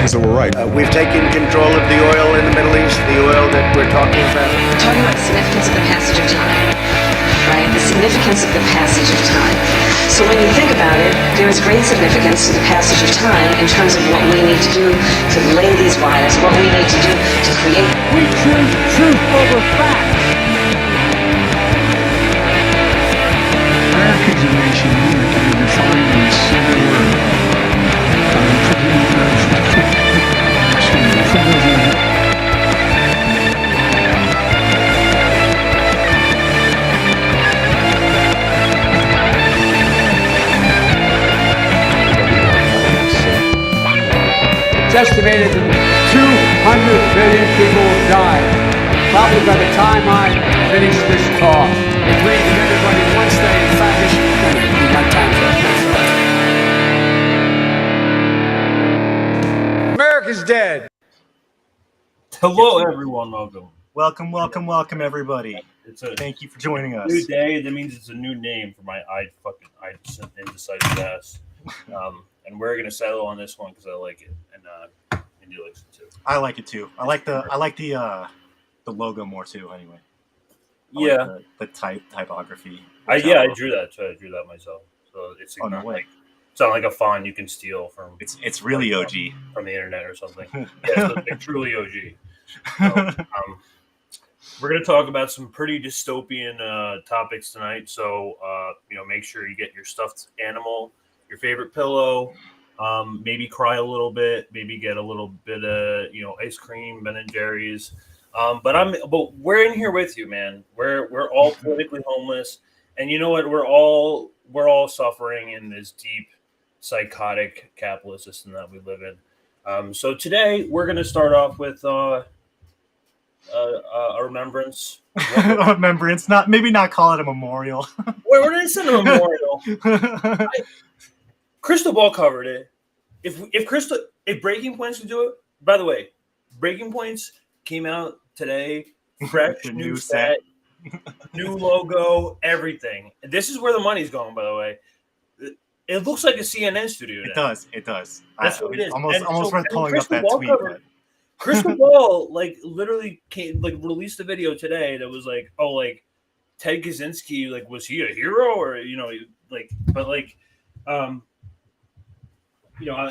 things that were right. We've taken control of the oil in the Middle East, the oil that we're talking about. We're talking about the significance of the passage of time, right? The significance of the passage of time. So when you think about it, there is great significance to the passage of time in terms of what we need to do to lay these wires, what we need to do to create. We choose truth over fact. America's a nation unit can be defined in a single word. It's estimated that 200 million people will die, probably by the time I finish this talk. It brings everybody once they finish. We got time for it. America's dead. Hello, everyone. Welcome, everybody. Thank you for joining us. New day. That means it's a new name for my indecisive ass. And we're gonna settle on this one because I like it, and you like it too. I like it too. I like the logo more too. Anyway. Like the typography. I drew that too. I drew that myself. So it's not like a font you can steal from. It's really OG from the internet or something. Yeah, it's truly OG. So, we're going to talk about some pretty dystopian topics tonight. So, make sure you get your stuffed animal, your favorite pillow, maybe cry a little bit, maybe get a little bit of, ice cream, Ben and Jerry's. But we're in here with you, man. We're all politically homeless. And you know what? We're all suffering in this deep psychotic capitalist system that we live in. So today we're going to start off with a remembrance. A remembrance, not call it a memorial. We're not saying a memorial. Crystal Ball covered it. If Breaking Points could do it, by the way, Breaking Points came out today, fresh, new set, new logo, everything. This is where the money's going, by the way. It looks like a CNN studio now. It does. That's what it is. Almost worth pulling up that tweet. Crystal Ball, literally released a video today that was Ted Kazynski, was he a hero or I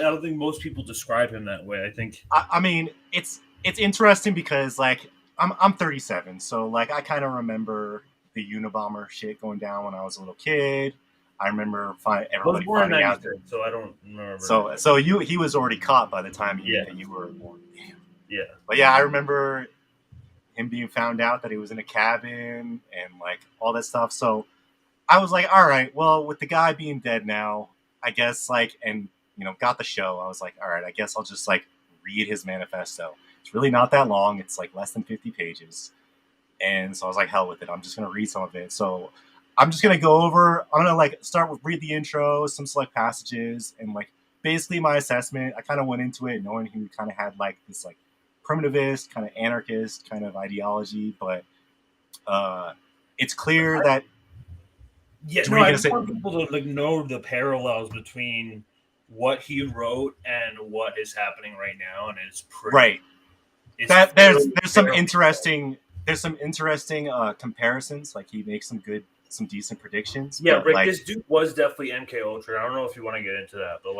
don't think most people describe him that way. I think. I mean, it's interesting because I'm 37, so I kind of remember the Unabomber shit going down when I was a little kid. I remember everybody finding out there, so I don't remember. So he was already caught by the time you were born. Yeah. But yeah, I remember him being found out that he was in a cabin and all that stuff. So I was like, all right, well, with the guy being dead now, I guess got the show. I was like, all right, I guess I'll just read his manifesto. It's really not that long. It's less than 50 pages. And so I was like, hell with it. I'm just going to read some of it. So I'm just going to go over, I'm going to start with read the intro, some select passages, and basically my assessment. I kind of went into it knowing he kind of had this primitivist, kind of anarchist kind of ideology, but it's clear that. Yeah, no, I just want people to know the parallels between what he wrote and what is happening right now, and it's pretty. Right. There's some interesting comparisons. He makes some decent predictions. Yeah, but this dude was definitely MK Ultra. I don't know if you want to get into that, but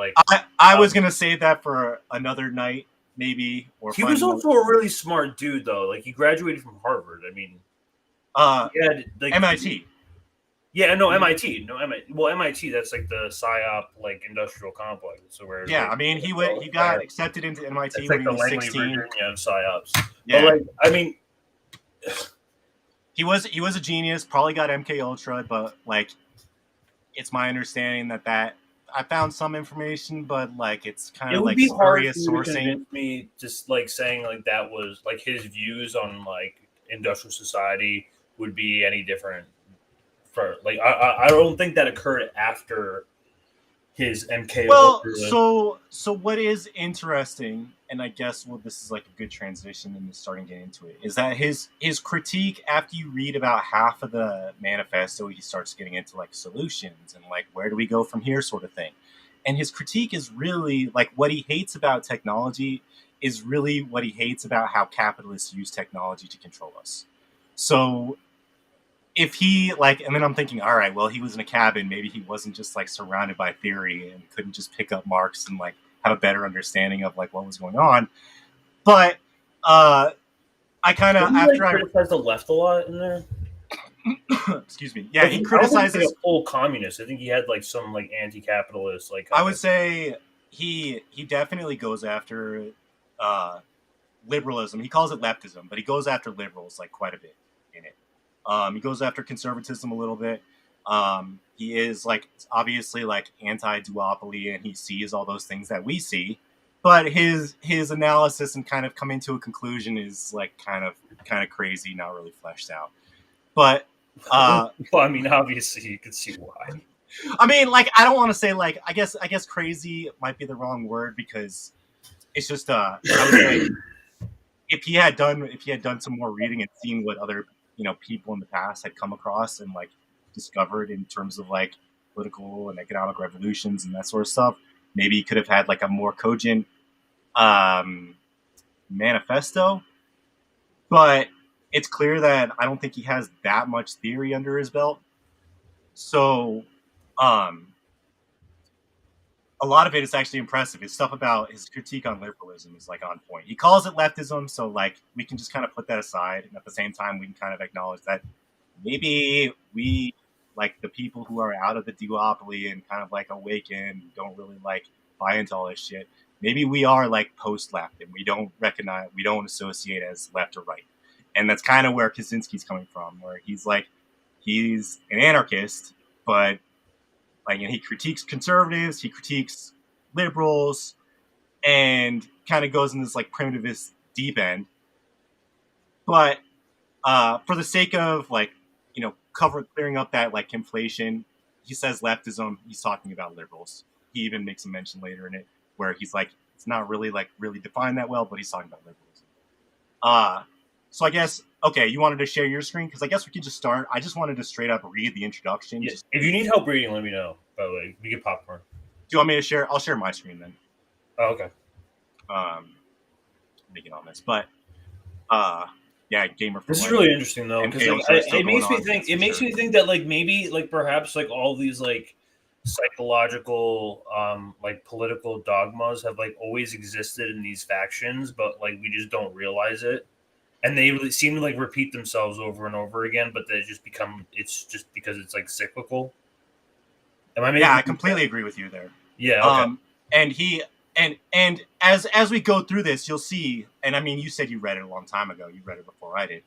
I was gonna save that for another night. Maybe, or he was also a really smart dude, though. He graduated from Harvard. I mean, MIT. Yeah, no, MIT. Well, MIT. That's the PSYOP industrial complex. So where? Yeah, I mean, he got accepted into MIT when he was 16. Of PSYOPs. Yeah, but, I mean, he was a genius. Probably got MK Ultra, but it's my understanding that. I found some information, but it's kind of spurious sourcing. Me just saying that was his views on industrial society would be any different. For I don't think that occurred after his MK. Well, so what is interesting, and I guess this is a good transition into starting to get into it, is that his critique after you read about half of the manifesto, he starts getting into solutions and where do we go from here sort of thing. and his critique is really like what he hates about technology is really what he hates about how capitalists use technology to control us. So if he like, and then I'm thinking, all right, well, he was in a cabin. Maybe he wasn't just like surrounded by theory and couldn't just pick up Marx and like have a better understanding of like what was going on. But I kind of after I criticize the left a lot in there. excuse me, yeah, he criticizes a full communist. I think he had like some like anti-capitalist like. I would say he definitely goes after liberalism. He calls it leftism, but he goes after liberals like quite a bit in it. He goes after conservatism a little bit. He is like obviously like anti-duopoly, and he sees all those things that we see. But his analysis and kind of coming to a conclusion is like kind of crazy, not really fleshed out. But well, I mean, obviously you can see why. I mean, like I don't want to say like I guess crazy might be the wrong word because it's just I would say if he had done some more reading and seen what other people in the past had come across and like discovered in terms of like political and economic revolutions and that sort of stuff, maybe he could have had like a more cogent manifesto. But it's clear that I don't think he has that much theory under his belt. So a lot of it is actually impressive. His stuff about his critique on liberalism is like on point. He calls it leftism, so like we can just kind of put that aside, and at the same time we can kind of acknowledge that maybe we, like the people who are out of the duopoly and kind of like awakened, don't really like buy into all this shit. Maybe we are like post-left and we don't associate as left or right. And that's kind of where Kazynski's coming from, where he's an anarchist, but like, and he critiques conservatives, he critiques liberals, and kind of goes in this like primitivist deep end. But for the sake of like, clearing up that like conflation, he says leftism, he's talking about liberals. He even makes a mention later in it where he's like, it's not really defined that well, but he's talking about liberalism. So I guess, okay, you wanted to share your screen? Because I guess we could just start. I just wanted to straight up read the introduction. Yeah. If you need help reading, let me know, by the way. We get popcorn. Do you want me to share? I'll share my screen then. Oh, okay. Make it on this. But, yeah, Gamer for This Life. is really interesting, though, because it makes me think. It makes me think that, like, maybe, like, perhaps, like, all these, like, psychological, like, political dogmas have, like, always existed in these factions, but, like, we just don't realize it. And they really seem to like repeat themselves over and over again, but they just it's just because it's like cyclical. Am I making I completely agree with you there. Yeah. Okay. And as we go through this, you'll see, and I mean, you said you read it a long time ago. You read it before I did.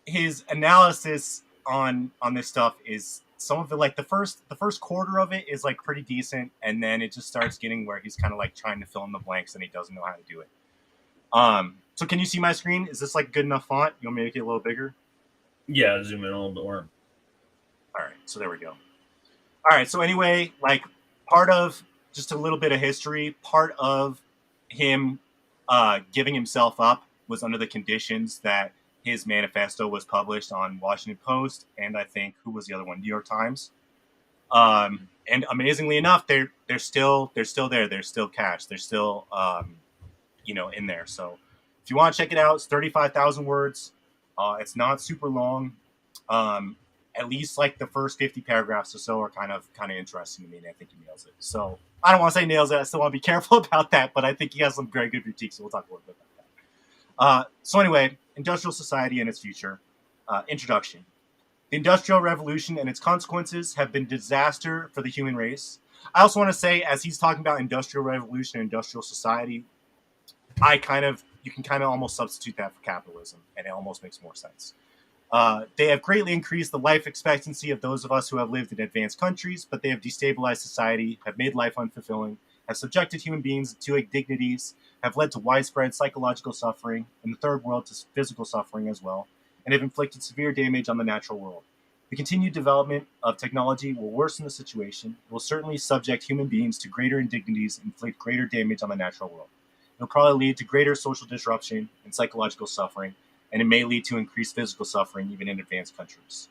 His analysis on this stuff is some of it, like the first quarter of it is like pretty decent, and then it just starts getting where he's kind of like trying to fill in the blanks and he doesn't know how to do it. So can you see my screen? Is this like good enough font? You want me to make it a little bigger? Yeah, zoom in a little bit more. All right, so there we go. All right, so anyway, like part of just a little bit of history, part of him giving himself up was under the conditions that his manifesto was published on Washington Post, and I think, who was the other one? New York Times. And amazingly enough, they're still there. They're still cached. They're still in there. So if you want to check it out, it's 35,000 words. It's not super long. At least like the first 50 paragraphs or so are kind of interesting to me, and I think he nails it. So I don't want to say nails it. I still want to be careful about that, but I think he has some very good critiques, so we'll talk a little bit about that. So anyway, industrial society and its future. Introduction. The Industrial Revolution and its consequences have been disaster for the human race. I also want to say, as he's talking about industrial revolution and industrial society, you can kind of almost substitute that for capitalism, and it almost makes more sense. They have greatly increased the life expectancy of those of us who have lived in advanced countries, but they have destabilized society, have made life unfulfilling, have subjected human beings to indignities, have led to widespread psychological suffering, in the third world to physical suffering as well, and have inflicted severe damage on the natural world. The continued development of technology will worsen the situation, will certainly subject human beings to greater indignities and inflict greater damage on the natural world. It will probably lead to greater social disruption and psychological suffering, and it may lead to increased physical suffering even in advanced countries.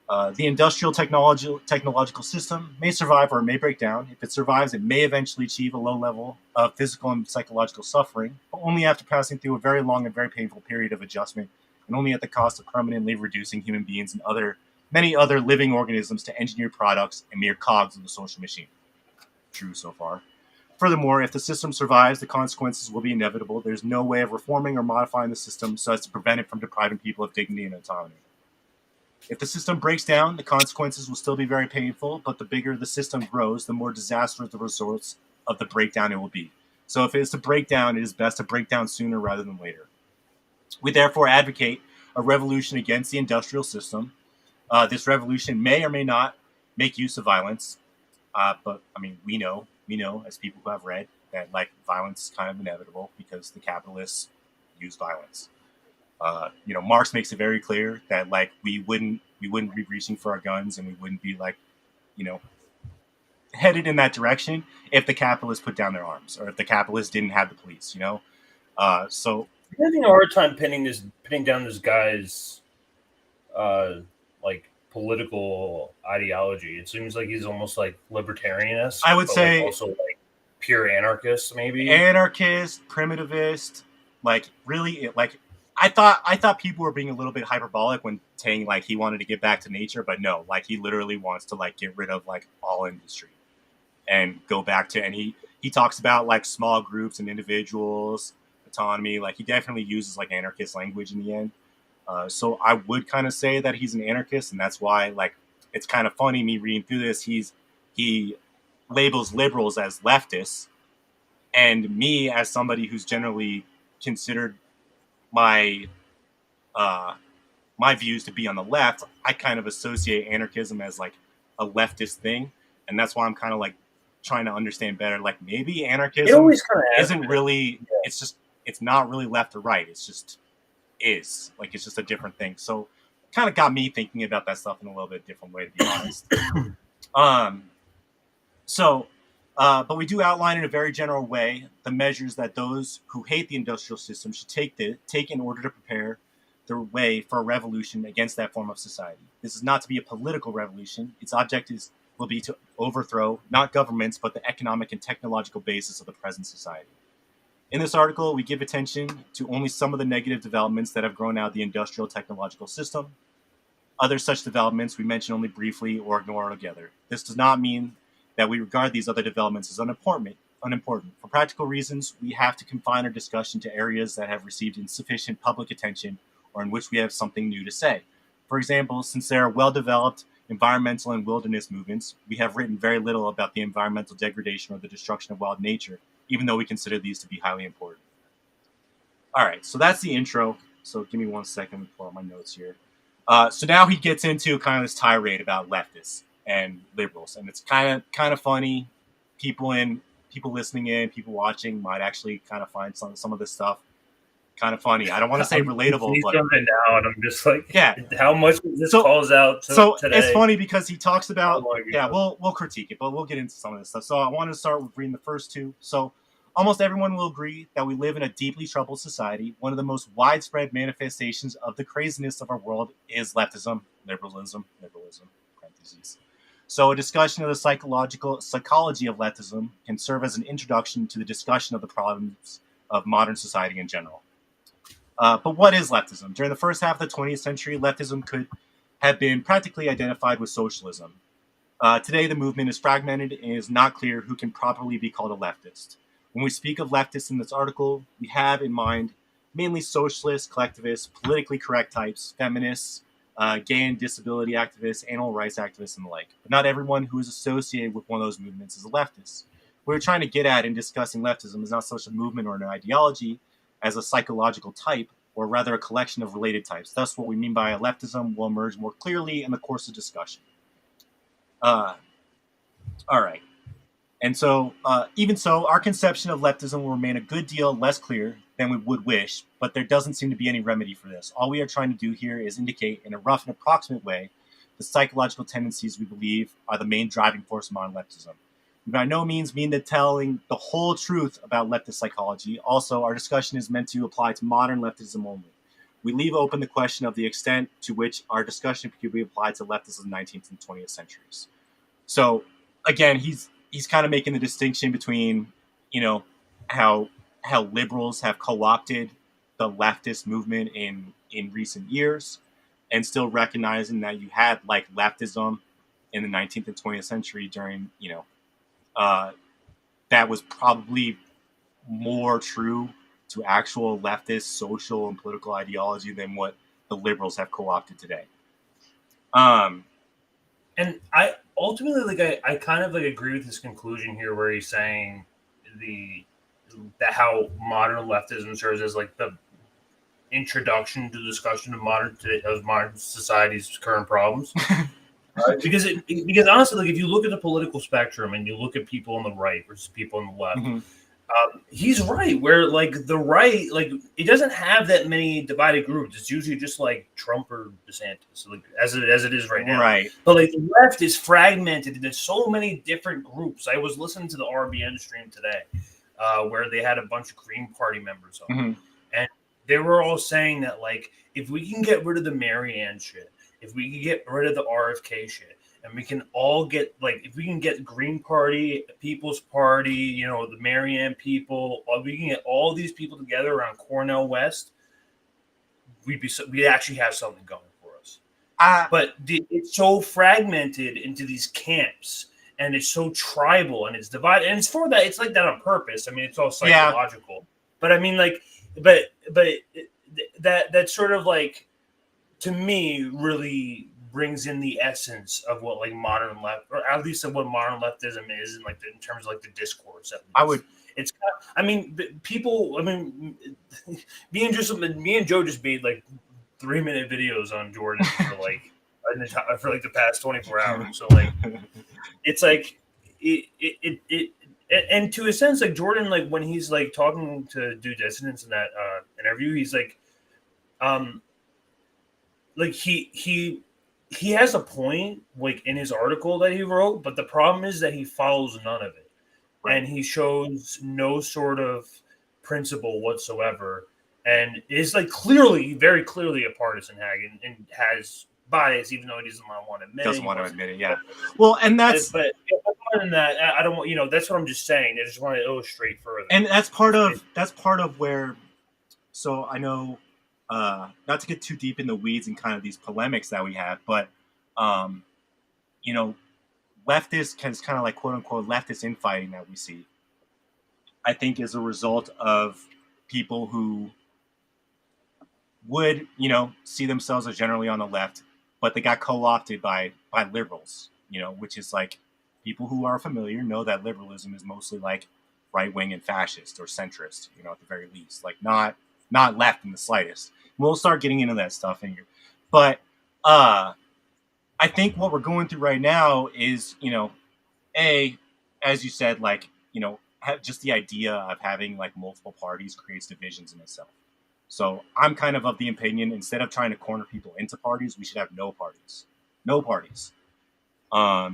The industrial technological system may survive or may break down. If it survives, it may eventually achieve a low level of physical and psychological suffering, but only after passing through a very long and very painful period of adjustment, and only at the cost of permanently reducing human beings and many other living organisms to engineered products and mere cogs of the social machine. True so far. Furthermore, if the system survives, the consequences will be inevitable. There's no way of reforming or modifying the system so as to prevent it from depriving people of dignity and autonomy. If the system breaks down, the consequences will still be very painful, but the bigger the system grows, the more disastrous the results of the breakdown it will be. So if it is to break down, it is best to break down sooner rather than later. We therefore advocate a revolution against the industrial system. This revolution may or may not make use of violence, but I mean, we know as people who have read that like violence is kind of inevitable because the capitalists use violence. Marx makes it very clear that like we wouldn't be reaching for our guns and we wouldn't be like, headed in that direction if the capitalists put down their arms or if the capitalists didn't have the police. So I'm having a hard time pinning down this guy's like political ideology. It seems like he's almost like libertarianist. I would say like also like pure anarchist, maybe anarchist, primitivist. Like really, I thought people were being a little bit hyperbolic when saying like he wanted to get back to nature, but no, like he literally wants to like get rid of like all industry and go back to, and he talks about like small groups and individuals, autonomy. Like he definitely uses like anarchist language in the end. So I would kind of say that he's an anarchist, and that's why like it's kind of funny me reading through this. He labels liberals as leftists, and me as somebody who's generally considered my views to be on the left. I kind of associate anarchism as like a leftist thing, and that's why I'm kind of like trying to understand better. Like maybe anarchism isn't really. Yeah. It's not really left or right. It's just it's just a different thing. So kind of got me thinking about that stuff in a little bit different way, to be honest. But we do outline in a very general way the measures that those who hate the industrial system should take in order to prepare their way for a revolution against that form of society. This is not to be a political revolution. Its objective will be to overthrow not governments, but the economic and technological basis of the present society. In this article, we give attention to only some of the negative developments that have grown out of the industrial technological system. Other such developments we mention only briefly or ignore altogether. This does not mean that we regard these other developments as unimportant. For practical reasons, we have to confine our discussion to areas that have received insufficient public attention or in which we have something new to say. For example, since there are well-developed environmental and wilderness movements, we have written very little about the environmental degradation or the destruction of wild nature, even though we consider these to be highly important. All right, so that's the intro. So give me 1 second to pull out my notes here. So now he gets into kind of this tirade about leftists and liberals, and it's kind of funny. People listening in, people watching might actually kind of find some of this stuff kind of funny. I don't want to say relatable, he's but jumping now, and I'm just like, yeah, how much this calls out today? It's funny because he talks about we'll critique it, but we'll get into some of this stuff. So I wanted to start with reading the first two. So almost everyone will agree that we live in a deeply troubled society. One of the most widespread manifestations of the craziness of our world is leftism, liberalism, parentheses. So a discussion of the psychology of leftism can serve as an introduction to the discussion of the problems of modern society in general. But what is leftism? During the first half of the 20th century, leftism could have been practically identified with socialism. Today, the movement is fragmented and it is not clear who can properly be called a leftist. When we speak of leftists in this article, we have in mind mainly socialists, collectivists, politically correct types, feminists, gay and disability activists, animal rights activists, and the like. But not everyone who is associated with one of those movements is a leftist. What we're trying to get at in discussing leftism is not such a movement or an ideology as a psychological type, or rather a collection of related types. Thus, what we mean by a leftism will emerge more clearly in the course of discussion. All right. And so, even so, our conception of leftism will remain a good deal less clear than we would wish, but there doesn't seem to be any remedy for this. All we are trying to do here is indicate in a rough and approximate way the psychological tendencies we believe are the main driving force of modern leftism. We by no means mean that telling the whole truth about leftist psychology. Also, our discussion is meant to apply to modern leftism only. we leave open the question of the extent to which our discussion could be applied to leftists of the 19th and 20th centuries. So again, he's kind of making the distinction between, how liberals have co-opted the leftist movement in recent years, and still recognizing that you had like leftism in the 19th and 20th century during, that was probably more true to actual leftist social and political ideology than what the liberals have co-opted today. And I ultimately I kind of agree with his conclusion here, where he's saying that how modern leftism serves as the introduction to the discussion of modern society's current problems. Because honestly, if you look at the political spectrum and you look at people on the right versus people on the left, Mm-hmm. He's right. Where the right, it doesn't have that many divided groups. It's usually just Trump or DeSantis, as it is right now. Right. But the left is fragmented into so many different groups. I was listening to the RBN stream today, where they had a bunch of Green Party members on, Mm-hmm. and they were all saying that if we can get rid of the Marianne shit, if we can get rid of the RFK shit, and we can all get if we can get Green Party, People's Party, the Marianne people, we can get all these people together around Cornel West, we'd actually have something going for us. But it's so fragmented into these camps, and it's so tribal, and it's divided, and it's for that. It's that on purpose. I mean, it's all psychological. Yeah. But I mean, that sort of to me really brings in the essence of what modern left, or at least of what modern leftism is, in terms of the discourse. At least. It's I mean, people. I mean, me and Joe just made 3-minute videos on Jordan for the past 24 hours. So it's it and to a sense, Jordan, when he's talking to Due Dissidents in that interview, he's he has a point in his article that he wrote, but the problem is that he follows none of it. Right. And he shows no sort of principle whatsoever, and is very clearly a partisan hag, and has bias, even though he doesn't want to admit it. Doesn't want to admit it, yeah. Well, and that's but other than that, I don't want that's what I'm just saying. I just want to illustrate further. And that's part of where. So I know, not to get too deep in the weeds and kind of these polemics that we have, but leftist is kind of quote unquote leftist infighting that we see, I think, is a result of people who would, see themselves as generally on the left, but they got co-opted by liberals, which is people who are familiar know that liberalism is mostly right-wing and fascist or centrist, at the very least, not left in the slightest. We'll start getting into that stuff in here. But I think what we're going through right now is, as you said, just the idea of having multiple parties creates divisions in itself. So I'm kind of the opinion, instead of trying to corner people into parties, we should have no parties. No parties. But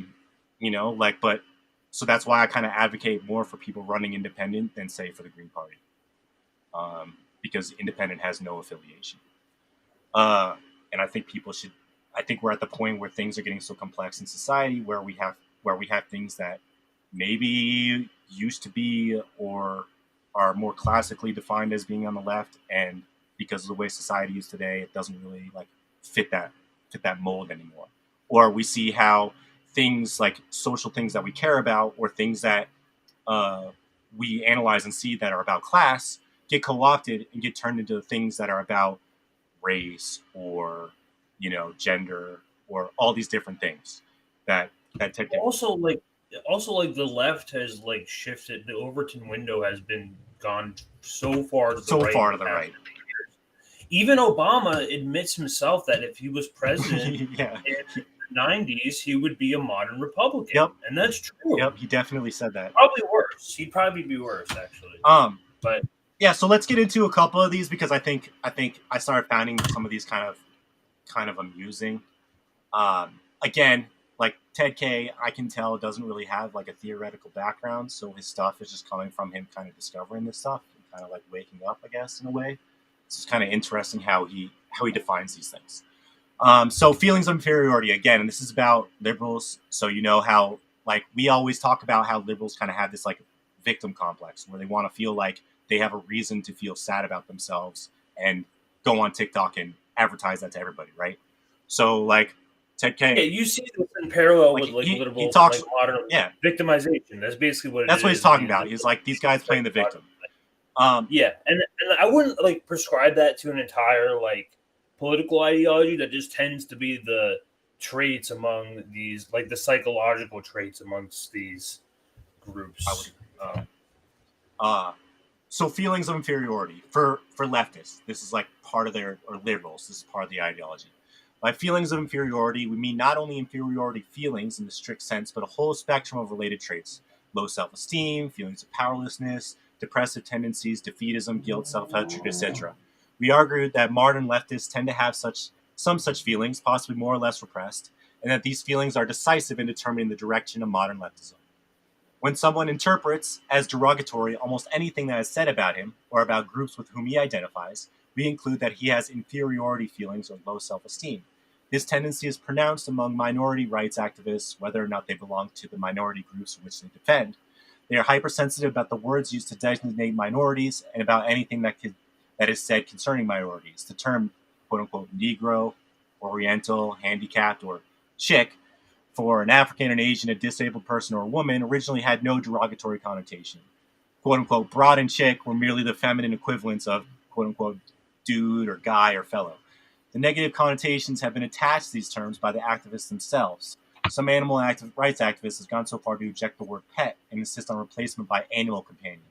so that's why I kind of advocate more for people running independent than, say, for the Green Party. Because independent has no affiliation. And I think I think we're at the point where things are getting so complex in society where we have things that maybe used to be or are more classically defined as being on the left, and because of the way society is today, it doesn't really fit that mold anymore. Or we see how things social things that we care about, or things that we analyze and see that are about class, get co-opted and get turned into things that are about race or gender, or all these different things that take also the left has shifted. The Overton window has been gone so far to the right. Even Obama admits himself that if he was president yeah. in the 90s, he would be a modern Republican. Yep. And that's true. Yep, he definitely said that. Probably worse. He'd probably be worse, actually. But yeah, so let's get into a couple of these, because I think I started finding some of these kind of amusing. Again, Ted K, I can tell, doesn't really have a theoretical background, so his stuff is just coming from him kind of discovering this stuff and kind of waking up, I guess, in a way, it's kind of interesting how he defines these things. So feelings of inferiority, again, and this is about liberals. So you know how, like, we always talk about how liberals kind of have this, like, victim complex where they want to feel like they have a reason to feel sad about themselves and go on TikTok and advertise that to everybody, right? So, like, Ted K. Yeah, you see this in parallel Like, with like he liberal, talks- like modern yeah. victimization. That's basically what That's it what is. he's talking about. He's like, these guys playing the victim. Yeah, and I wouldn't like prescribe that to an entire like political ideology. That just tends to be the traits among these, like the psychological traits amongst these groups. I would agree with that. So feelings of inferiority for leftists, this is like part of their, or liberals, this is part of the ideology. By feelings of inferiority, we mean not only inferiority feelings in the strict sense, but a whole spectrum of related traits: low self-esteem, feelings of powerlessness, depressive tendencies, defeatism, guilt, self-hatred, etc. We argue that modern leftists tend to have some such feelings, possibly more or less repressed, and that these feelings are decisive in determining the direction of modern leftism. When someone interprets as derogatory almost anything that is said about him or about groups with whom he identifies, we include that he has inferiority feelings or low self-esteem. This tendency is pronounced among minority rights activists, whether or not they belong to the minority groups which they defend. They are hypersensitive about the words used to designate minorities and about anything that is said concerning minorities. The term, quote-unquote, Negro, Oriental, handicapped, or chick for an African, an Asian, a disabled person, or a woman originally had no derogatory connotation. Quote-unquote, broad and chick were merely the feminine equivalents of, quote-unquote, dude or guy or fellow. The negative connotations have been attached to these terms by the activists themselves. Some animal rights activists have gone so far to reject the word pet and insist on replacement by animal companion.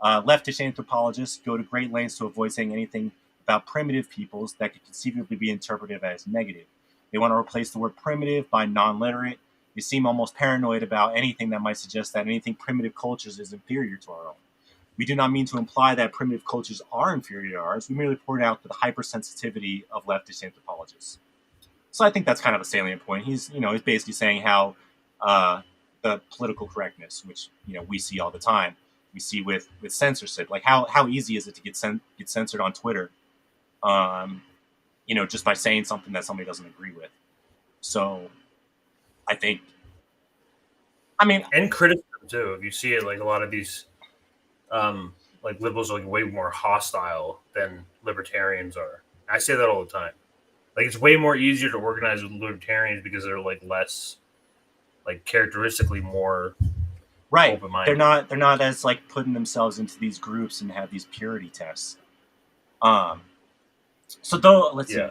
Leftist anthropologists go to great lengths to avoid saying anything about primitive peoples that could conceivably be interpreted as negative. They want to replace the word primitive by non-literate. They seem almost paranoid about anything that might suggest that anything primitive cultures is inferior to our own. We do not mean to imply that primitive cultures are inferior to ours. We merely point out the hypersensitivity of leftist anthropologists. So I think that's kind of a salient point. He's basically saying how the political correctness, which we see all the time, we see with censorship, like how easy is it to get censored on Twitter, just by saying something that somebody doesn't agree with. So I think, and criticism too. If you see it, like a lot of these, like liberals are like way more hostile than libertarians are. I say that all the time. Like it's way more easier to organize with libertarians because they're like less, like characteristically more right. open-minded. They're not as like putting themselves into these groups and have these purity tests. So though, let's see.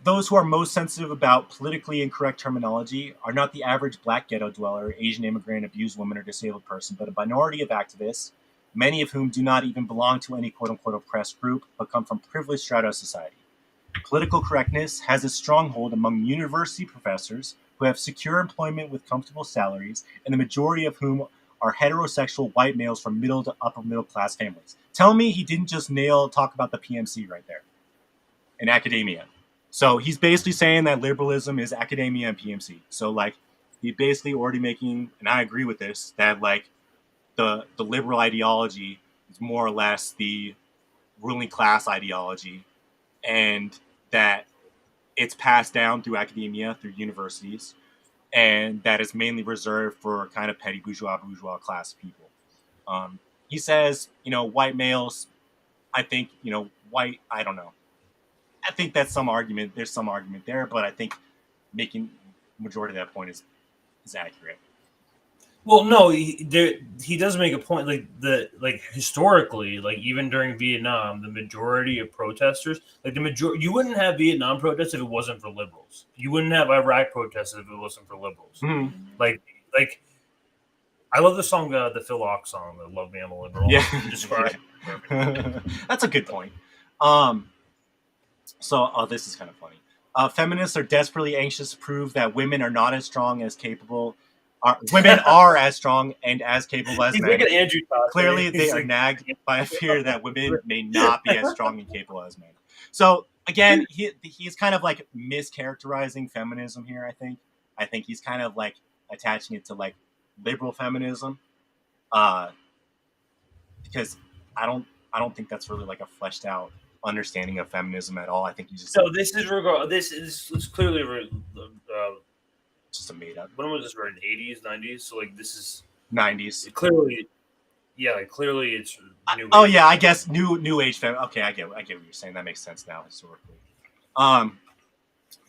Those who are most sensitive about politically incorrect terminology are not the average black ghetto dweller, Asian immigrant, abused woman, or disabled person, but a minority of activists, many of whom do not even belong to any quote-unquote oppressed group, but come from privileged strata of society. Political correctness has a stronghold among university professors who have secure employment with comfortable salaries, and the majority of whom are heterosexual white males from middle to upper middle class families. Tell me he didn't just talk about the PMC right there in academia. So he's basically saying that liberalism is academia and PMC. So like he's basically already making, and I agree with this, that like the liberal ideology is more or less the ruling class ideology, and that it's passed down through academia, through universities, and that is mainly reserved for kind of petty bourgeois class people. He says, white males, I think, white, I don't know. I think that's some argument. There's some argument there, but I think making majority of that point is accurate. Well, no, he does make a point. Like historically, like even during Vietnam, the majority of protesters, you wouldn't have Vietnam protests if it wasn't for liberals. You wouldn't have Iraq protests if it wasn't for liberals. Mm-hmm. Like I love the song, the Phil Ox song, the "Love Me, I'm a Liberal." Yeah, Describe. That's a good point. So this is kind of funny. Feminists are desperately anxious to prove that women are not as strong as capable. Women are as strong and as capable as men. Like Andrew Todd. Clearly, they are nagged by a fear that women may not be as strong and capable as men. So again, he's kind of like mischaracterizing feminism here. I think he's kind of like attaching it to like liberal feminism, because I don't think that's really like a fleshed out understanding of feminism at all. I think he's just So this is it's clearly just a made up when was this written? 80s, 90s. So like this is 90s. clearly, yeah, like clearly it's new. Oh age. yeah, I guess new age fem. Okay, I get what you're saying. That makes sense now historically.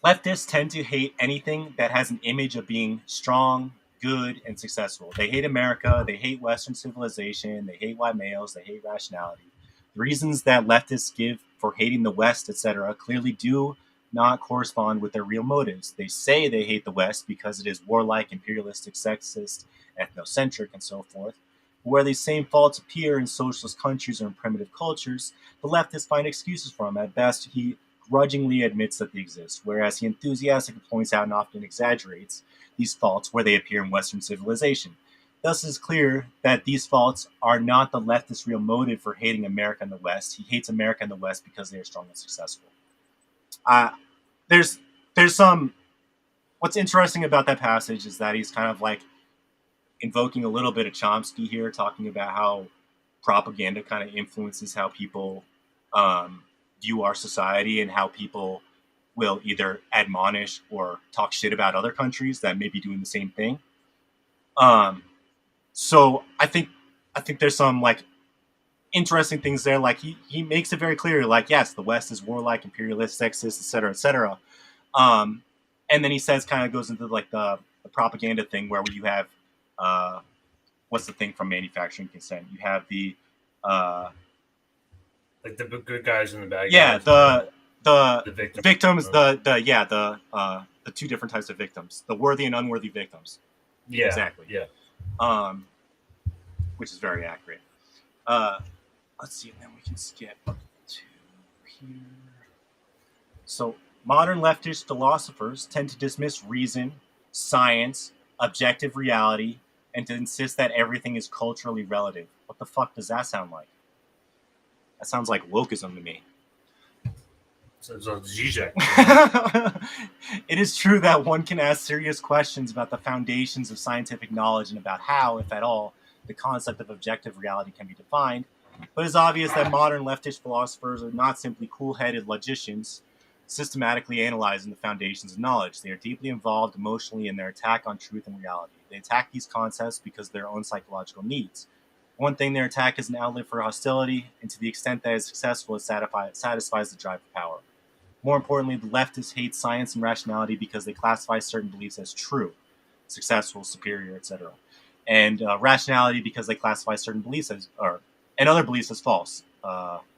Leftists tend to hate anything that has an image of being strong, good, and successful. They hate America. They hate Western civilization. They hate white males. They hate rationality. The reasons that leftists give for hating the West, etc., clearly do not correspond with their real motives. They say they hate the West because it is warlike, imperialistic, sexist, ethnocentric, and so forth. Where these same faults appear in socialist countries or in primitive cultures, the leftists find excuses for them. At best, he grudgingly admits that they exist, whereas he enthusiastically points out and often exaggerates these faults where they appear in Western civilization. Thus, it is clear that these faults are not the leftist real motive for hating America and the West. He hates America and the West because they are strong and successful. There's some. What's interesting about that passage is that he's kind of like invoking a little bit of Chomsky here, talking about how propaganda kind of influences how people view our society and how people will either admonish or talk shit about other countries that may be doing the same thing. So I think there's some like interesting things there. Like he makes it very clear, like, yes, the West is warlike, imperialist, sexist, etc., etc. And then he says, kind of goes into like the propaganda thing where you have what's the thing from manufacturing consent? You have the like the good guys and the bad yeah, guys. the victims, the two different types of victims, the worthy and unworthy victims. Yeah, exactly. Yeah, which is very accurate. Let's see, and then we can skip to here. So modern leftist philosophers tend to dismiss reason, science, objective reality, and to insist that everything is culturally relative. What the fuck does that sound like? That sounds like wokeism to me. so Zizek. It is true that one can ask serious questions about the foundations of scientific knowledge and about how, if at all, the concept of objective reality can be defined, but it's obvious that modern leftist philosophers are not simply cool-headed logicians systematically analyzing the foundations of knowledge. They are deeply involved emotionally in their attack on truth and reality. They attack these concepts because of their own psychological needs. One thing their attack is an outlet for hostility, and to the extent that it is successful, it satisfies the drive for power. More importantly, the leftists hate science and rationality because they classify certain beliefs as true, successful, superior, etc., and rationality because they classify certain beliefs and other beliefs as false,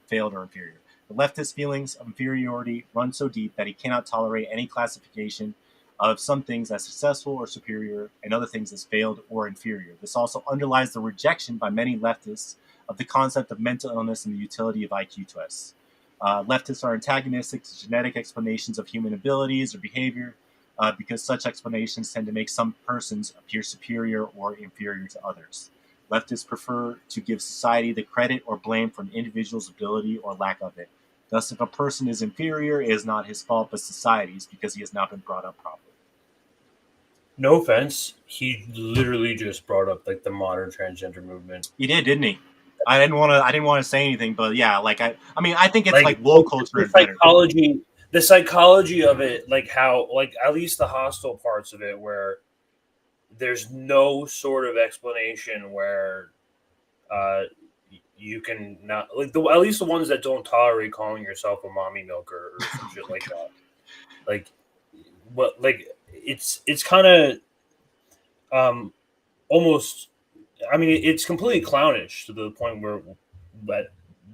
failed, or inferior. The leftist feelings of inferiority run so deep that he cannot tolerate any classification of some things as successful or superior and other things as failed or inferior. This also underlies the rejection by many leftists of the concept of mental illness and the utility of IQ tests. Leftists are antagonistic to genetic explanations of human abilities or behavior because such explanations tend to make some persons appear superior or inferior to others. Leftists prefer to give society the credit or blame for an individual's ability or lack of it. Thus, if a person is inferior, it is not his fault but society's because he has not been brought up properly. No offense, he literally just brought up like the modern transgender movement. He did, didn't he? I didn't want to say anything, but yeah, like I mean, I think it's like woke culture is better. The psychology of it, like how, like at least the hostile parts of it, where there's no sort of explanation where you can not like at least the ones that don't tolerate calling yourself a mommy milker or some shit like that. Like, what? Like it's kind of almost. I mean, it's completely clownish to the point where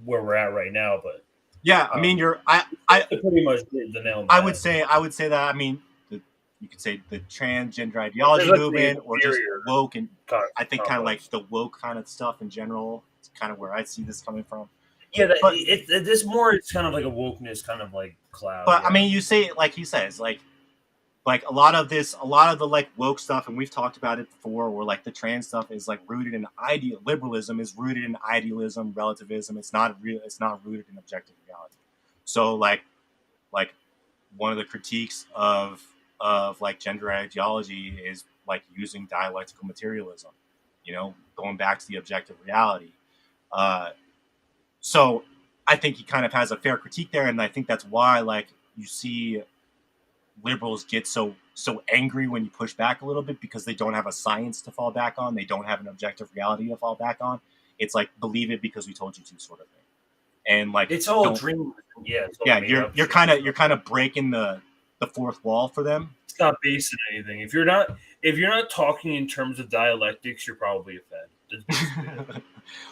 we're at right now. But yeah, I mean, I pretty much did the nail. I would say that. I mean, you could say the transgender ideology movement, or just woke, and I think kind of like the woke kind of stuff in general. It's kind of where I see this coming from. Yeah, this more. It's kind of like a wokeness kind of like cloud. But yeah. I mean, you say like he says like a lot of the like woke stuff, and we've talked about it before, where like the trans stuff is like rooted in liberalism is rooted in idealism, relativism. It's not real. It's not rooted in objective reality. So like one of the critiques of like gender ideology is like using dialectical materialism, going back to the objective reality. So I think he kind of has a fair critique there, and I think that's why like you see liberals get so angry when you push back a little bit, because they don't have a science to fall back on, they don't have an objective reality to fall back on. It's like, believe it because we told you to, sort of thing. And like, it's all dream. Yeah, you're kind of breaking the fourth wall for them. It's not based on anything. If you're not talking in terms of dialectics, you're probably a Fed.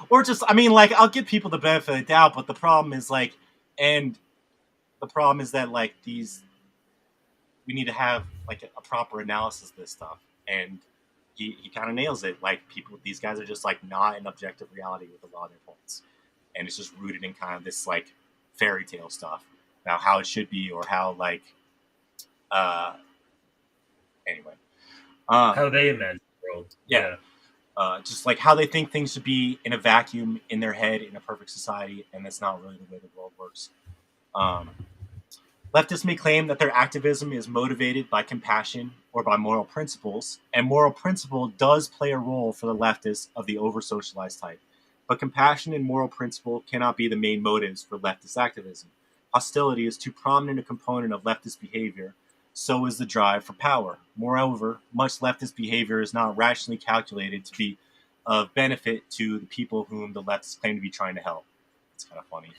Or just, I mean, like, I'll give people the benefit of the doubt, but the problem is like, that like we need to have like a proper analysis of this stuff, and he kind of nails it. Like, these guys are just like not an objective reality with a lot of their points, and it's just rooted in kind of this like fairy tale stuff about how it should be, or how like anyway, how they imagine the world. Yeah. Just like how they think things should be in a vacuum in their head in a perfect society, and that's not really the way the world works. Leftists may claim that their activism is motivated by compassion or by moral principles, and moral principle does play a role for the leftists of the over-socialized type. But compassion and moral principle cannot be the main motives for leftist activism. Hostility is too prominent a component of leftist behavior, so is the drive for power. Moreover, much leftist behavior is not rationally calculated to be of benefit to the people whom the leftists claim to be trying to help. It's kind of funny.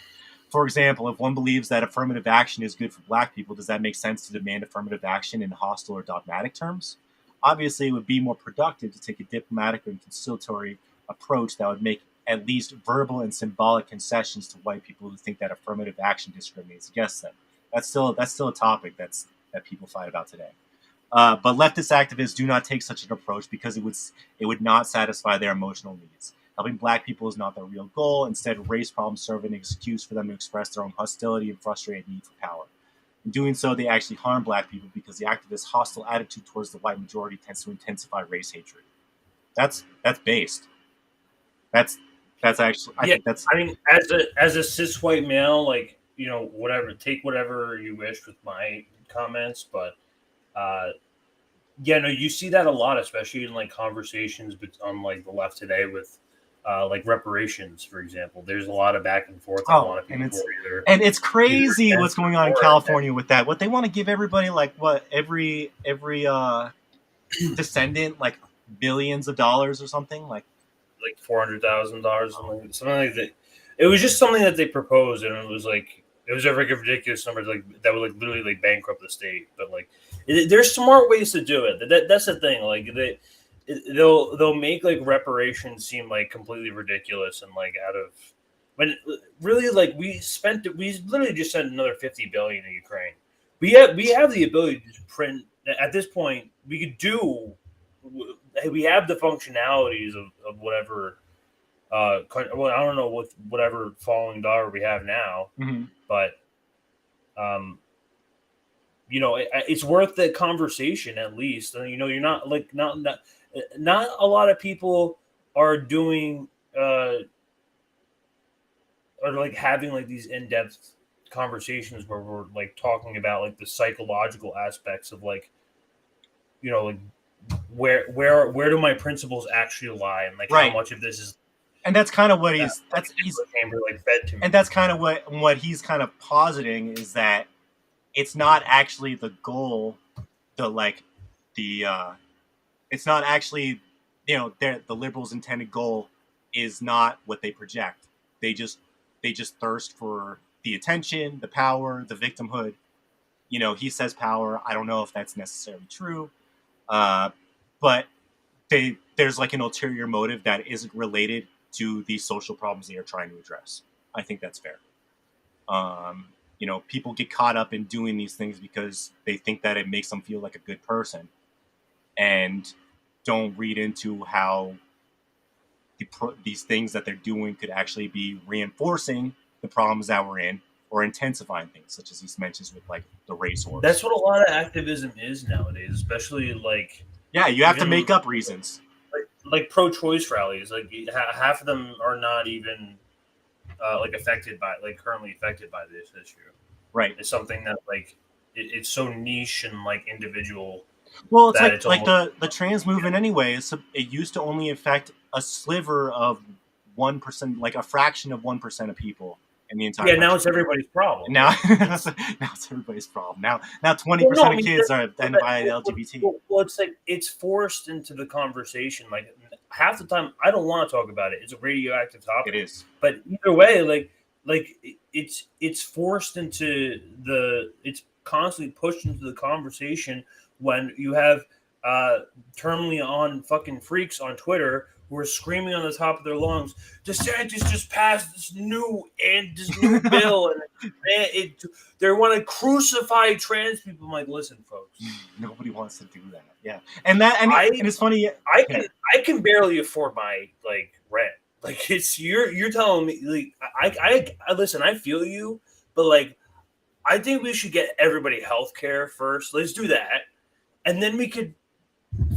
For example, if one believes that affirmative action is good for black people, does that make sense to demand affirmative action in hostile or dogmatic terms? Obviously, it would be more productive to take a diplomatic and conciliatory approach that would make at least verbal and symbolic concessions to white people who think that affirmative action discriminates against them. That's still a topic that people fight about today. But leftist activists do not take such an approach because it would not satisfy their emotional needs. Helping black people is not their real goal. Instead, race problems serve an excuse for them to express their own hostility and frustrated need for power. In doing so, they actually harm black people because the activists' hostile attitude towards the white majority tends to intensify race hatred. That's based. That's actually, I think that's. I mean, as a cis white male, like, you know, whatever, take whatever you wish with my comments, but you see that a lot, especially in like conversations on like the left today with like reparations, for example. There's a lot of back and forth. A lot of people and it's crazy what's going on in California with that. What they want to give everybody, like, what, every descendant like billions of dollars or something, like $400,000, something like that. It was just something that they proposed, and it was like a ridiculous number, like that would like literally like bankrupt the state. But like, there's smart ways to do it. That's the thing. Like they'll make like reparations seem like completely ridiculous and like out of, when really like we literally just sent another $50 billion to Ukraine. We have the ability to print at this point. We have the functionalities of whatever. Well, I don't know whatever falling dollar we have now, but you know, it's worth the conversation at least. You know, you're not like not a lot of people are doing or like having like these in-depth conversations where we're like talking about like the psychological aspects of like, you know, like where do my principles actually lie, and like how much of this is. And that's kind of what he's fed to me. And that's kind of what he's kind of positing, is that it's not actually the goal, it's not actually, you know, the liberals' intended goal is not what they project. They just thirst for the attention, the power, the victimhood. You know, he says power. I don't know if that's necessarily true, but there's like an ulterior motive that isn't related to these social problems they are trying to address. I think that's fair. You know, people get caught up in doing these things because they think that it makes them feel like a good person, and don't read into how these things that they're doing could actually be reinforcing the problems that we're in, or intensifying things, such as he mentions with like the race wars. That's what a lot of activism is nowadays, especially like. Yeah, you have to make up reasons. Like pro-choice rallies, like half of them are not even currently affected by this issue. Right. It's something that like it's so niche and like individual. Well, it's like the trans movement anyway. It used to only affect a sliver of 1%, like a fraction of 1% of people, in the entire Yeah, now country. it's everybody's problem. Now it's everybody's problem. Now 20% of kids are identified LGBT. Well, it's like it's forced into the conversation. Like half the time, I don't want to talk about it. It's a radioactive topic. It is. But either way, it's forced into it's constantly pushed into the conversation when you have terminally on fucking freaks on Twitter who are screaming on the top of their lungs, DeSantis just passed this new bill, and they want to crucify trans people. I'm like, listen, folks, Nobody wants to do that. Yeah, and it's funny. I can barely afford my rent. Like it's you're telling me I listen. I feel you, but I think we should get everybody health care first. Let's do that, and then we could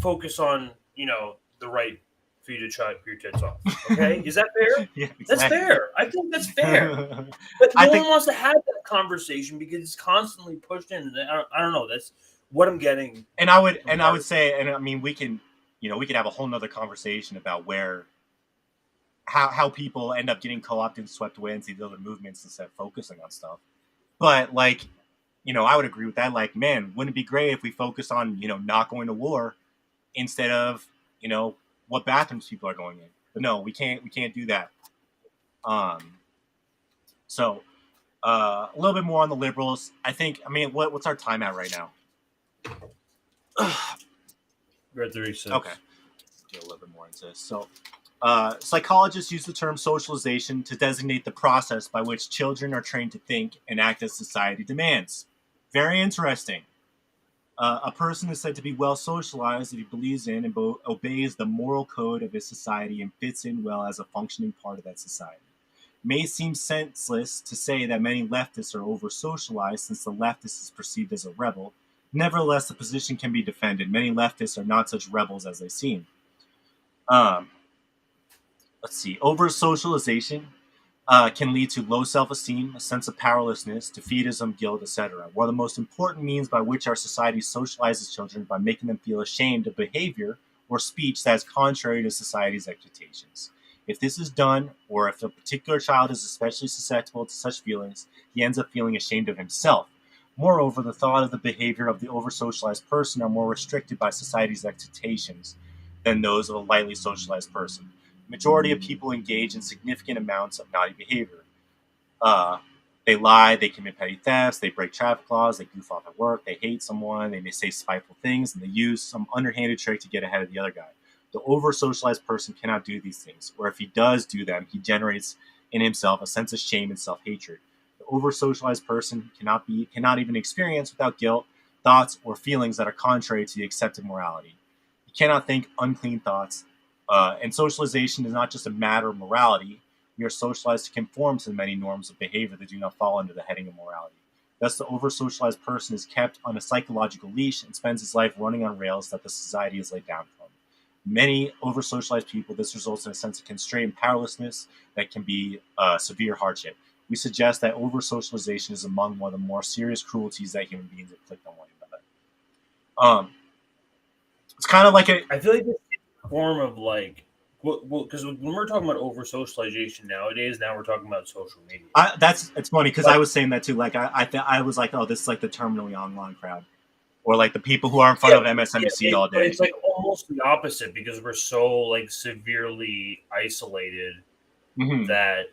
focus on the right for you to chop your tits off. Okay, is that fair? Yeah, exactly. That's fair. I think that's fair. But no one wants to have that conversation because it's constantly pushed in. I don't know. That's what I'm getting. And I would say, and I mean, we can have a whole nother conversation about how people end up getting co-opted and swept away into these other movements instead of focusing on stuff. But I would agree with that. Like, man, wouldn't it be great if we focus on not going to war instead of what bathrooms people are going in? But no, we can't do that. So a little bit more on the liberals. I think. I mean, what's our time at right now? We're at 36. Okay, let's get a little bit more into this. So, psychologists use the term socialization to designate the process by which children are trained to think and act as society demands. Very interesting. A person is said to be well socialized if he believes in and obeys the moral code of his society and fits in well as a functioning part of that society. It may seem senseless to say that many leftists are over-socialized since the leftist is perceived as a rebel. Nevertheless, the position can be defended. Many leftists are not such rebels as they seem. Let's see. Over-socialization can lead to low self-esteem, a sense of powerlessness, defeatism, guilt, etc. One of the most important means by which our society socializes children by making them feel ashamed of behavior or speech that is contrary to society's expectations. If this is done, or if a particular child is especially susceptible to such feelings, he ends up feeling ashamed of himself. Moreover, the thought of the behavior of the over-socialized person are more restricted by society's expectations than those of a lightly socialized person. The majority of people engage in significant amounts of naughty behavior. They lie, they commit petty thefts, they break traffic laws, they goof off at work, they hate someone, they may say spiteful things, and they use some underhanded trick to get ahead of the other guy. The over-socialized person cannot do these things, or if he does do them, he generates in himself a sense of shame and self-hatred. The over-socialized person cannot even experience without guilt, thoughts, or feelings that are contrary to the accepted morality. He cannot think unclean thoughts, and socialization is not just a matter of morality. We are socialized to conform to the many norms of behavior that do not fall under the heading of morality. Thus, the over-socialized person is kept on a psychological leash and spends his life running on rails that the society has laid down for him. Many over-socialized people, this results in a sense of constraint and powerlessness that can be severe hardship. We suggest that over-socialization is among one of the more serious cruelties that human beings inflict on one another. It's kind of like I feel like it's a form of because when we're talking about over-socialization nowadays, now we're talking about social media. It's funny because I was saying that too. Like I was like, oh, this is like the terminally online crowd, or like the people who are in front of MSNBC all day. It's like almost the opposite because we're so severely isolated that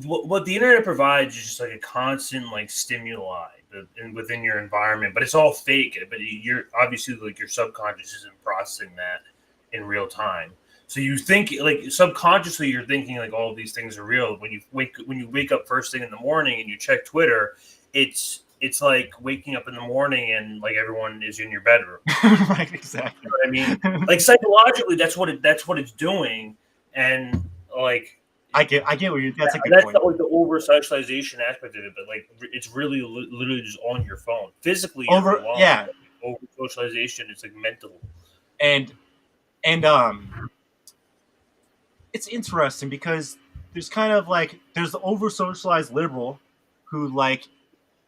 what the internet provides is just a constant stimuli within your environment, but it's all fake. But you're obviously your subconscious isn't processing that in real time. So you think subconsciously you're thinking all of these things are real. When you wake up first thing in the morning and you check Twitter, it's like waking up in the morning and everyone is in your bedroom. Right, exactly. You know what I mean? Psychologically, that's what it's doing, and I get what you're. That's a good that's point. The over-socialization aspect of it, but it's really literally just on your phone, physically. Over-socialization, it's mental, and it's interesting because there's kind of there's the over-socialized liberal who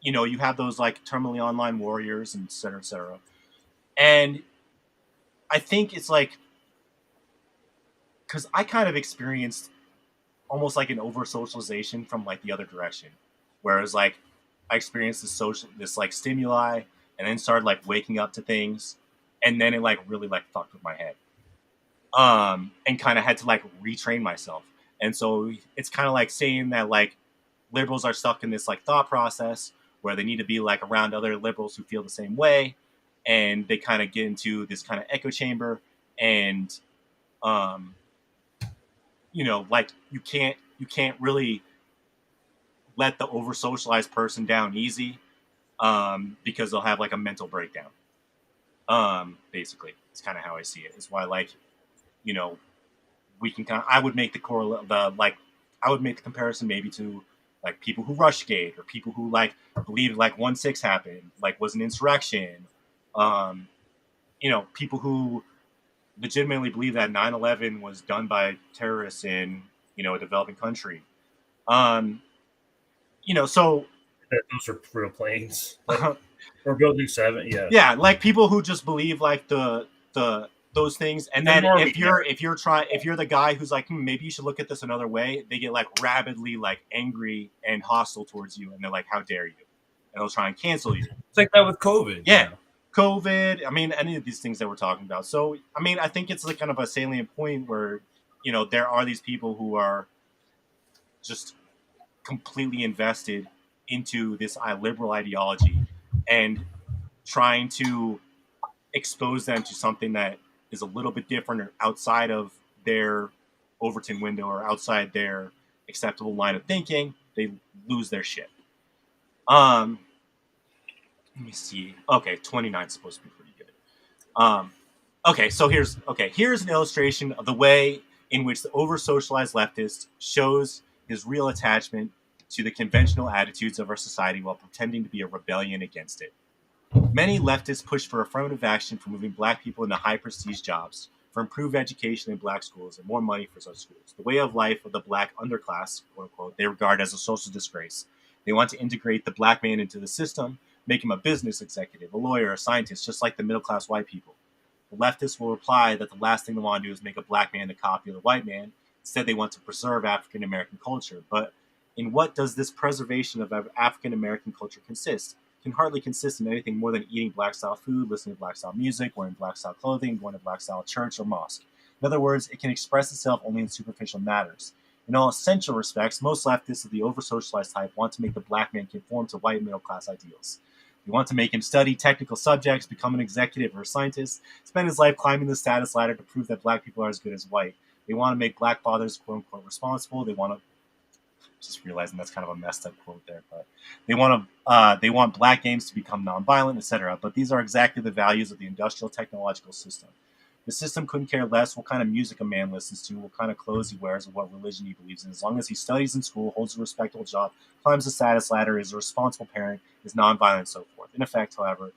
you have those terminally online warriors and et cetera, and I think it's because I kind of experienced almost like an over socialization from like the other direction, whereas like I experienced this like stimuli, and then started like waking up to things, and then it like really like fucked with my head, and kind of had to like retrain myself. And so it's kind of like saying that like liberals are stuck in this like thought process where they need to be like around other liberals who feel the same way, and they kind of get into this kind of echo chamber, and like you can't really let the over socialized person down easy, because they'll have like a mental breakdown. Basically, it's kind of how I see it. It's why like we can I would make I would make the comparison maybe to like people who rushgate, or people who like believe like 1/6 happened, like was an insurrection. People who legitimately believe that 9/11 was done by terrorists in a developing country. So Those are real planes. Or Building 7, yeah. yeah, like people who just believe like the those things, and then if you're the guy who's like, maybe you should look at this another way, they get like rabidly like angry and hostile towards you, and they're like, how dare you, and they'll try and cancel you. It's like that with COVID. Yeah. COVID, I mean, any of these things that we're talking about. So I mean, I think it's like kind of a salient point where there are these people who are just completely invested into this liberal ideology, and trying to expose them to something that is a little bit different or outside of their Overton window or outside their acceptable line of thinking, they lose their shit. Let me see. Okay, 29 is supposed to be pretty good. Okay, so here's an illustration of the way in which the over-socialized leftist shows his real attachment to the conventional attitudes of our society while pretending to be a rebellion against it. Many leftists push for affirmative action for moving black people into high-prestige jobs, for improved education in black schools, and more money for such schools. The way of life of the black underclass, quote-unquote, they regard as a social disgrace. They want to integrate the black man into the system, make him a business executive, a lawyer, a scientist, just like the middle-class white people. The leftists will reply that the last thing they want to do is make a black man a copy of the white man. Instead, they want to preserve African-American culture. But in what does this preservation of African-American culture consist? It can hardly consist in anything more than eating black-style food, listening to black-style music, wearing black-style clothing, going to black-style church or mosque. In other words, it can express itself only in superficial matters. In all essential respects, most leftists of the over-socialized type want to make the black man conform to white middle-class ideals. They want to make him study technical subjects, become an executive or a scientist, spend his life climbing the status ladder to prove that black people are as good as white. They want to make black fathers, quote-unquote, responsible. They want to... Just realizing that's kind of a messed up quote there, but they want black games to become nonviolent, etc. But these are exactly the values of the industrial technological system. The system couldn't care less what kind of music a man listens to, what kind of clothes he wears, or what religion he believes in, as long as he studies in school, holds a respectable job, climbs the status ladder, is a responsible parent, is nonviolent, and so forth. In effect, however,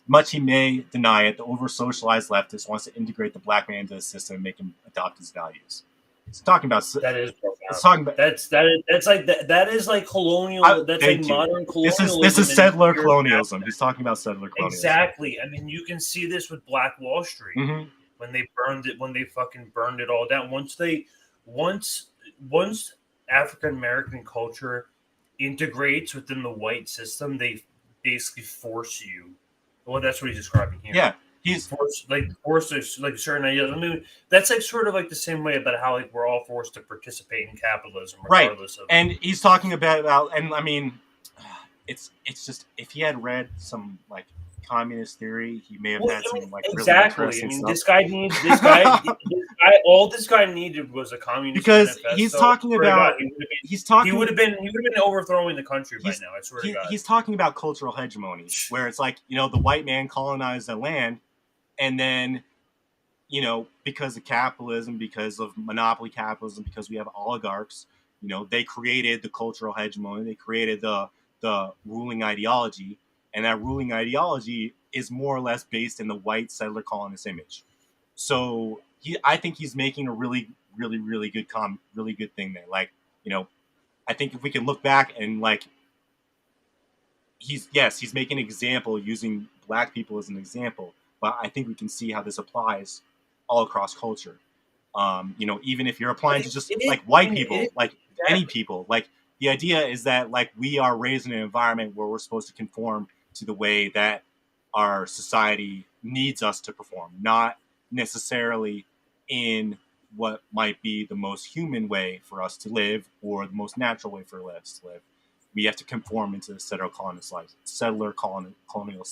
much he may deny it, the over-socialized leftist wants to integrate the black man into the system and make him adopt his values. It's talking about that is profound. It's talking about that is like colonial. That's like modern colonialism. This is settler colonialism. He's talking about settler colonialism. Exactly. I mean, you can see this with Black Wall Street when they burned it. When they fucking burned it all down. Once African American culture integrates within the white system, they basically force you. Well, that's what he's describing here. Yeah. He's forced like certain ideas. I mean, that's like sort of like the same way about how like we're all forced to participate in capitalism, regardless of. And he's talking about, and I mean, it's just if he had read some like communist theory, he may have had some like exactly. Really interesting stuff. All this guy needed was a communist. Because manifesto. he's talking about, he would have been overthrowing the country by now. I swear to God. He's talking about cultural hegemony, where it's like the white man colonized the land. And then, because of capitalism, because of monopoly capitalism, because we have oligarchs, they created the cultural hegemony. They created the ruling ideology. And that ruling ideology is more or less based in the white settler colonist image. So I think he's making a really, really, really good really good thing there. Like, I think if we can look back and like, he's making an example using black people as an example. But I think we can see how this applies all across culture. Even if you're applying to just It is- like white it people, is- like any people, like the idea is that like we are raised in an environment where we're supposed to conform to the way that our society needs us to perform, not necessarily in what might be the most human way for us to live or the most natural way for us to live. We have to conform into the colonialist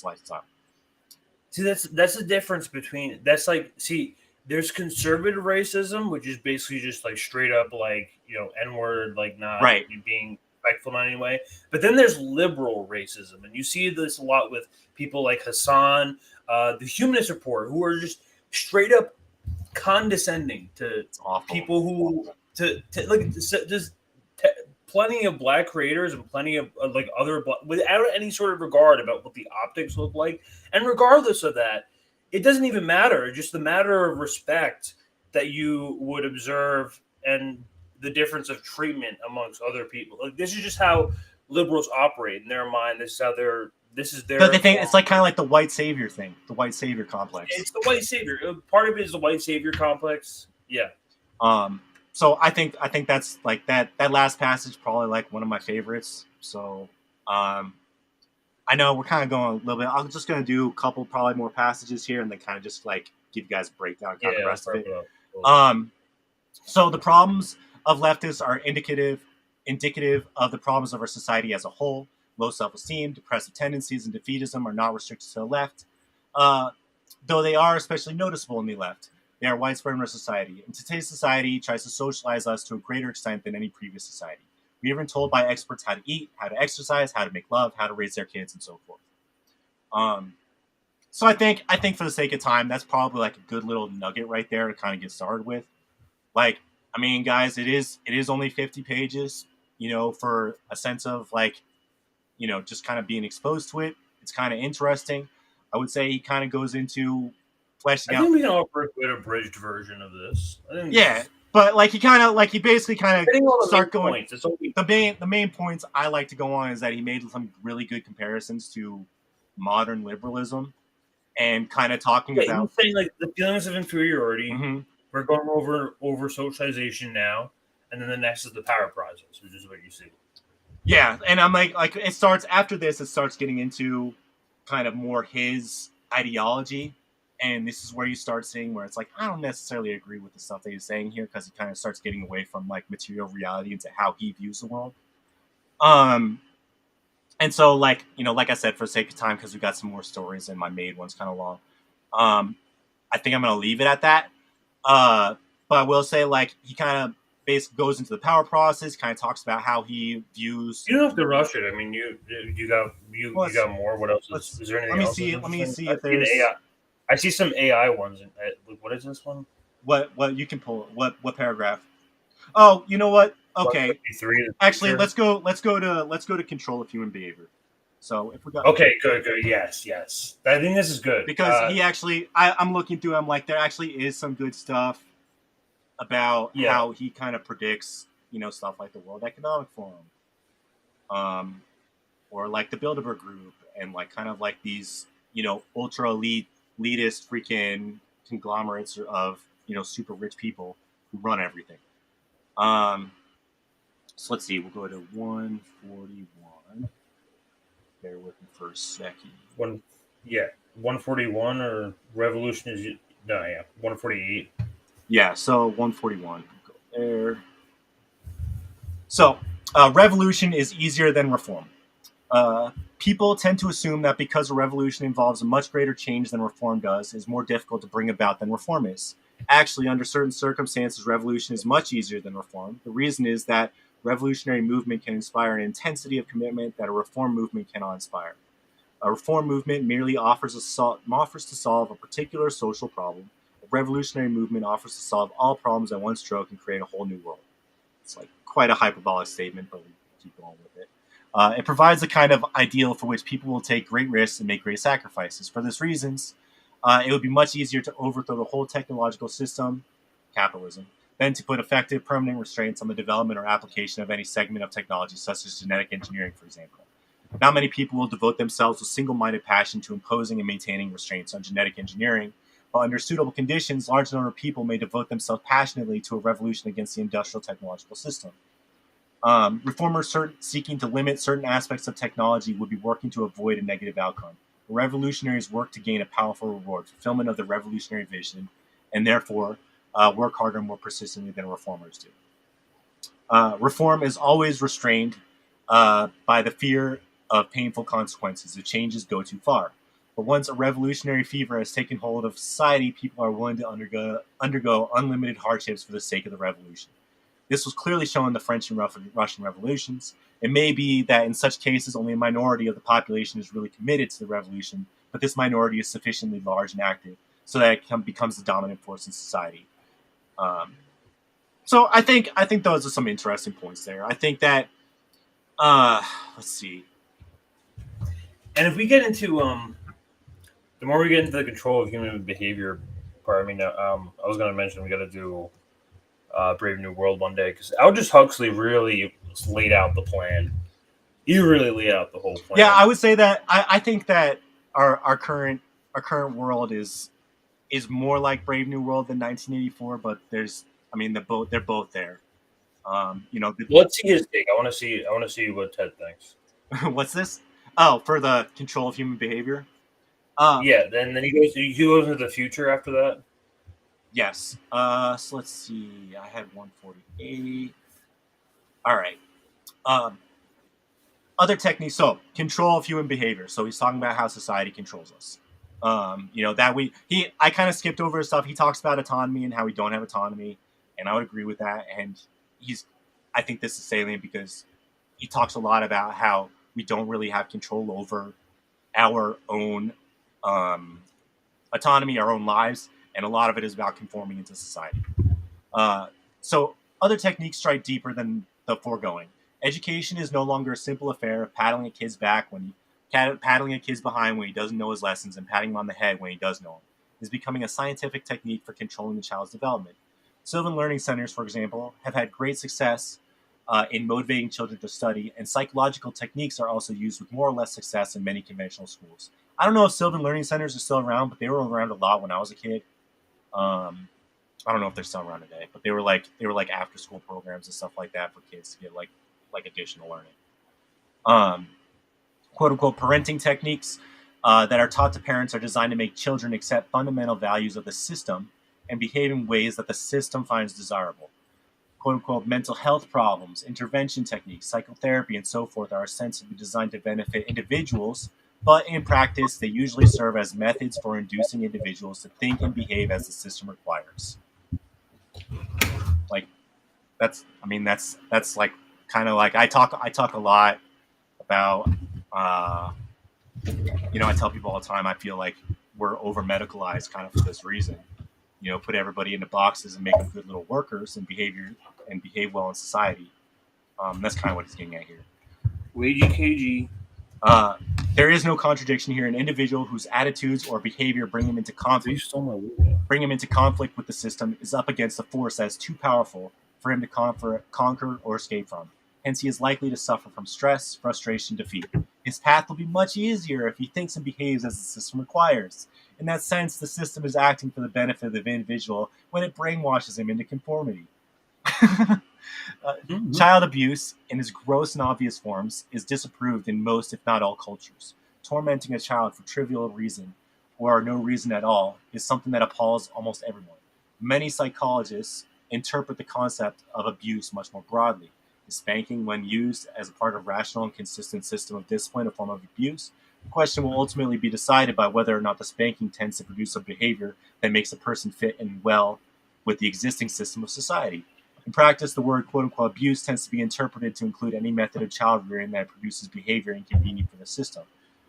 lifestyle. See, that's the difference between there's conservative racism, which is basically just like straight up like N-word, like not Right. being respectful in any way. But then there's liberal racism, and you see this a lot with people like Hassan, the Humanist Report, who are just straight up condescending to It's awful. people who plenty of black creators and plenty of like other without any sort of regard about what the optics look like, and regardless of that, it doesn't even matter. Just the matter of respect that you would observe and the difference of treatment amongst other people. Like this is just how liberals operate in their mind. This is their. But the thing, it's like kind of like the white savior thing, the white savior complex. It's the white savior. Part of it is the white savior complex. Yeah. So I think that's like that last passage probably like one of my favorites. So I know we're kind of going a little bit. I'm just going to do a couple probably more passages here and then kind of just like give you guys a breakdown kind of the rest of it. So the problems of leftists are indicative of the problems of our society as a whole. Low self-esteem, depressive tendencies, and defeatism are not restricted to the left, though they are especially noticeable in the left. They are widespread in our society, and today's society tries to socialize us to a greater extent than any previous society. We have been told by experts how to eat, how to exercise, how to make love, how to raise their kids, and so forth. So I think for the sake of time, that's probably like a good little nugget right there to kind of get started with. Like, I mean, guys, it is only 50 pages, for a sense of like, just kind of being exposed to it. It's kind of interesting. I would say he kind of goes into fleshing out. I think we can offer a good abridged version of this. But like he basically kind of start going. Points. The main points I like to go on is that he made some really good comparisons to modern liberalism, and kind of talking about he was saying like the feelings of inferiority. Mm-hmm. We're going over socialization now, and then the next is the power process, which is what you see. Yeah, and I'm like it starts after this. It starts getting into kind of more his ideology. And this is where you start seeing where it's like, I don't necessarily agree with the stuff that he's saying here, because he kind of starts getting away from like material reality into how he views the world. And so like I said, for the sake of time, because we got some more stories and my MAID one's kind of long. I think I'm going to leave it at that. But I will say like he kind of basically goes into the power process, kind of talks about how he views. You don't have to rush it. I mean, you got more. What else is there anything else? Let me see if there's. I see some AI ones. What is this one? What you can pull? What paragraph? Oh, you know what? Okay. Actually, let's go to control of human behavior. So if we got good. Yes. I think this is good because he actually. I'm looking through. I'm like, there actually is some good stuff about how he kind of predicts, stuff like the World Economic Forum, or like the Bilderberg Group, and like kind of like these, ultra elitist freaking conglomerates of super rich people who run everything. So let's see, we'll go to 141. Bear with me for a second. 141 or revolution is 148. Yeah, so 141. Go there. So revolution is easier than reform. People tend to assume that because a revolution involves a much greater change than reform does, it is more difficult to bring about than reform is. Actually, under certain circumstances, revolution is much easier than reform. The reason is that revolutionary movement can inspire an intensity of commitment that a reform movement cannot inspire. A reform movement merely offers to solve a particular social problem. A revolutionary movement offers to solve all problems at one stroke and create a whole new world. It's like quite a hyperbolic statement, but we keep going with it. It provides a kind of ideal for which people will take great risks and make great sacrifices. For these reasons, it would be much easier to overthrow the whole technological system, capitalism, than to put effective permanent restraints on the development or application of any segment of technology, such as genetic engineering, for example. Not many people will devote themselves with single-minded passion to imposing and maintaining restraints on genetic engineering, but under suitable conditions, large number of people may devote themselves passionately to a revolution against the industrial technological system. Reformers seeking to limit certain aspects of technology would be working to avoid a negative outcome. Revolutionaries work to gain a powerful reward, fulfillment of the revolutionary vision, and therefore work harder and more persistently than reformers do. Reform is always restrained by the fear of painful consequences if changes go too far. But once a revolutionary fever has taken hold of society, people are willing to undergo unlimited hardships for the sake of the revolution. This was clearly shown in the French and Russian revolutions. It may be that in such cases, only a minority of the population is really committed to the revolution, but this minority is sufficiently large and active so that it becomes the dominant force in society. So I think those are some interesting points there. I think that let's see. And if we get into the more we get into the control of human behavior part, I mean, I was going to mention we got to do Brave New World one day because Aldous Huxley really laid out the plan. He really laid out the whole plan. Yeah, I would say that I think that our current world is more like Brave New World than 1984, but they're both there. Let's see his take. I want to see what Ted thinks. What's this? Oh, for the control of human behavior. Yeah, then he goes into the future after that. Yes. So let's see. I had 148. All right. Other techniques. So control of human behavior. So he's talking about how society controls us. I kind of skipped over stuff. He talks about autonomy and how we don't have autonomy, and I would agree with that. And I think this is salient because he talks a lot about how we don't really have control over our own autonomy, our own lives, and a lot of it is about conforming into society. So other techniques strike deeper than the foregoing. Education is no longer a simple affair of paddling a kid's back paddling a kid's behind when he doesn't know his lessons and patting him on the head when he does know them. It is becoming a scientific technique for controlling the child's development. Sylvan Learning Centers, for example, have had great success in motivating children to study, and psychological techniques are also used with more or less success in many conventional schools. I don't know if Sylvan Learning Centers are still around, but they were around a lot when I was a kid. I don't know if they're still around today, but they were like after school programs and stuff like that for kids to get like additional learning. Quote unquote parenting techniques that are taught to parents are designed to make children accept fundamental values of the system and behave in ways that the system finds desirable. Quote unquote mental health problems, intervention techniques, psychotherapy, and so forth are ostensibly designed to benefit individuals, but in practice, they usually serve as methods for inducing individuals to think and behave as the system requires. Like, that's like kind of like I talk a lot about. I tell people all the time I feel like we're over medicalized kind of for this reason. Put everybody into boxes and make them good little workers and behave well in society. That's kind of what he's getting at here. Wagey there is no contradiction here. An individual whose attitudes or behavior bring him into conflict with the system is up against a force that is too powerful for him to conquer or escape from. Hence, he is likely to suffer from stress, frustration, defeat. His path will be much easier if he thinks and behaves as the system requires. In that sense, the system is acting for the benefit of the individual when it brainwashes him into conformity. Child abuse, in its gross and obvious forms, is disapproved in most, if not all, cultures. Tormenting a child for trivial reason, or no reason at all, is something that appalls almost everyone. Many psychologists interpret the concept of abuse much more broadly. Is spanking, when used as a part of a rational and consistent system of discipline, a form of abuse? The question will ultimately be decided by whether or not the spanking tends to produce a behavior that makes a person fit in well with the existing system of society. In practice, the word quote-unquote abuse tends to be interpreted to include any method of child rearing that produces behavior inconvenient for the system.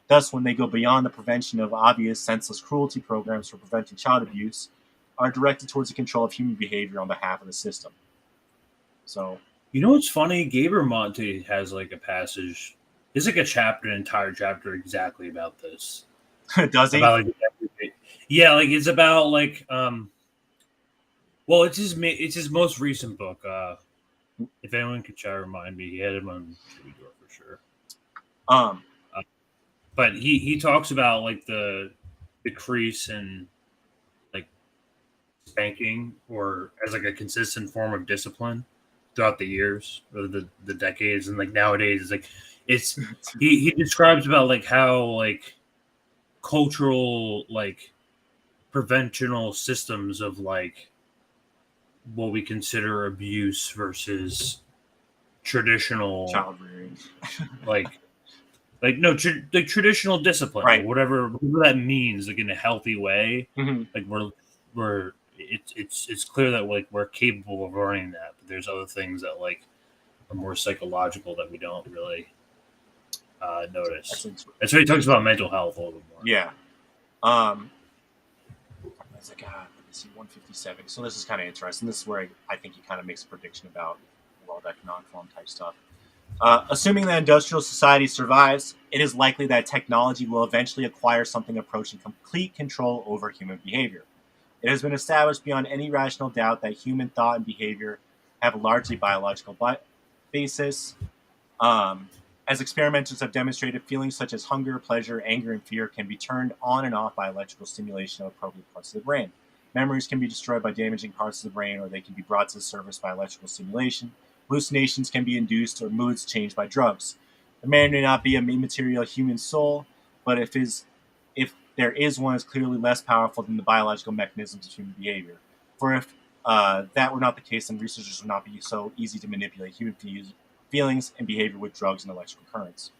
Thus, when they go beyond the prevention of obvious, senseless cruelty programs for preventing child abuse, are directed towards the control of human behavior on behalf of the system. So, what's funny? Gaber Monte has like a passage. There's like an entire chapter exactly about this. Does he? About, yeah, like it's about like well, it's his most recent book. If anyone could try to remind me, he had him on Door for sure. But he talks about like the decrease in like spanking or as like a consistent form of discipline throughout the years or the decades, and like nowadays it's like he describes about like how like cultural like preventional systems of like what we consider abuse versus traditional Child rearing. like no like traditional discipline, Right. whatever that means, like in a healthy way. Mm-hmm. Like we're it's clear that like we're capable of learning that, but there's other things that like are more psychological that we don't really notice. That's why he talks about mental health a little bit more. Yeah. It's like, let me see, 157. So this is kind of interesting. This is where I think he kind of makes a prediction about world economic forum type stuff. Assuming that industrial society survives, it is likely that technology will eventually acquire something approaching complete control over human behavior. It has been established beyond any rational doubt that human thought and behavior have a largely biological basis. As experimenters have demonstrated, feelings such as hunger, pleasure, anger, and fear can be turned on and off by electrical stimulation of appropriate parts of the brain. Memories can be destroyed by damaging parts of the brain, or they can be brought to the surface by electrical stimulation. Hallucinations can be induced, or moods changed by drugs. There may or may not be a immaterial human soul, but if there is one, it's clearly less powerful than the biological mechanisms of human behavior. For if that were not the case, then researchers would not be so easy to manipulate human feelings and behavior with drugs and electrical currents.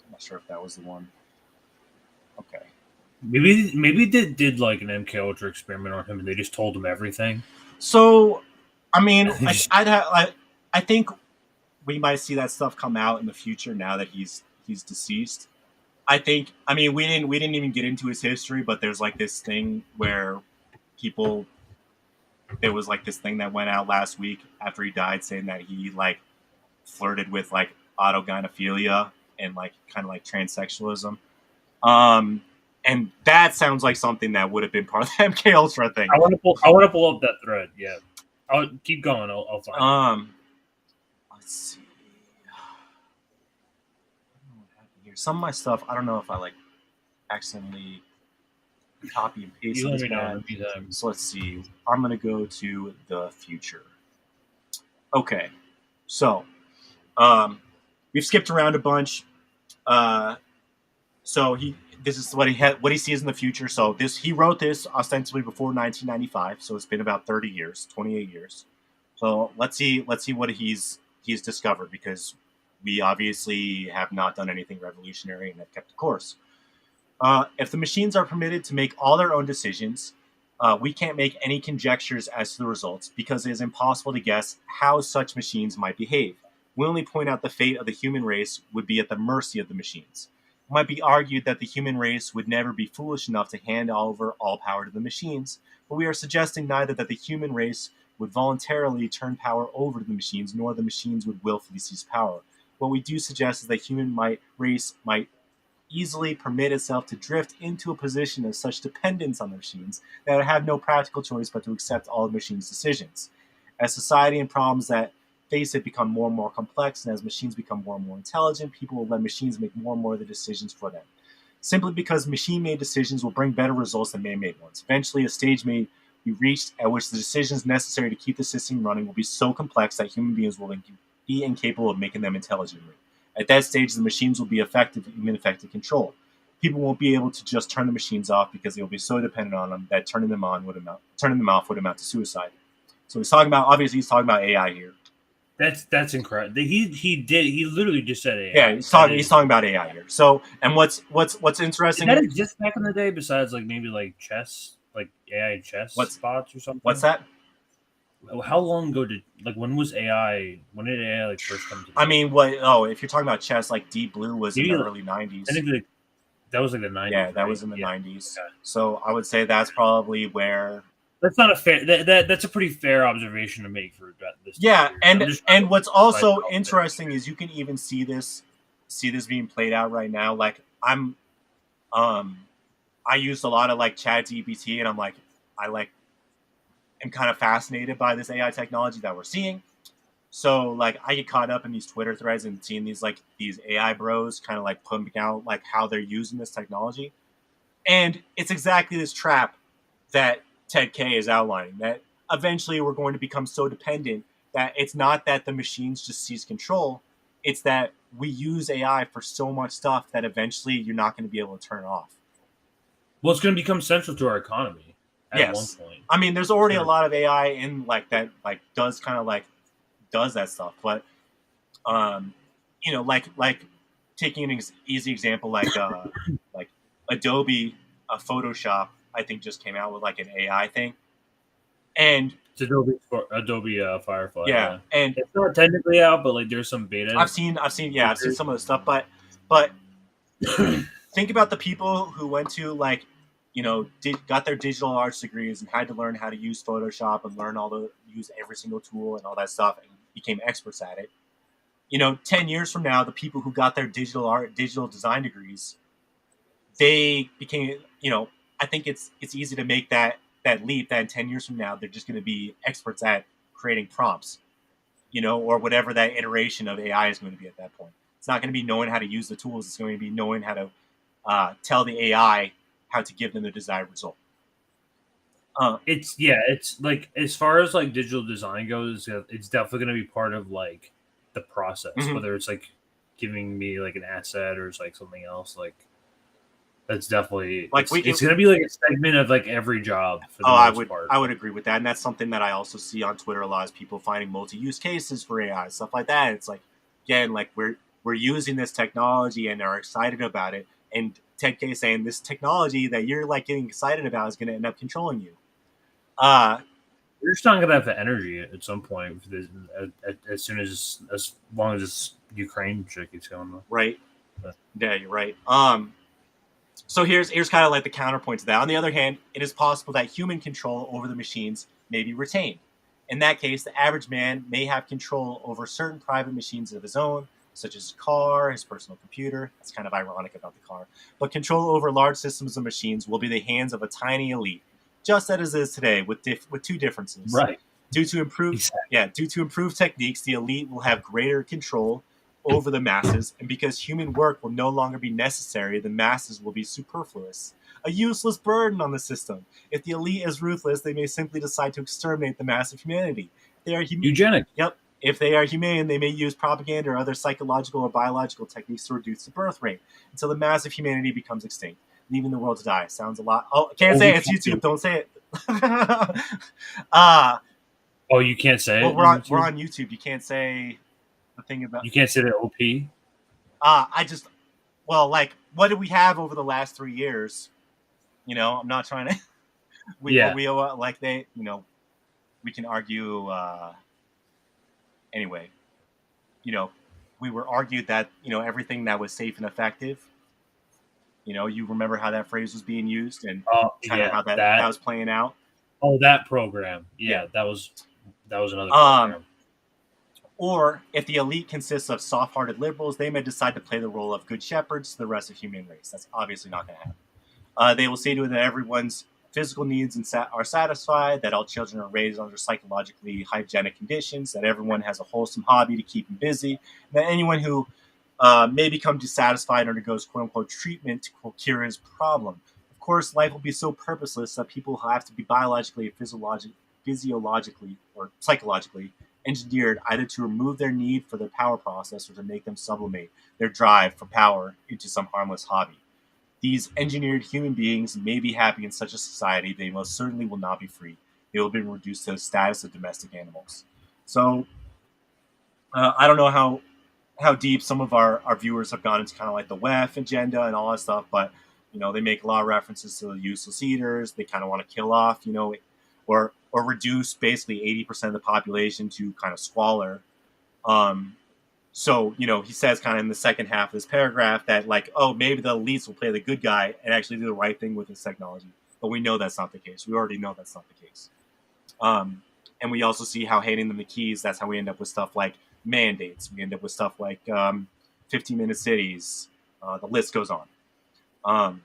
I'm not sure if that was the one. Okay. Maybe they did like an MK Ultra experiment on him, and they just told him everything. So, I mean, I think we might see that stuff come out in the future now that he's deceased. I mean, we didn't even get into his history, but there's like this thing where there was like this thing that went out last week after he died saying that he like flirted with like autogynephilia and like kind of like transsexualism. And that sounds like something that would have been part of the MK Ultra thing. I want to pull up that thread. Yeah, I'll keep going. I'll find. Let's see. Here, some of my stuff. I don't know if I like accidentally copy and paste it. So let's see. I'm gonna go to the future. Okay, so we've skipped around a bunch. So this is what he sees in the future. So he wrote this ostensibly before 1995. So it's been about 30 years, 28 years. So let's see what he's discovered, because we obviously have not done anything revolutionary and have kept the course. If the machines are permitted to make all their own decisions, we can't make any conjectures as to the results, because it is impossible to guess how such machines might behave. We only point out the fate of the human race would be at the mercy of the machines. It might be argued that the human race would never be foolish enough to hand over all power to the machines, but we are suggesting neither that the human race would voluntarily turn power over to the machines, nor the machines would willfully seize power. What we do suggest is that human race might easily permit itself to drift into a position of such dependence on the machines that it would have no practical choice but to accept all the machines' decisions. As society and problems that face it become more and more complex, and as machines become more and more intelligent, people will let machines make more and more of the decisions for them. Simply because machine-made decisions will bring better results than man-made ones. Eventually, a stage may be reached at which the decisions necessary to keep the system running will be so complex that human beings will be incapable of making them intelligently. At that stage, the machines will be effective in effective control. People won't be able to just turn the machines off because they will be so dependent on them that turning them off would amount to suicide. So he's talking about AI here. That's incredible. He literally just said AI. Yeah, he's talking about AI here. So, and what's interesting? Did that exist back in the day besides like maybe like chess, like AI chess bots or something? What's that? How long ago when did AI like first come to? I mean, if you're talking about chess, like Deep Blue was in the early 90s. I think that was like the 90s. Yeah, that was in the 90s. Okay. So I would say that's probably where. That's not a fair. That's a pretty fair observation to make for this. Yeah, and what's also interesting is you can even see this being played out right now. Like I used a lot of like ChatGPT, and I'm kind of fascinated by this AI technology that we're seeing. So like I get caught up in these Twitter threads and seeing these AI bros kind of like pumping out like how they're using this technology, and it's exactly this trap that Ted K is outlining, that eventually we're going to become so dependent that it's not that the machines just seize control, it's that we use AI for so much stuff that eventually you're not going to be able to turn it off. Well, it's going to become central to our economy at one point. I mean, there's already a lot of AI in like that, like does kind of like does that stuff, but you know, like taking an easy example, like Adobe Photoshop, I think just came out with like an AI thing, and it's Adobe Firefly. Yeah, and it's not technically out, but like there's some beta. I've seen some of the stuff, but think about the people who went to like, you know, got their digital arts degrees and had to learn how to use Photoshop and learn use every single tool and all that stuff and became experts at it. You know, 10 years from now, the people who got their digital design degrees, they became, you know, I think it's easy to make that leap that in 10 years from now, they're just going to be experts at creating prompts, you know, or whatever that iteration of AI is going to be at that point. It's not going to be knowing how to use the tools. It's going to be knowing how to tell the AI how to give them the desired result. It's like, as far as like digital design goes, it's definitely going to be part of like the process, whether it's like giving me like an asset or it's like something else. Like that's definitely like it's going to be like a segment of like every job. For the most part. I would agree with that, and that's something that I also see on Twitter. A lot of people finding multi-use cases for AI, stuff like that. It's like, again, like we're using this technology and are excited about it, and Ted K saying this technology that you're like getting excited about is going to end up controlling you. You're just not going to have the energy at some point as long as this Ukraine shit keeps going on. Right. Yeah, you're right. So here's kind of like the counterpoint to that. On the other hand, it is possible that human control over the machines may be retained. In that case, the average man may have control over certain private machines of his own, such as a car, his personal computer. That's kind of ironic about the car. But control over large systems of machines will be the hands of a tiny elite, just as it is today, with two differences. Right. Due to improved techniques, the elite will have greater control over the masses, and because human work will no longer be necessary, the masses will be superfluous, a useless burden on the system. If the elite is ruthless, they may simply decide to exterminate the mass of humanity. They are eugenic. Yep. If they are humane, they may use propaganda or other psychological or biological techniques to reduce the birth rate until the mass of humanity becomes extinct, leaving the world to die. Sounds a lot. Oh, can't say it. It's YouTube. Don't say it. Oh, you can't say it? We're on YouTube. You can't say the thing about... You can't say the OP? Like, what did we have over the last 3 years? You know, I'm not trying to... we can argue... Anyway, you know, we were argued that, you know, everything that was safe and effective, you know, you remember how that phrase was being used and kind of how that was playing out. Oh, that program. Yeah. that was another program. Or if the elite consists of soft-hearted liberals, they may decide to play the role of good shepherds to the rest of the human race. That's obviously not going to happen. They will see to it that everyone's physical needs are satisfied, that all children are raised under psychologically hygienic conditions, that everyone has a wholesome hobby to keep them busy, and that anyone who may become dissatisfied undergoes quote-unquote treatment to cure his problem. Of course, life will be so purposeless that people have to be biologically, physiologically, or psychologically engineered either to remove their need for the power process or to make them sublimate their drive for power into some harmless hobby. These engineered human beings may be happy in such a society. They most certainly will not be free. They will be reduced to the status of domestic animals. So I don't know how deep some of our viewers have gone into kind of like the WEF agenda and all that stuff, but, you know, they make a lot of references to the useless eaters. They kind of want to kill off, you know, or reduce basically 80% of the population to kind of squalor. So, you know, he says kind of in the second half of this paragraph that, like, oh, maybe the elites will play the good guy and actually do the right thing with this technology. But we know that's not the case. We already know that's not the case. And we also see how handing them the keys, that's how we end up with stuff like mandates. We end up with stuff like 15-minute cities. The list goes on. And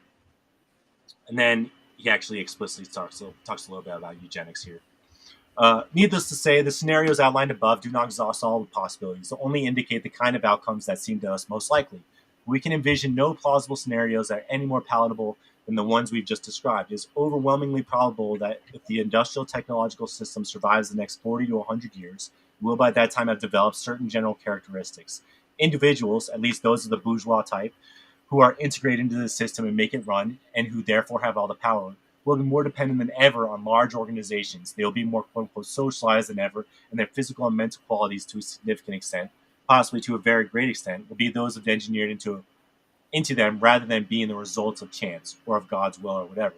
then he actually explicitly talks a little bit about eugenics here. Needless to say, the scenarios outlined above do not exhaust all the possibilities. They only indicate the kind of outcomes that seem to us most likely. We can envision no plausible scenarios that are any more palatable than the ones we've just described. It is overwhelmingly probable that if the industrial technological system survives the next 40 to 100 years, it will by that time have developed certain general characteristics. Individuals, at least those of the bourgeois type, who are integrated into the system and make it run, and who therefore have all the power, will be more dependent than ever on large organizations. They will be more quote-unquote socialized than ever, and their physical and mental qualities to a significant extent, possibly to a very great extent, will be those of engineered into them rather than being the results of chance or of God's will or whatever.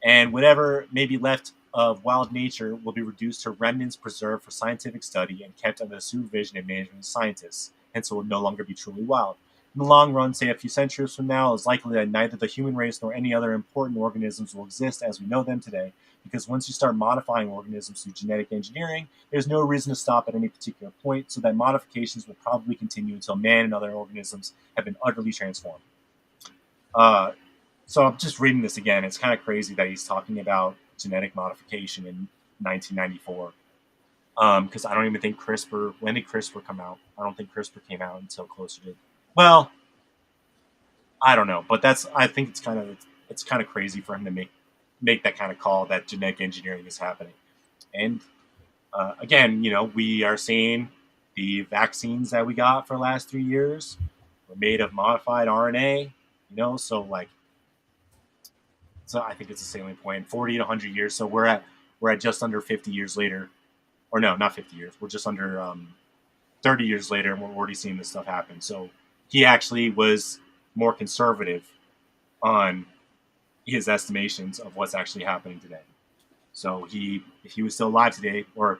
And whatever may be left of wild nature will be reduced to remnants preserved for scientific study and kept under the supervision and management of scientists, hence it will no longer be truly wild. In the long run, say a few centuries from now, it's likely that neither the human race nor any other important organisms will exist as we know them today, because once you start modifying organisms through genetic engineering, there's no reason to stop at any particular point, so that modifications will probably continue until man and other organisms have been utterly transformed. So I'm just reading this again. It's kind of crazy that he's talking about genetic modification in 1994. Because I don't even think CRISPR. When did CRISPR come out? I don't think CRISPR came out until closer to. Well, I don't know, but I think it's kind of crazy for him to make that kind of call that genetic engineering is happening. And again, we are seeing the vaccines that we got for the last 3 years were made of modified RNA. So I think it's a salient point. 40 to 100 years. So we're at just under 50 years later. Or no, not 50 years. We're just under 30 years later, and we're already seeing this stuff happen. So he actually was more conservative on his estimations of what's actually happening today. So if he was still alive today, or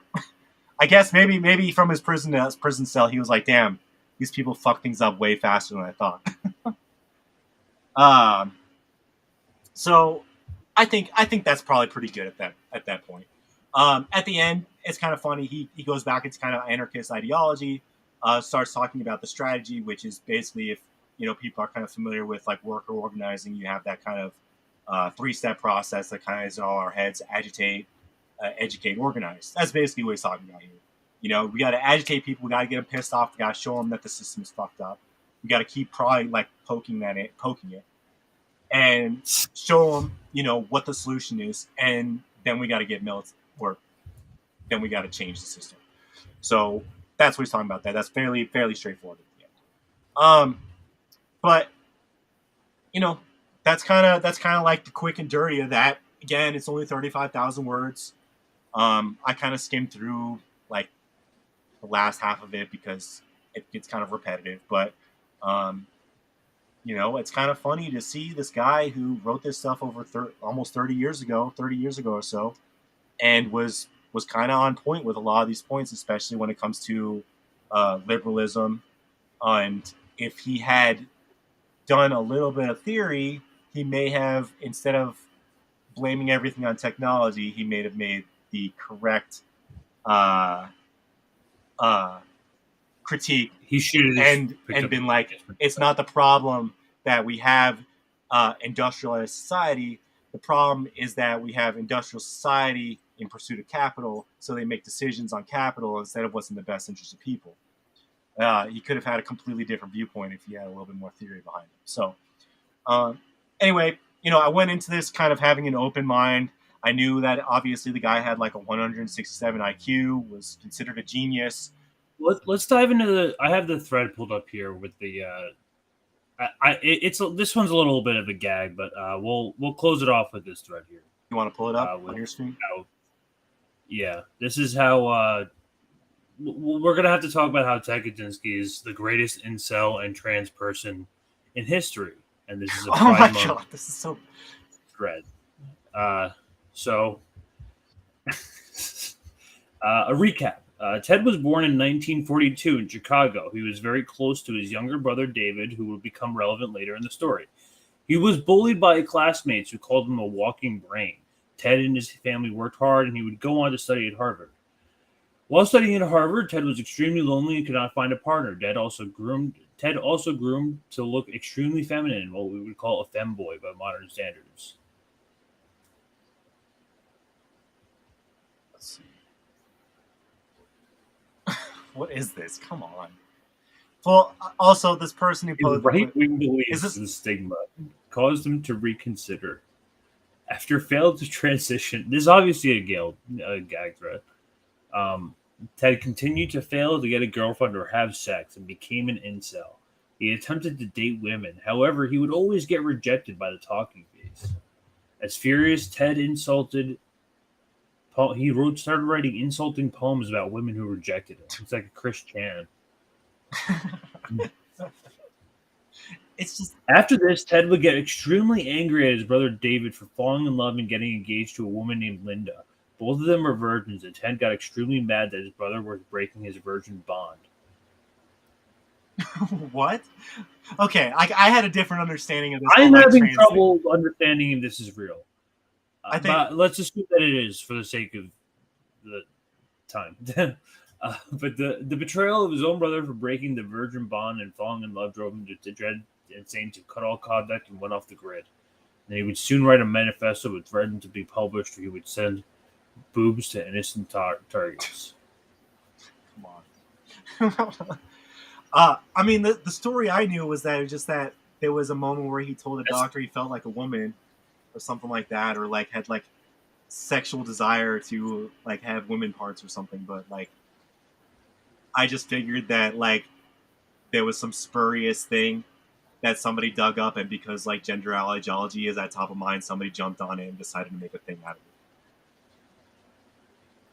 I guess maybe from his prison cell, he was like, damn, these people fuck things up way faster than I thought. So I think that's probably pretty good at that point. At the end, it's kind of funny. He goes back into kind of anarchist ideology, starts talking about the strategy, which is basically if people are kind of familiar with like worker organizing, you have that kind of 3-step process that kind of is in all our heads: agitate, educate, organize. That's basically what he's talking about here. We got to agitate people. We got to get them pissed off. We got to show them that the system is fucked up. We got to keep probably like poking it, and show them what the solution is, and then we got to get then we got to change the system. So that's what he's talking about. That's fairly straightforward at the end. But that's kind of like the quick and dirty of that. Again, it's only 35,000 words. I kind of skimmed through like the last half of it because it gets kind of repetitive. But it's kind of funny to see this guy who wrote this stuff over almost 30 years ago or so, and was kind of on point with a lot of these points, especially when it comes to liberalism. And if he had done a little bit of theory, he may have, instead of blaming everything on technology, he may have made the correct critique. He should have and been like, it's not the problem that we have industrialized society. The problem is that we have industrial society in pursuit of capital, so they make decisions on capital instead of what's in the best interest of people. He could have had a completely different viewpoint if he had a little bit more theory behind him. So anyway, I went into this kind of having an open mind. I knew that obviously the guy had like a 167 IQ, was considered a genius. Let's dive into I have the thread pulled up here with the. This one's a little bit of a gag, but we'll close it off with this thread here. You want to pull it up on your screen? Yeah, this is how we're gonna have to talk about how Kaczynski is the greatest incel and trans person in history, and this is a Pride Month God, this is so thread. So a recap. Ted was born in 1942 in Chicago. He was very close to his younger brother, David, who would become relevant later in the story. He was bullied by classmates who called him a walking brain. Ted and his family worked hard, and he would go on to study at Harvard. While studying at Harvard, Ted was extremely lonely and could not find a partner. Ted also groomed to look extremely feminine, what we would call a femboy by modern standards. Let's see. What is this? Come on. Well, also this person who posted right-wing beliefs and stigma. caused him to reconsider. After failed to transition, this is obviously a gag threat. Ted continued to fail to get a girlfriend or have sex and became an incel. He attempted to date women. However, he would always get rejected by the talking face. As furious, Ted started writing insulting poems about women who rejected him. It's like a Chris Chan. It's just After this, Ted would get extremely angry at his brother David for falling in love and getting engaged to a woman named Linda. Both of them were virgins, and Ted got extremely mad that his brother was breaking his virgin bond. what? Okay, I had a different understanding of this. I'm having trouble understanding if this is real. I think but let's assume that it is for the sake of the time. But the betrayal of his own brother for breaking the virgin bond and falling in love drove him to dread and saying to cut all contact and went off the grid. And he would soon write a manifesto with threatened to be published, or he would send boobs to innocent targets. Come on. I mean, the story I knew was that it was just that there was a moment where he told a doctor he felt like a woman or something like that, or like had like sexual desire to like have women parts or something. But like, I just figured that like there was some spurious thing that somebody dug up, and because like gender ideology is at top of mind, somebody jumped on it and decided to make a thing out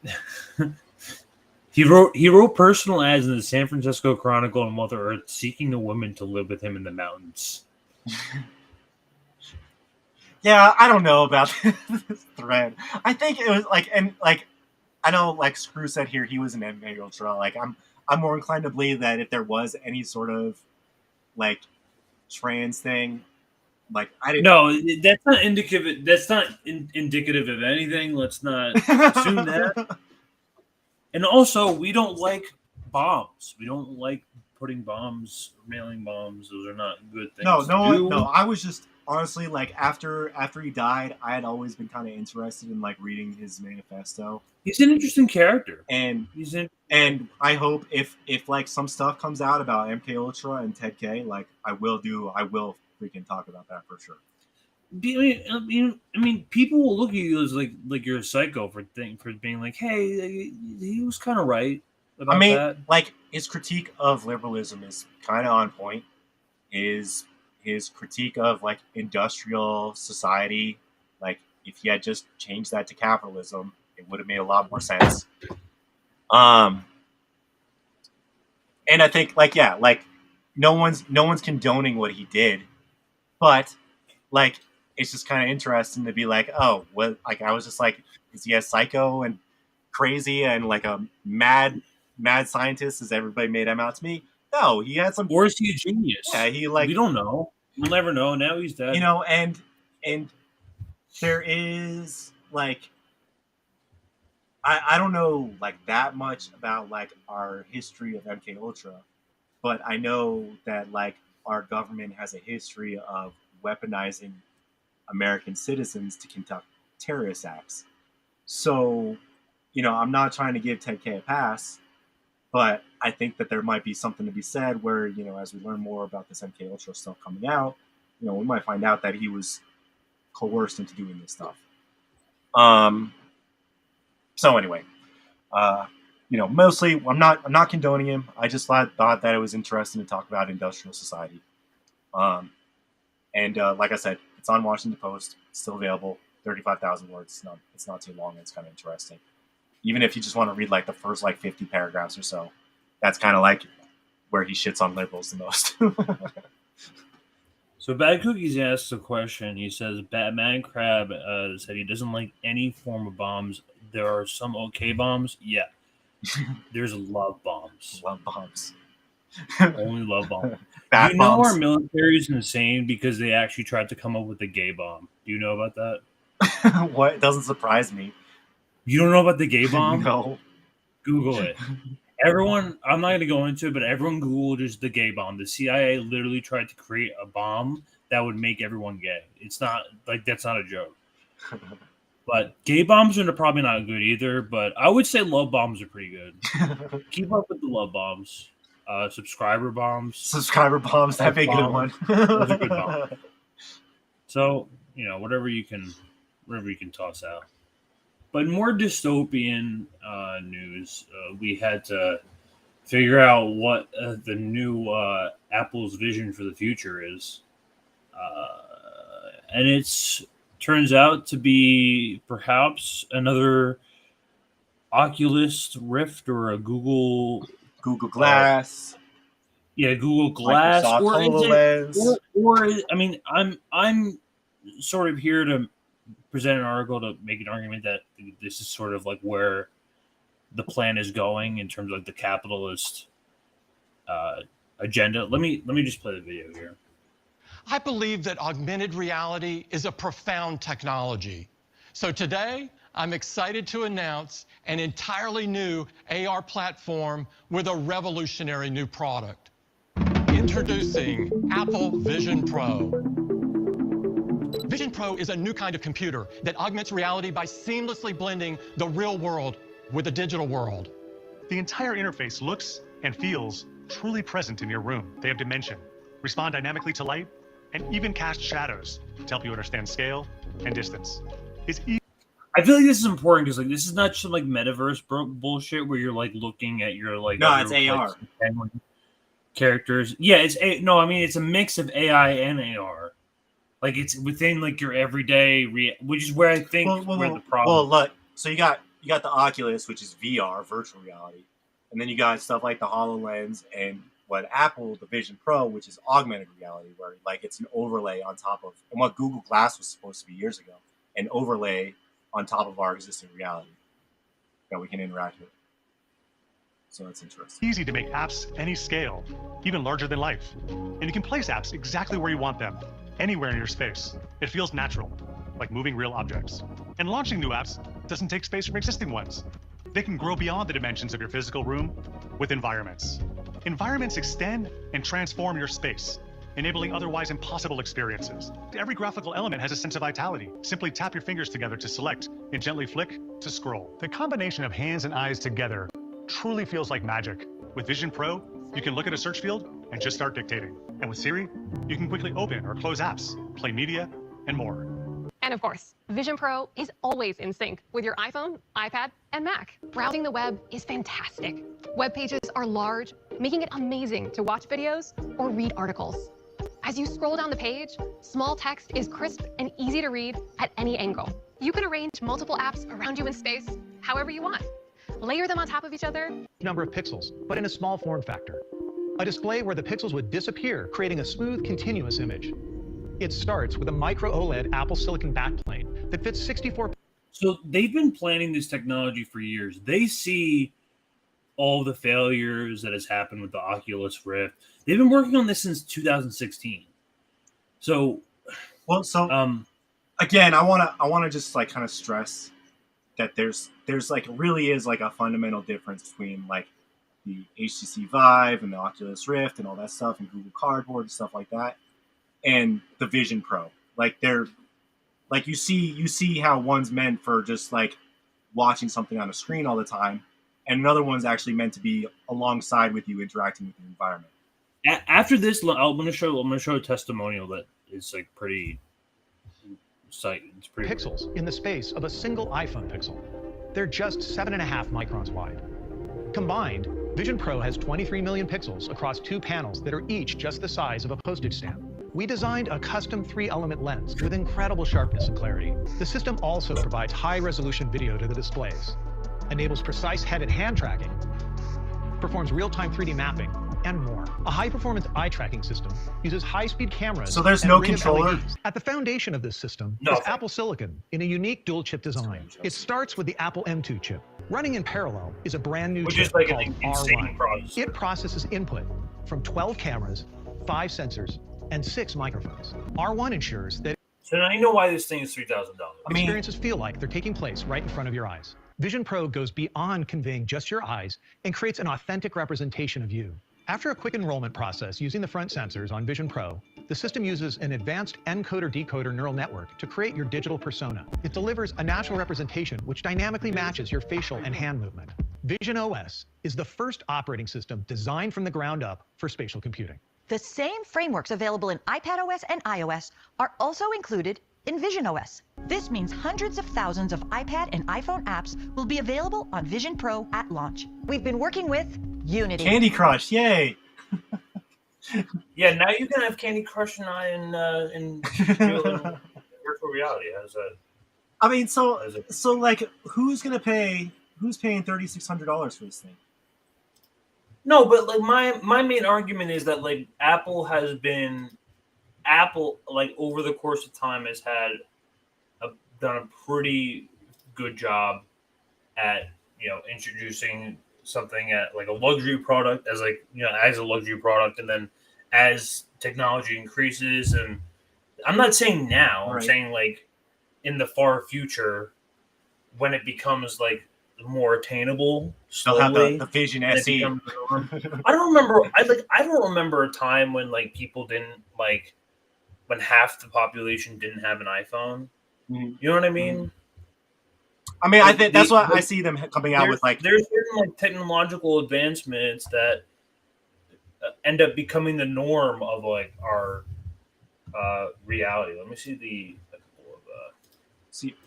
of it. He wrote personal ads in the San Francisco Chronicle and Mother Earth, seeking a woman to live with him in the mountains. Yeah, I don't know about this thread. I think it was like, and like, I know like Screw said here he was an MK Ultra. Like I'm more inclined to believe that if there was any sort of like trans thing, like I didn't. No, that's not indicative. That's not indicative of anything. Let's not assume that. And also, we don't like bombs. We don't like putting bombs, mailing bombs. Those are not good things. No. I was just honestly like after he died, I had always been kind of interested in like reading his manifesto. He's an interesting character, and I hope if like some stuff comes out about MK Ultra and Ted K, like I will freaking talk about that for sure. I mean, people will look at you as like you're a psycho for being like, hey, he was kind of right about that. Like his critique of liberalism is kind of on point. His critique of like industrial society, like if he had just changed that to capitalism, it would have made a lot more sense. And I think like no one's condoning what he did, but like it's just kind of interesting to be like, oh, what? Like I was just like, is he a psycho and crazy and like a mad scientist? As everybody made him out to me? No, he had some. Or is he a genius? Yeah, we don't know. We'll never know. Now he's dead. You know, and there is like, I don't know like that much about like our history of MK Ultra, but I know that like our government has a history of weaponizing American citizens to conduct terrorist acts. So, you know, I'm not trying to give Ted K a pass, but I think that there might be something to be said where, you know, as we learn more about this MK Ultra stuff coming out, you know, we might find out that he was coerced into doing this stuff. So anyway, you know, mostly I'm not condoning him. I just thought that it was interesting to talk about industrial society. And like I said, it's on Washington Post. It's still available. 35,000 words. It's not too long. It's kind of interesting. Even if you just want to read like the first like 50 paragraphs or so, that's kind of like where he shits on liberals the most. So Bad Cookies asks a question. He says, Batman Crab said he doesn't like any form of bombs. There are some okay bombs. Yeah. There's love bombs. Love bombs. Only love bombs. You know our military is insane because they actually tried to come up with a gay bomb. Do you know about that? What? It doesn't surprise me. You don't know about the gay bomb? No. Google it. Everyone, I'm not going to go into it, but everyone Googled just the gay bomb. The CIA literally tried to create a bomb that would make everyone gay. It's not, like, that's not a joke. But gay bombs are probably not good either, but I would say love bombs are pretty good. Keep up with the love bombs. Subscriber bombs. That'd be a good one. That's a good bomb. So, whatever you can toss out. But more dystopian news, we had to figure out what the new Apple's vision for the future is. And it's turns out to be perhaps another Oculus Rift or a Google Glass. Google Glass, Microsoft HoloLens. or I mean, I'm sort of here to present an article to make an argument that this is sort of like where the plan is going in terms of the capitalist agenda. Let me just play the video here. I believe that augmented reality is a profound technology. So today, I'm excited to announce an entirely new AR platform with a revolutionary new product. Introducing Apple Vision Pro. Vision Pro is a new kind of computer that augments reality by seamlessly blending the real world with the digital world. The entire interface looks and feels truly present in your room. They have dimension, respond dynamically to light, and even cast shadows to help you understand scale and distance. I feel like this is important because this is not just metaverse bullshit where you're looking at your it's AR characters. Yeah, it's a mix of AI and AR. It's within your everyday which is where I think where the problem. Well, look, so you got the Oculus, which is VR, virtual reality, and then you got stuff like the HoloLens and what Apple, the Vision Pro, which is augmented reality, where it's an overlay on top of, and what Google Glass was supposed to be years ago, an overlay on top of our existing reality that we can interact with. So that's interesting. Easy to make apps any scale, even larger than life. And you can place apps exactly where you want them, anywhere in your space. It feels natural, like moving real objects. And launching new apps doesn't take space from existing ones. They can grow beyond the dimensions of your physical room with environments. Environments extend and transform your space, enabling otherwise impossible experiences. Every graphical element has a sense of vitality. Simply tap your fingers together to select and gently flick to scroll. The combination of hands and eyes together truly feels like magic. With Vision Pro, you can look at a search field and just start dictating. And with Siri, you can quickly open or close apps, play media, and more. And of course, Vision Pro is always in sync with your iPhone, iPad, and Mac. Browsing the web is fantastic. Web pages are large, making it amazing to watch videos or read articles. As you scroll down the page, small text is crisp and easy to read at any angle. You can arrange multiple apps around you in space however you want. Layer them on top of each other. Number of pixels, but in a small form factor. A display where the pixels would disappear, creating a smooth, continuous image. It starts with a micro OLED Apple Silicon backplane that fits 64. So they've been planning this technology for years. They see all the failures that has happened with the Oculus Rift. They've been working on this since 2016. So, again, I want to just kind of stress that there's really is a fundamental difference between the HTC Vive and the Oculus Rift and all that stuff and Google Cardboard and stuff like that, and the Vision Pro. They're you see how one's meant for just watching something on a screen all the time, and another one's actually meant to be alongside with you, interacting with the environment. After this, I'm going to show a testimonial that is pretty. It's pretty Pixels in the space of a single iPhone pixel. They're just 7.5 microns wide. Combined, Vision Pro has 23 million pixels across 2 panels that are each just the size of a postage stamp. We designed a custom 3-element lens with incredible sharpness and clarity. The system also provides high-resolution video to the displays, enables precise head and hand tracking, performs real-time 3D mapping, and more. A high-performance eye tracking system uses high-speed cameras. So there's no controller? LEDs. At the foundation of this system is Apple Silicon in a unique dual-chip design. It starts with the Apple M2 chip. Running in parallel is a brand new chip called R1. It processes input from 12 cameras, 5 sensors, and 6 microphones. R1 ensures that So now you know why this thing is $3,000. experiences feel like they're taking place right in front of your eyes. Vision Pro goes beyond conveying just your eyes and creates an authentic representation of you. After a quick enrollment process using the front sensors on Vision Pro, the system uses an advanced encoder-decoder neural network to create your digital persona. It delivers a natural representation which dynamically matches your facial and hand movement. Vision OS is the first operating system designed from the ground up for spatial computing. The same frameworks available in iPadOS and iOS are also included in visionOS. This means hundreds of thousands of iPad and iPhone apps will be available on Vision Pro at launch. We've been working with Unity. Candy Crush, yay! Yeah, now you can have Candy Crush in virtual reality. How's that? I mean, so like, who's paying $3,600 for this thing? No, but like my main argument is that like Apple like over the course of time has done a pretty good job at introducing something at like a luxury product as a luxury product, and then as technology increases, and I'm not saying now, I'm saying like in the far future when it becomes like more attainable slowly. They'll have the Vision SE. I don't remember a time when like people didn't like when half the population didn't have an iPhone. You know what I mean? I mean, I think that's why I see them coming out with like there's certain like technological advancements that end up becoming the norm of like our reality. Let me see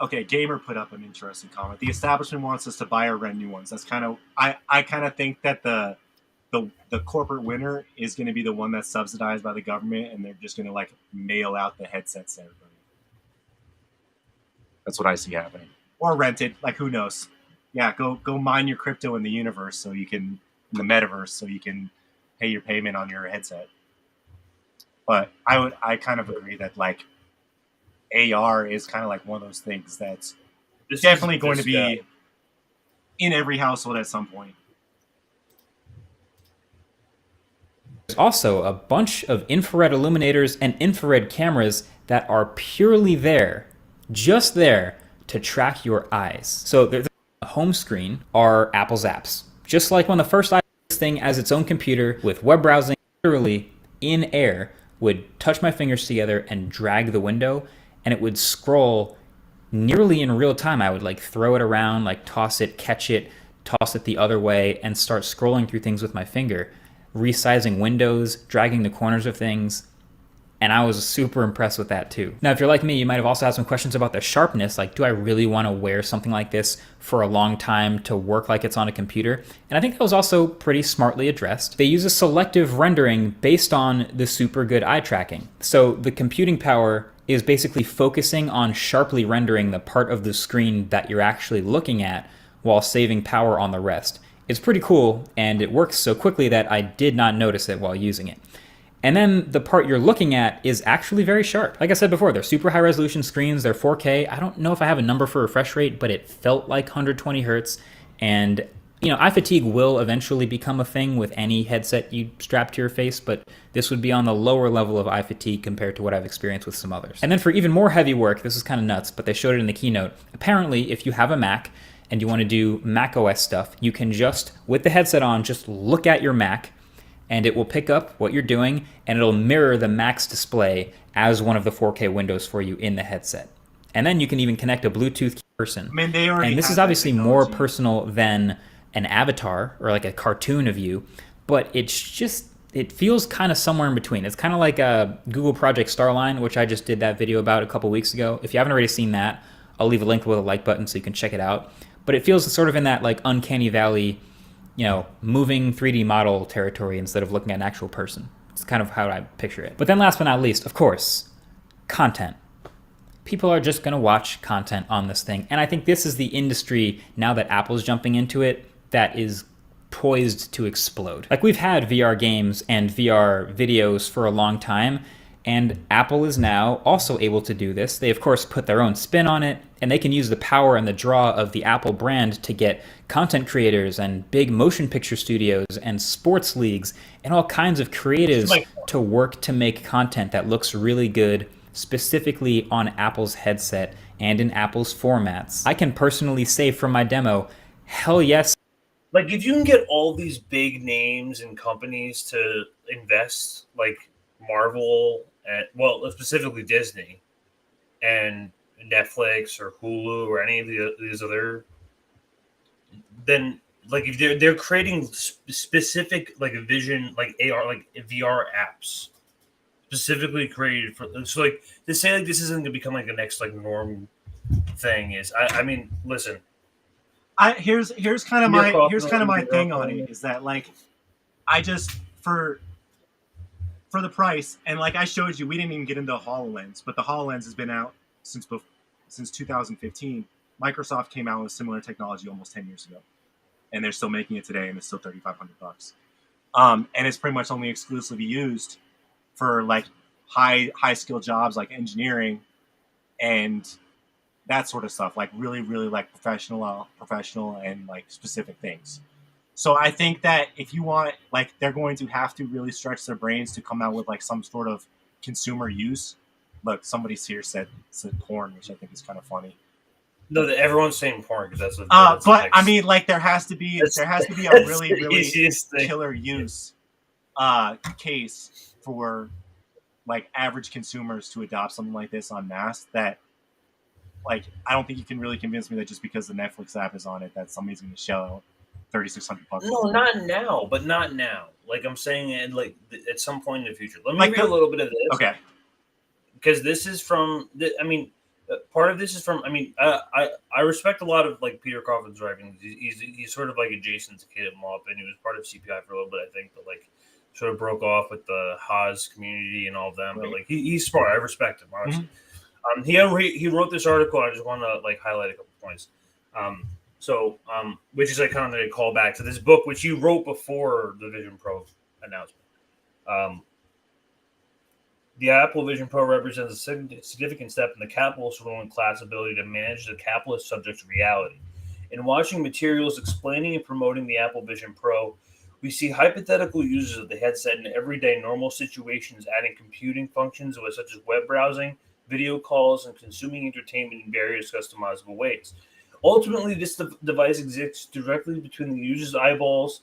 okay, Gamer put up an interesting comment. The establishment wants us to buy or rent new ones. That's kind of I kind of think that the corporate winner is going to be the one that's subsidized by the government, and they're just going to like mail out the headsets to everybody. That's what I see happening. Or rented, like who knows? Yeah, go mine your crypto in the universe so you can in the metaverse so you can pay your payment on your headset. But I kind of agree that like AR is kind of like one of those things that's definitely going to be in every household at some point. There's also a bunch of infrared illuminators and infrared cameras that are purely there, just there, to track your eyes. So the home screen are Apple's apps. Just like when the first iPhone thing as its own computer with web browsing literally in air would touch my fingers together and drag the window, and it would scroll nearly in real time. I would like throw it around, like toss it, catch it, toss it the other way, and start scrolling through things with my finger, resizing windows, dragging the corners of things. And I was super impressed with that too. Now, if you're like me, you might have also had some questions about the sharpness. Like, do I really want to wear something like this for a long time to work like it's on a computer? And I think that was also pretty smartly addressed. They use a selective rendering based on the super good eye tracking. So the computing power is basically focusing on sharply rendering the part of the screen that you're actually looking at while saving power on the rest. It's pretty cool, and it works so quickly that I did not notice it while using it. And then the part you're looking at is actually very sharp. Like I said before, they're super high resolution screens, they're 4K. I don't know if I have a number for refresh rate, but it felt like 120 hertz. And eye fatigue will eventually become a thing with any headset you strap to your face, but this would be on the lower level of eye fatigue compared to what I've experienced with some others. And then for even more heavy work, this is kind of nuts, but they showed it in the keynote. Apparently, if you have a Mac and you want to do Mac OS stuff, you can just, with the headset on, just look at your Mac, and it will pick up what you're doing, and it'll mirror the Mac's display as one of the 4K windows for you in the headset. And then you can even connect a Bluetooth person. I mean, they already. And this is obviously more personal than an avatar or like a cartoon of you, but it feels kind of somewhere in between. It's kind of like a Google Project Starline, which I just did that video about a couple weeks ago. If you haven't already seen that, I'll leave a link with a like button so you can check it out. But it feels sort of in that like uncanny valley, moving 3D model territory instead of looking at an actual person. It's kind of how I picture it. But then last but not least, of course, content. People are just going to watch content on this thing. And I think this is the industry, now that Apple's jumping into it, that is poised to explode. Like, we've had VR games and VR videos for a long time, and Apple is now also able to do this. They, of course, put their own spin on it, and they can use the power and the draw of the Apple brand to get content creators and big motion picture studios and sports leagues and all kinds of creatives to work to make content that looks really good, specifically on Apple's headset and in Apple's formats. I can personally say from my demo, hell yes. Like, if you can get all these big names and companies to invest, like Marvel and, well, specifically Disney and Netflix or Hulu or any of these other, then like if they're creating specific like a vision, like AR, like VR apps specifically created for. So like to say like this isn't going to become like the next like norm thing is. I mean, listen. Here's kind of my thing on it is that like I just for the price, and like I showed you, we didn't even get into HoloLens, but the HoloLens has been out since 2015. Microsoft came out with similar technology almost 10 years ago, and they're still making it today, and it's still $3,500. And it's pretty much only exclusively used for like high skill jobs like engineering and that sort of stuff, like really like professional and like specific things. So I think that if you want, like, they're going to have to really stretch their brains to come out with like some sort of consumer use. Look, somebody here said porn, which I think is kind of funny. No, everyone's saying porn because that's. But I mean, like, there has to be a really killer use case for like average consumers to adopt something like this en masse. That, like, I don't think you can really convince me that just because the Netflix app is on it, that somebody's going to shell $3,600. No, not now. Like I'm saying, and like at some point in the future. Let me read a little bit of this. Okay. Because this is from. I mean, part of this is from. I mean, I respect a lot of like Peter Coffin's writing. He's sort of like adjacent to Caleb Maup, and he was part of CPI for a little bit, I think, but like sort of broke off with the Haas community and all of them. Right. But like he's smart. I respect him honestly. Mm-hmm. He wrote this article. I just want to like highlight a couple points. Which is like kind of a call back to this book, which you wrote before the Vision Pro announcement. The Apple Vision Pro represents a significant step in the capitalist ruling class' ability to manage the capitalist subject's reality. In watching materials explaining and promoting the Apple Vision Pro, we see hypothetical users of the headset in everyday normal situations adding computing functions such as web browsing, video calls, and consuming entertainment in various customizable ways. Ultimately, this device exists directly between the user's eyeballs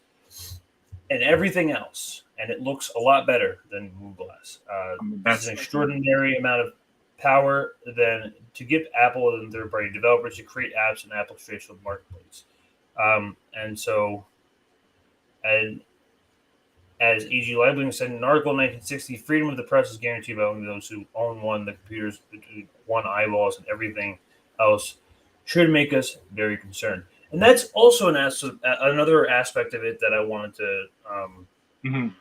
and everything else, and it looks a lot better than Google Glass. That's an extraordinary amount of power than to give Apple and third-party developers to create apps in Apple's traditional marketplace. And as E.G. Leibling said in an article in 1960, freedom of the press is guaranteed by only those who own one. The computers between one eyeballs and everything else should make us very concerned. And that's also another aspect of it that I wanted to bring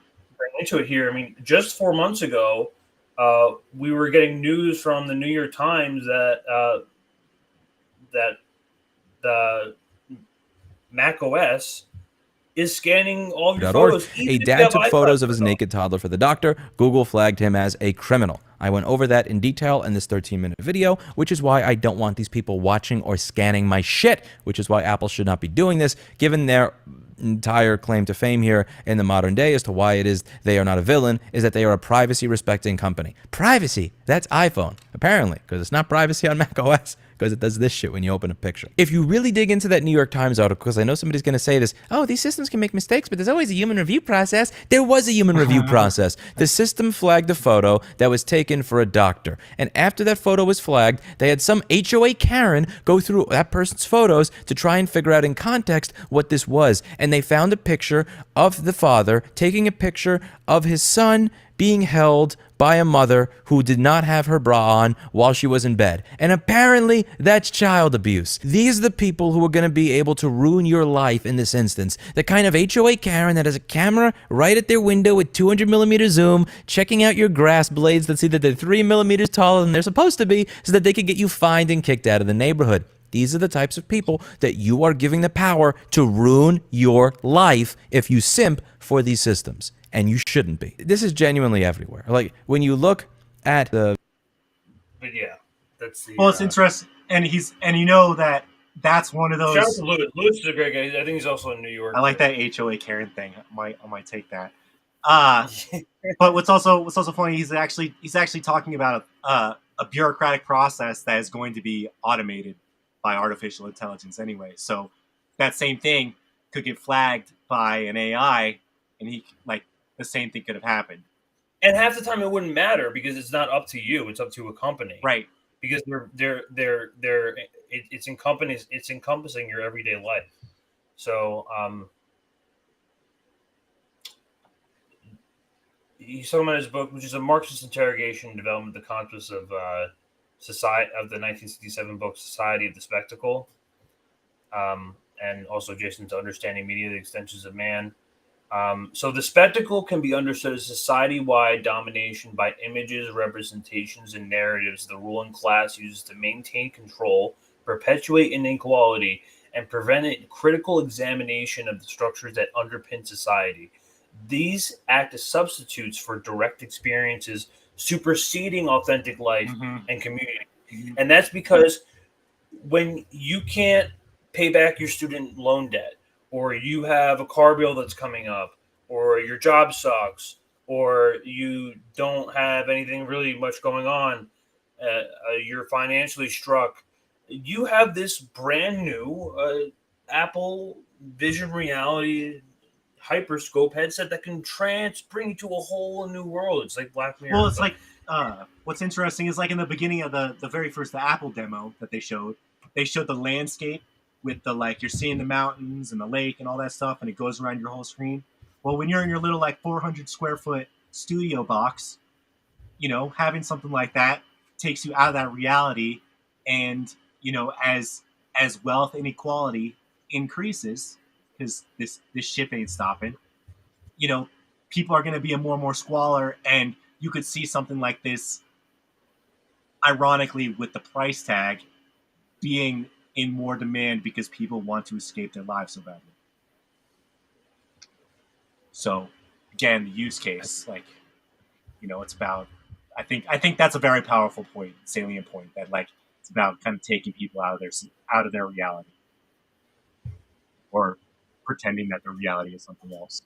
into it here. I mean, just 4 months ago, we were getting news from the New York Times that the Mac OS is scanning all your photos. A dad took photos of his naked toddler for the doctor. Google flagged him as a criminal. I went over that in detail in this 13-minute video, which is why I don't want these people watching or scanning my shit, which is why Apple should not be doing this, given their entire claim to fame here in the modern day as to why it is they are not a villain, is that they are a privacy-respecting company. Privacy, that's iPhone, apparently, because it's not privacy on Mac OS, because it does this shit when you open a picture. If you really dig into that New York Times article, because I know somebody's going to say this, oh, these systems can make mistakes, but there's always a human review process. There was a human review process. The system flagged a photo that was taken for a doctor. And after that photo was flagged, they had some HOA Karen go through that person's photos to try and figure out in context what this was. And they found a picture of the father taking a picture of his son being held by a mother who did not have her bra on while she was in bed. And apparently, that's child abuse. These are the people who are going to be able to ruin your life in this instance. The kind of HOA Karen that has a camera right at their window with 200mm zoom, checking out your grass blades that see that they're 3mm taller than they're supposed to be so that they could get you fined and kicked out of the neighborhood. These are the types of people that you are giving the power to ruin your life if you simp for these systems. And you shouldn't be. This is genuinely everywhere. Like, when you look at the... But yeah, that's the... Well, it's interesting. And you know that's one of those... Shout out to Lewis. Lewis is a great guy. I think he's also in New York. I like that HOA Karen thing. I might take that. But what's also funny, he's actually talking about a bureaucratic process that is going to be automated by artificial intelligence anyway. So that same thing could get flagged by an AI, and the same thing could have happened. And half the time it wouldn't matter because it's not up to you; it's up to a company, right? Because it's encompassing your everyday life. So he's talking about his book, which is a Marxist interrogation and development of the concepts of society of the 1967 book Society of the Spectacle, and also adjacent to Understanding Media, the Extensions of Man. So the spectacle can be understood as society-wide domination by images, representations, and narratives the ruling class uses to maintain control, perpetuate inequality, and prevent a critical examination of the structures that underpin society. These act as substitutes for direct experiences, superseding authentic life and community. And that's because when you can't pay back your student loan debt, or you have a car bill that's coming up, or your job sucks, or you don't have anything really much going on, you're financially struck, you have this brand new Apple Vision Reality Hyperscope headset that can bring you to a whole new world. It's like Black Mirror. Well, it's like what's interesting is like in the beginning of the very first Apple demo that they showed the landscape with the like you're seeing the mountains and the lake and all that stuff, and it goes around your whole screen. Well, when you're in your little like 400 square foot studio box, you know, having something like that takes you out of that reality, and you know, as wealth inequality increases, because this ship ain't stopping, you know, people are going to be in more and more squalor, and you could see something like this, ironically, with the price tag being in more demand because people want to escape their lives so badly. So, again, the use case, like, you know, it's about. I think that's a very powerful point, salient point, that like it's about kind of taking people out of their reality, or pretending that their reality is something else.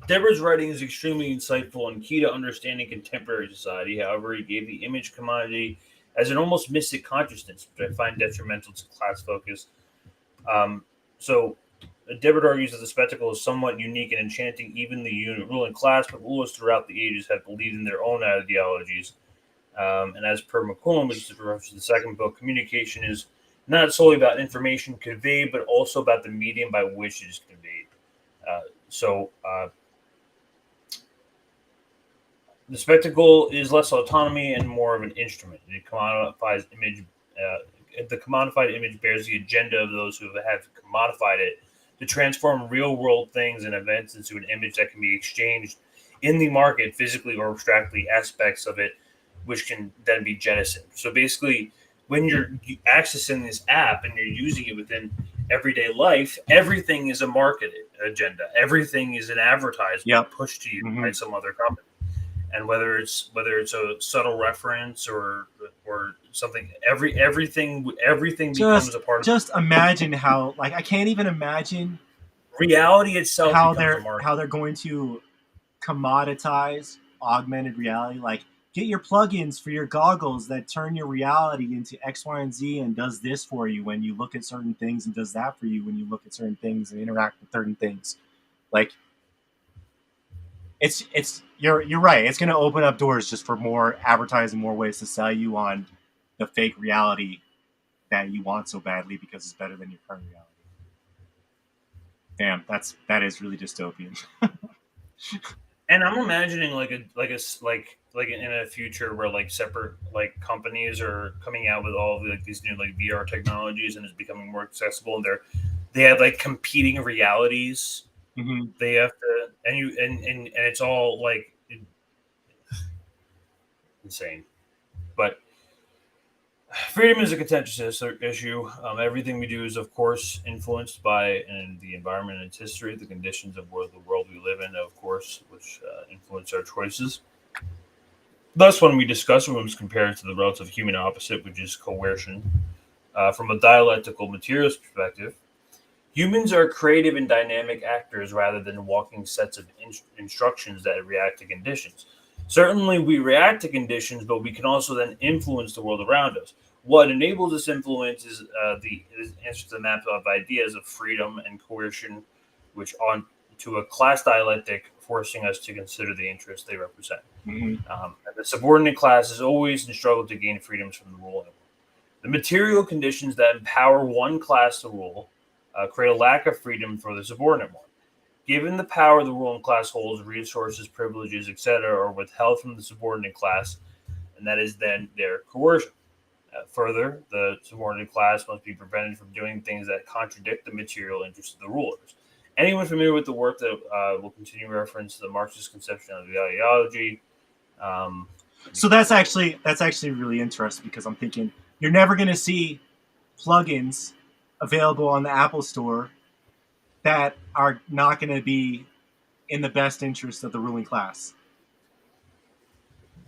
Deborah's writing is extremely insightful and key to understanding contemporary society. However, he gave the image commodity as an almost mystic consciousness, which I find detrimental to class focus. So Deborah argues that the spectacle is somewhat unique and enchanting. Even the ruling class, but rulers throughout the ages have believed in their own ideologies. And as per McCollum, which is reference to the second book, communication is not solely about information conveyed, but also about the medium by which it is conveyed. The spectacle is less autonomy and more of an instrument. It commodifies image. The commodified image bears the agenda of those who have commodified it to transform real-world things and events into an image that can be exchanged in the market, physically or abstractly, aspects of it, which can then be jettisoned. So basically, when you're accessing this app and you're using it within everyday life, everything is a marketing agenda. Everything is an advertisement pushed to you by some other company. And whether it's a subtle reference or something, everything becomes a part of. Just imagine how, like, I can't even imagine reality itself. How they're going to commoditize augmented reality. Like, get your plugins for your goggles that turn your reality into X, Y, and Z, and does this for you when you look at certain things, and does that for you when you look at certain things and interact with certain things. Like, you're right. It's going to open up doors just for more advertising, more ways to sell you on the fake reality that you want so badly because it's better than your current reality. Damn, that is really dystopian. And I'm imagining like in a future where like separate like companies are coming out with all of like these new like VR technologies, and it's becoming more accessible, and they have like competing realities. Mm-hmm. They have to, and it's all like insane. But freedom is a contentious issue. Everything we do is, of course, influenced by the environment and its history, the conditions of the world we live in, of course, which influence our choices. Thus, when we discuss, we must compare it to the relative human opposite, which is coercion. From a dialectical materials perspective, humans are creative and dynamic actors rather than walking sets of instructions that react to conditions. Certainly, we react to conditions, but we can also then influence the world around us. What enables this influence is the answer to the map of ideas of freedom and coercion, which on to a class dialectic, forcing us to consider the interests they represent. Mm-hmm. And the subordinate class is always in struggle to gain freedoms from the ruling. The material conditions that empower one class to rule create a lack of freedom for the subordinate one. Given the power the ruling class holds, resources, privileges, etc., are withheld from the subordinate class, and that is then their coercion. Further, the subordinate class must be prevented from doing things that contradict the material interests of the rulers. Anyone familiar with the work that will continue to reference the Marxist conception of the ideology? So that's actually really interesting, because I'm thinking you're never going to see plugins available on the Apple Store that are not going to be in the best interest of the ruling class.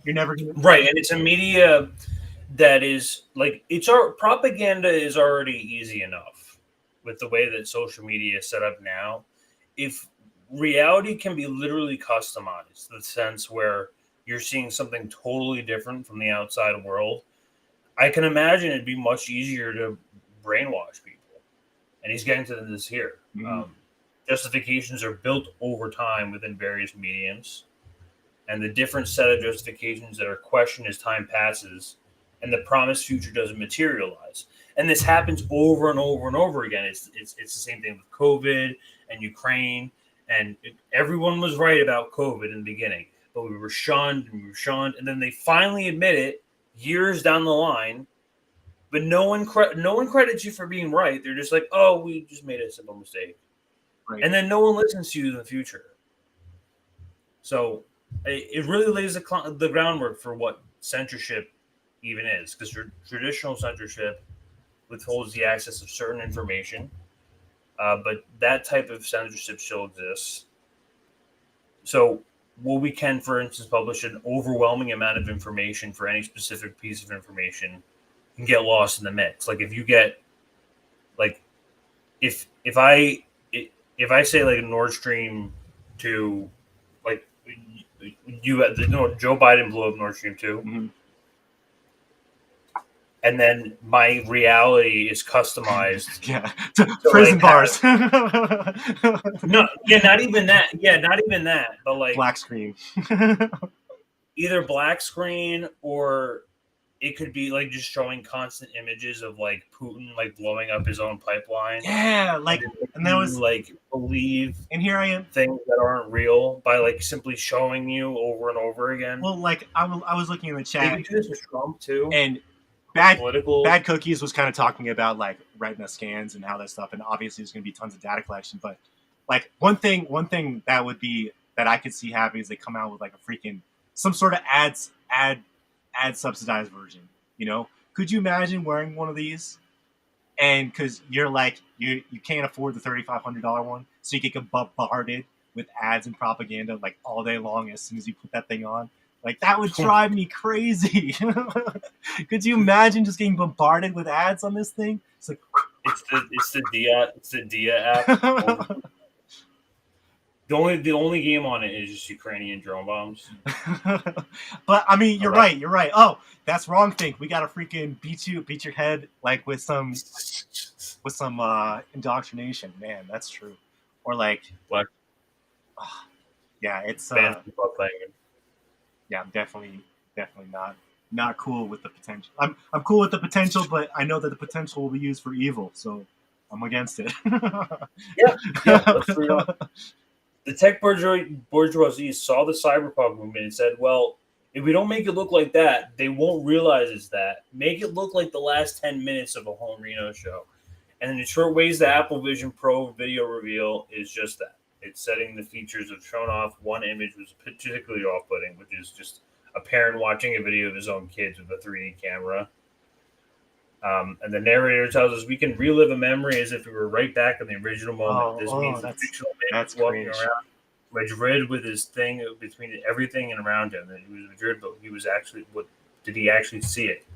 You're never going to... Right, and it's a media that is like, it's our propaganda is already easy enough with the way that social media is set up now. If reality can be literally customized, the sense where you're seeing something totally different from the outside world, I can imagine it'd be much easier to brainwash people. And he's getting to this here. Justifications are built over time within various mediums, and the different set of justifications that are questioned as time passes and the promised future doesn't materialize. And this happens over and over and over again. It's the same thing with COVID and Ukraine, and everyone was right about COVID in the beginning, but we were shunned, and then they finally admit it years down the line. But no one credits you for being right. They're just like, oh, we just made a simple mistake. Right. And then no one listens to you in the future. So it really lays the groundwork for what censorship even is, because traditional censorship withholds the access of certain information. But that type of censorship still exists. So what we can, for instance, publish an overwhelming amount of information for any specific piece of information can get lost in the mix. Like if you get, like, if I say like Nord Stream 2, like Joe Biden blew up Nord Stream 2, and then my reality is customized. To prison bars. No, not even that. But like black screen. Either black screen, or it could be like just showing constant images of like Putin like blowing up his own pipeline. Yeah, like, and that was like believe. And here I am, things that aren't real by like simply showing you over and over again. Well, like I was looking in the chat. Maybe do this with Trump too. And Bad Cookies was kind of talking about like retina scans and how that stuff, and obviously there's going to be tons of data collection. But like one thing that would be that I could see happening is they come out with like a freaking some sort of ad subsidized version. You know, could you imagine wearing one of these? And because you're like you can't afford the $3,500 one, so you get bombarded with ads and propaganda like all day long as soon as you put that thing on. Like, that would drive me crazy. Could you imagine just getting bombarded with ads on this thing? It's like it's the Dia app. The only game on it is just Ukrainian drone bombs. But I mean, you're right. Oh, that's wrong thing. We gotta freaking beat your head like with some indoctrination. Man, that's true. Or like what? Yeah, it's yeah, I'm definitely not cool with the potential. I'm cool with the potential, but I know that the potential will be used for evil, so I'm against it. Yeah, that's true. The tech bourgeoisie saw the cyberpunk movement and said, well, if we don't make it look like that, they won't realize it's that. Make it look like the last 10 minutes of a home Reno show. And in short ways, the Apple Vision Pro video reveal is just that. It's setting the features of showing off one image was particularly off-putting, which is just a parent watching a video of his own kids with a 3D camera. And the narrator tells us we can relive a memory as if we were right back in the original moment. This means the fictional man was walking around Madrid with his thing between everything and around him. And he was Madrid, but he was actually, did he actually see it?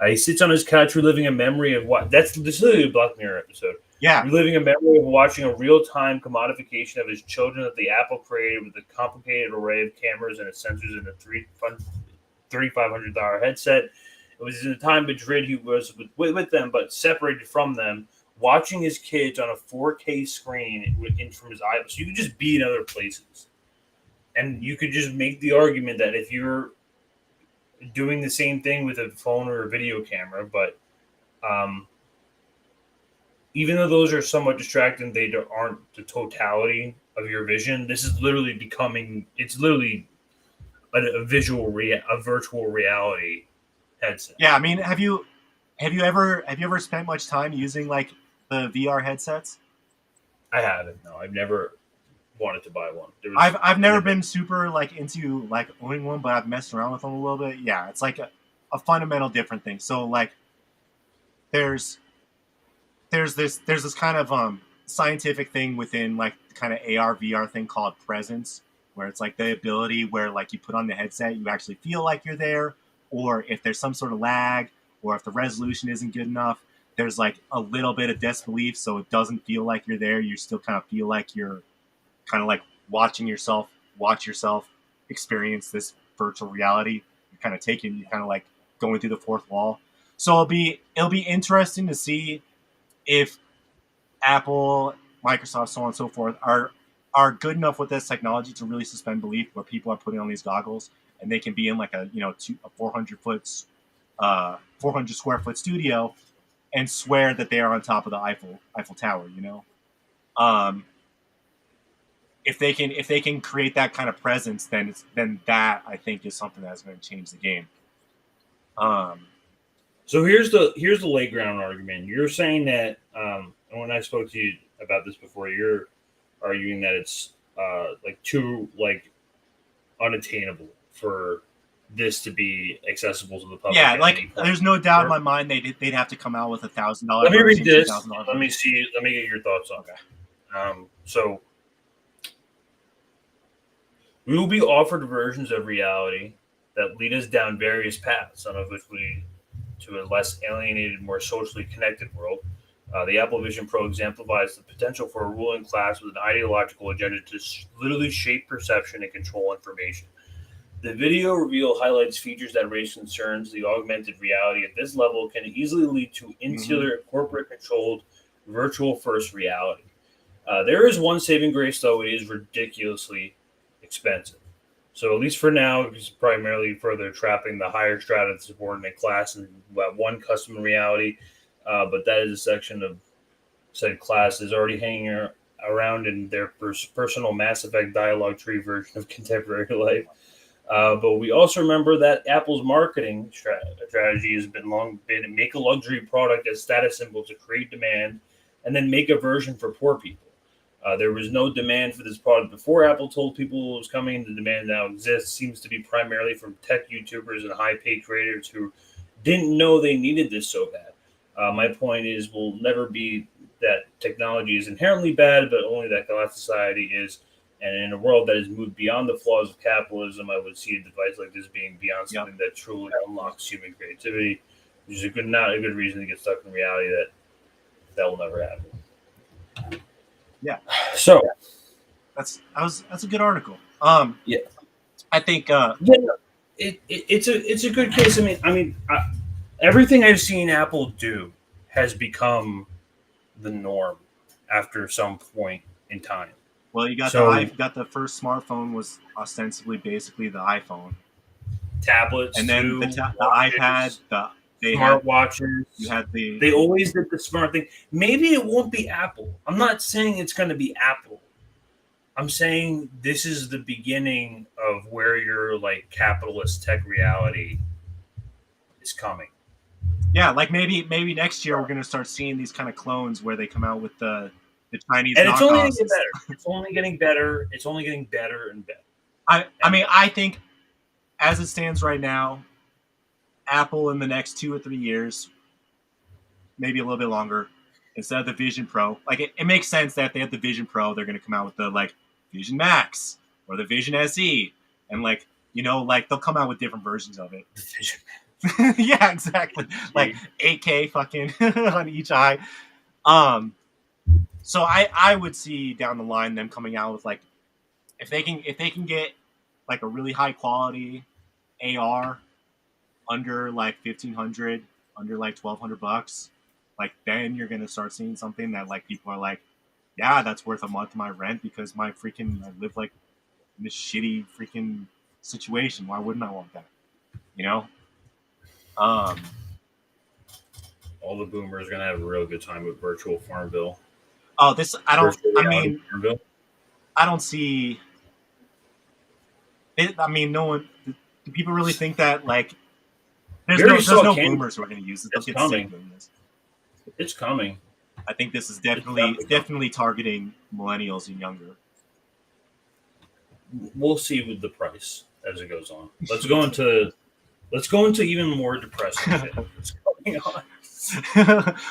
He sits on his couch reliving a memory of what? This is literally a Black Mirror episode. Yeah. Reliving a memory of watching a real-time commodification of his children that the Apple created with a complicated array of cameras and sensors in a $3,500 headset. It was in the time Madrid he was with them, but separated from them, watching his kids on a 4K screen from his iPad. So you could just be in other places. And you could just make the argument that if you're doing the same thing with a phone or a video camera, but even though those are somewhat distracting, they aren't the totality of your vision. This is literally it's literally a virtual reality headset. Yeah, I mean, have you ever spent much time using like the VR headsets? I haven't. No, I've never wanted to buy one. I've never been super like into like owning one, but I've messed around with them a little bit. Yeah, it's like a fundamental different thing. So like, there's this kind of scientific thing within like the kind of AR VR thing called presence, where it's like the ability where like you put on the headset, you actually feel like you're there, or if there's some sort of lag, or if the resolution isn't good enough, there's like a little bit of disbelief, so it doesn't feel like you're there. You still kind of feel like you're kind of like watch yourself experience this virtual reality. You're kind of like going through the fourth wall. So it'll be interesting to see if Apple, Microsoft, so on and so forth, are good enough with this technology to really suspend belief, where people are putting on these goggles and they can be in like a 400 square foot studio and swear that they are on top of the Eiffel Tower. If they can create that kind of presence, then that, I think, is something that's going to change the game. So here's the late ground argument. You're saying that, and when I spoke to you about this before, you're arguing that it's too unattainable for this to be accessible to the public. Yeah, like there's no doubt in my mind they'd have to come out with $1,000. Let me read this. Let me see. Let me get your thoughts on that. So we will be offered versions of reality that lead us down various paths, some of which lead to a less alienated, more socially connected world. The Apple Vision Pro exemplifies the potential for a ruling class with an ideological agenda to literally shape perception and control information. The video reveal highlights features that raise concerns. The augmented reality at this level can easily lead to insular, corporate-controlled, virtual-first reality. There is one saving grace, though. It is ridiculously expensive. So at least for now, it's primarily further trapping the higher strata of the subordinate class in one custom reality. But that is a section of said class is already hanging around in their personal Mass Effect dialogue tree version of contemporary life. But we also remember that Apple's marketing strategy has long been make a luxury product as status symbol to create demand, and then make a version for poor people. There was no demand for this product before Apple told people it was coming. The demand now exists. Seems to be primarily from tech YouTubers and high-paid creators who didn't know they needed this so bad. My point is, will never be that technology is inherently bad, but only that glass society is. And in a world that has moved beyond the flaws of capitalism, I would see a device like this being beyond something that truly unlocks human creativity, which is not a good reason to get stuck in reality that will never happen. Yeah. So that's a good article. Yeah, I think it's a good case. I mean, everything I've seen Apple do has become the norm after some point in time. Well, you got the first smartphone was ostensibly basically the iPhone. Tablets, and then the iPad, smartwatches. They always did the smart thing. Maybe it won't be Apple. I'm not saying it's going to be Apple. I'm saying this is the beginning of where your capitalist tech reality is coming. Yeah, like maybe next year we're going to start seeing these kind of clones where they come out with the Chinese and it's only getting better. It's only getting better. It's only getting better and better. I mean, I think as it stands right now, Apple in the next 2 or 3 years, maybe a little bit longer, instead of the Vision Pro, it makes sense that if they have the Vision Pro, they're going to come out with the Vision Max or the Vision SE, and they'll come out with different versions of it. Yeah, exactly. 8K fucking on each eye. So I would see down the line them coming out with if they can get a really high quality AR under $1,500, under $1,200, then you're gonna start seeing something that people are yeah, that's worth a month of my rent because I live in this shitty freaking situation. Why wouldn't I want that? all the boomers are gonna have a real good time with virtual farm bill. Oh, this I don't. Virtual I reality mean, farm bill. I don't see. It, I mean, no one. Do people really think that like? There's no boomers who are going to use it. They'll It's get coming. sick doing this. It's coming. I think this is definitely targeting millennials and younger. We'll see with the price as it goes on. Let's go into even more depressing shit that's going on.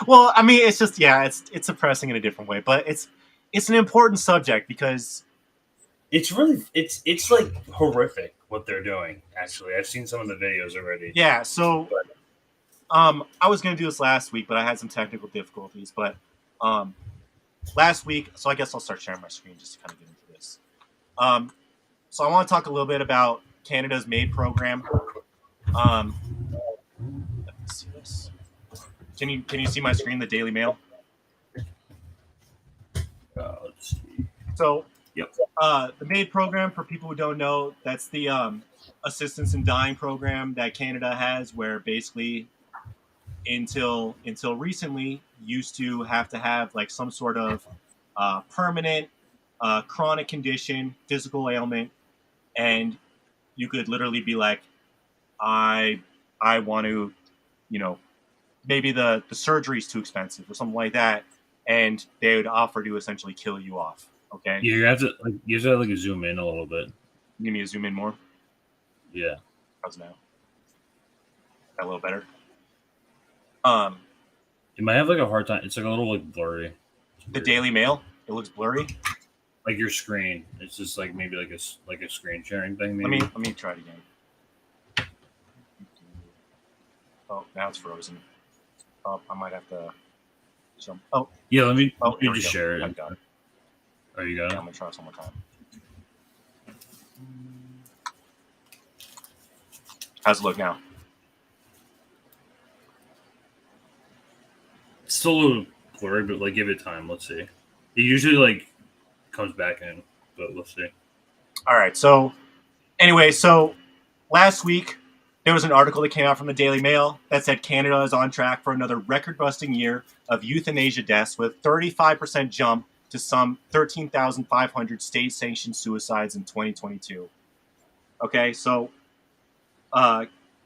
Well, I mean, it's just it's depressing in a different way, but it's an important subject because it's really it's like horrific what they're doing. Actually, I've seen some of the videos already. Yeah. So, I was going to do this last week, but I had some technical difficulties. But last week, so I guess I'll start sharing my screen just to kind of get into this. So I want to talk a little bit about Canada's MAID program. Let me see this. Can you see my screen? The Daily Mail. Let's see. So, yep. The MAID program, for people who don't know, that's the assistance in dying program that Canada has, where basically until recently used to have like some sort of permanent chronic condition, physical ailment, and you could literally be like, I want to, maybe the surgery is too expensive or something like that, and they would offer to essentially kill you off. Okay. Yeah, you have to zoom in a little bit. Give me a zoom in more. Yeah. How's now? That a little better. It might have like a hard time. It's like a little like blurry. The Daily Mail. It looks blurry. Like your screen. It's just like maybe like a screen sharing thing. Maybe. Let me try it again. Oh, now it's frozen. Oh, I might have to jump. Oh. Yeah. Let me here we just go. share it. I've got it. Oh, you got it. Yeah, I'm gonna try this one more time. How's it look now? It's still a little blurry, but like give it time. Let's see. It usually like comes back in, but let's see. All right. So anyway, last week there was an article that came out from the Daily Mail that said Canada is on track for another record-busting year of euthanasia deaths, with 35% jump to some 13,500 state-sanctioned suicides in 2022. Okay, so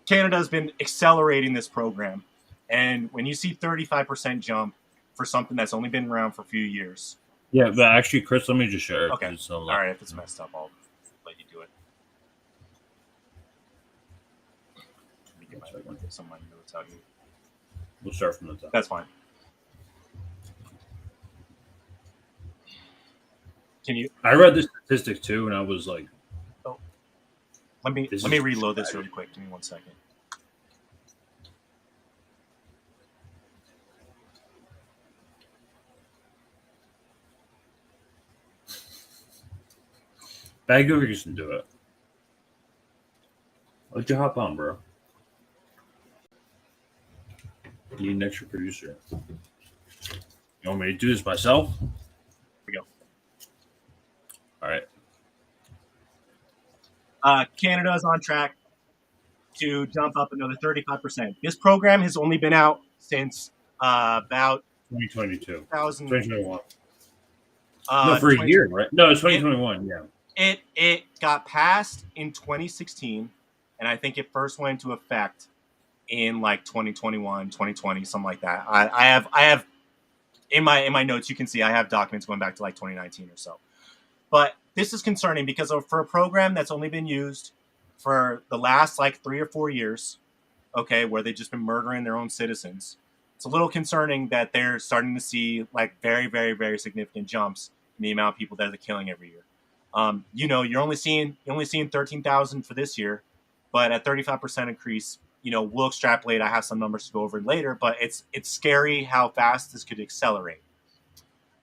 Canada has been accelerating this program. And when you see 35% jump for something that's only been around for a few years. Yeah, but actually, Chris, let me just share it. Okay. All right, if it's messed up, I'll let you do it. Let me get some of my notes out here. We'll start from the top. That's fine. I read the statistics too, and I was like, "Oh, let me reload this really quick. Give me 1 second." Bag over, you can do it. Why'd you hop on, bro? You need an extra producer. You want me to do this myself? Here we go. All right. Canada is on track to jump up another 35%. This program has only been out since about 2022. 2021. No, for a year, right? No, it's 2021. Yeah. It got passed in 2016, and I think it first went into effect in like 2021, 2020, something like that. I have in my notes, you can see I have documents going back to like 2019 or so. But this is concerning because for a program that's only been used for the last like 3 or 4 years, okay, where they've just been murdering their own citizens, it's a little concerning that they're starting to see like very, very, very significant jumps in the amount of people that they're killing every year. You're only seeing 13,000 for this year, but at 35% increase, we'll extrapolate. I have some numbers to go over later, but it's scary how fast this could accelerate.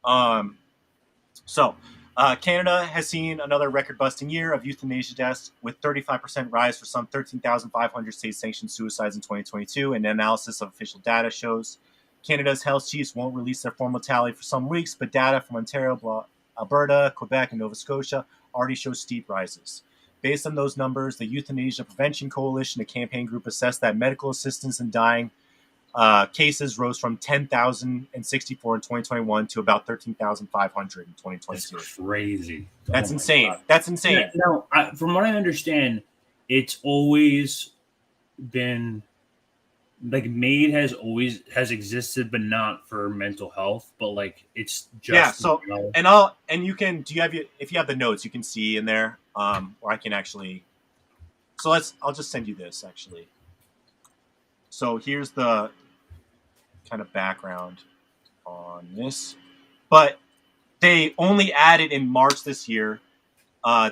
Canada has seen another record-busting year of euthanasia deaths, with 35% rise for some 13,500 state-sanctioned suicides in 2022. An analysis of official data shows Canada's health chiefs won't release their formal tally for some weeks, but data from Ontario, Alberta, Quebec, and Nova Scotia already shows steep rises. Based on those numbers, the Euthanasia Prevention Coalition, a campaign group, assessed that medical assistance in dying cases rose from 10,064 in 2021 to about 13,500 in 2022. That's crazy. That's Oh my insane. God. That's insane. Yeah, no, from what I understand, it's always been like MAID has existed, but not for mental health. But like it's just Yeah. So you know, and you can if you have the notes, you can see in there. Or I can actually. So I'll just send you this actually. So here's the kind of background on this, but they only added in March this year.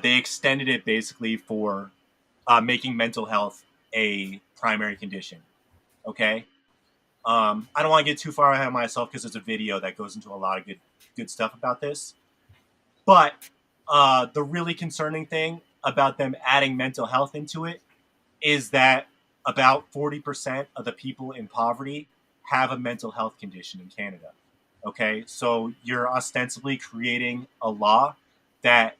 They extended it basically for making mental health a primary condition. Okay. I don't want to get too far ahead of myself because there's a video that goes into a lot of good stuff about this. But the really concerning thing about them adding mental health into it is that about 40% of the people in poverty have a mental health condition in Canada. Okay, so you're ostensibly creating a law that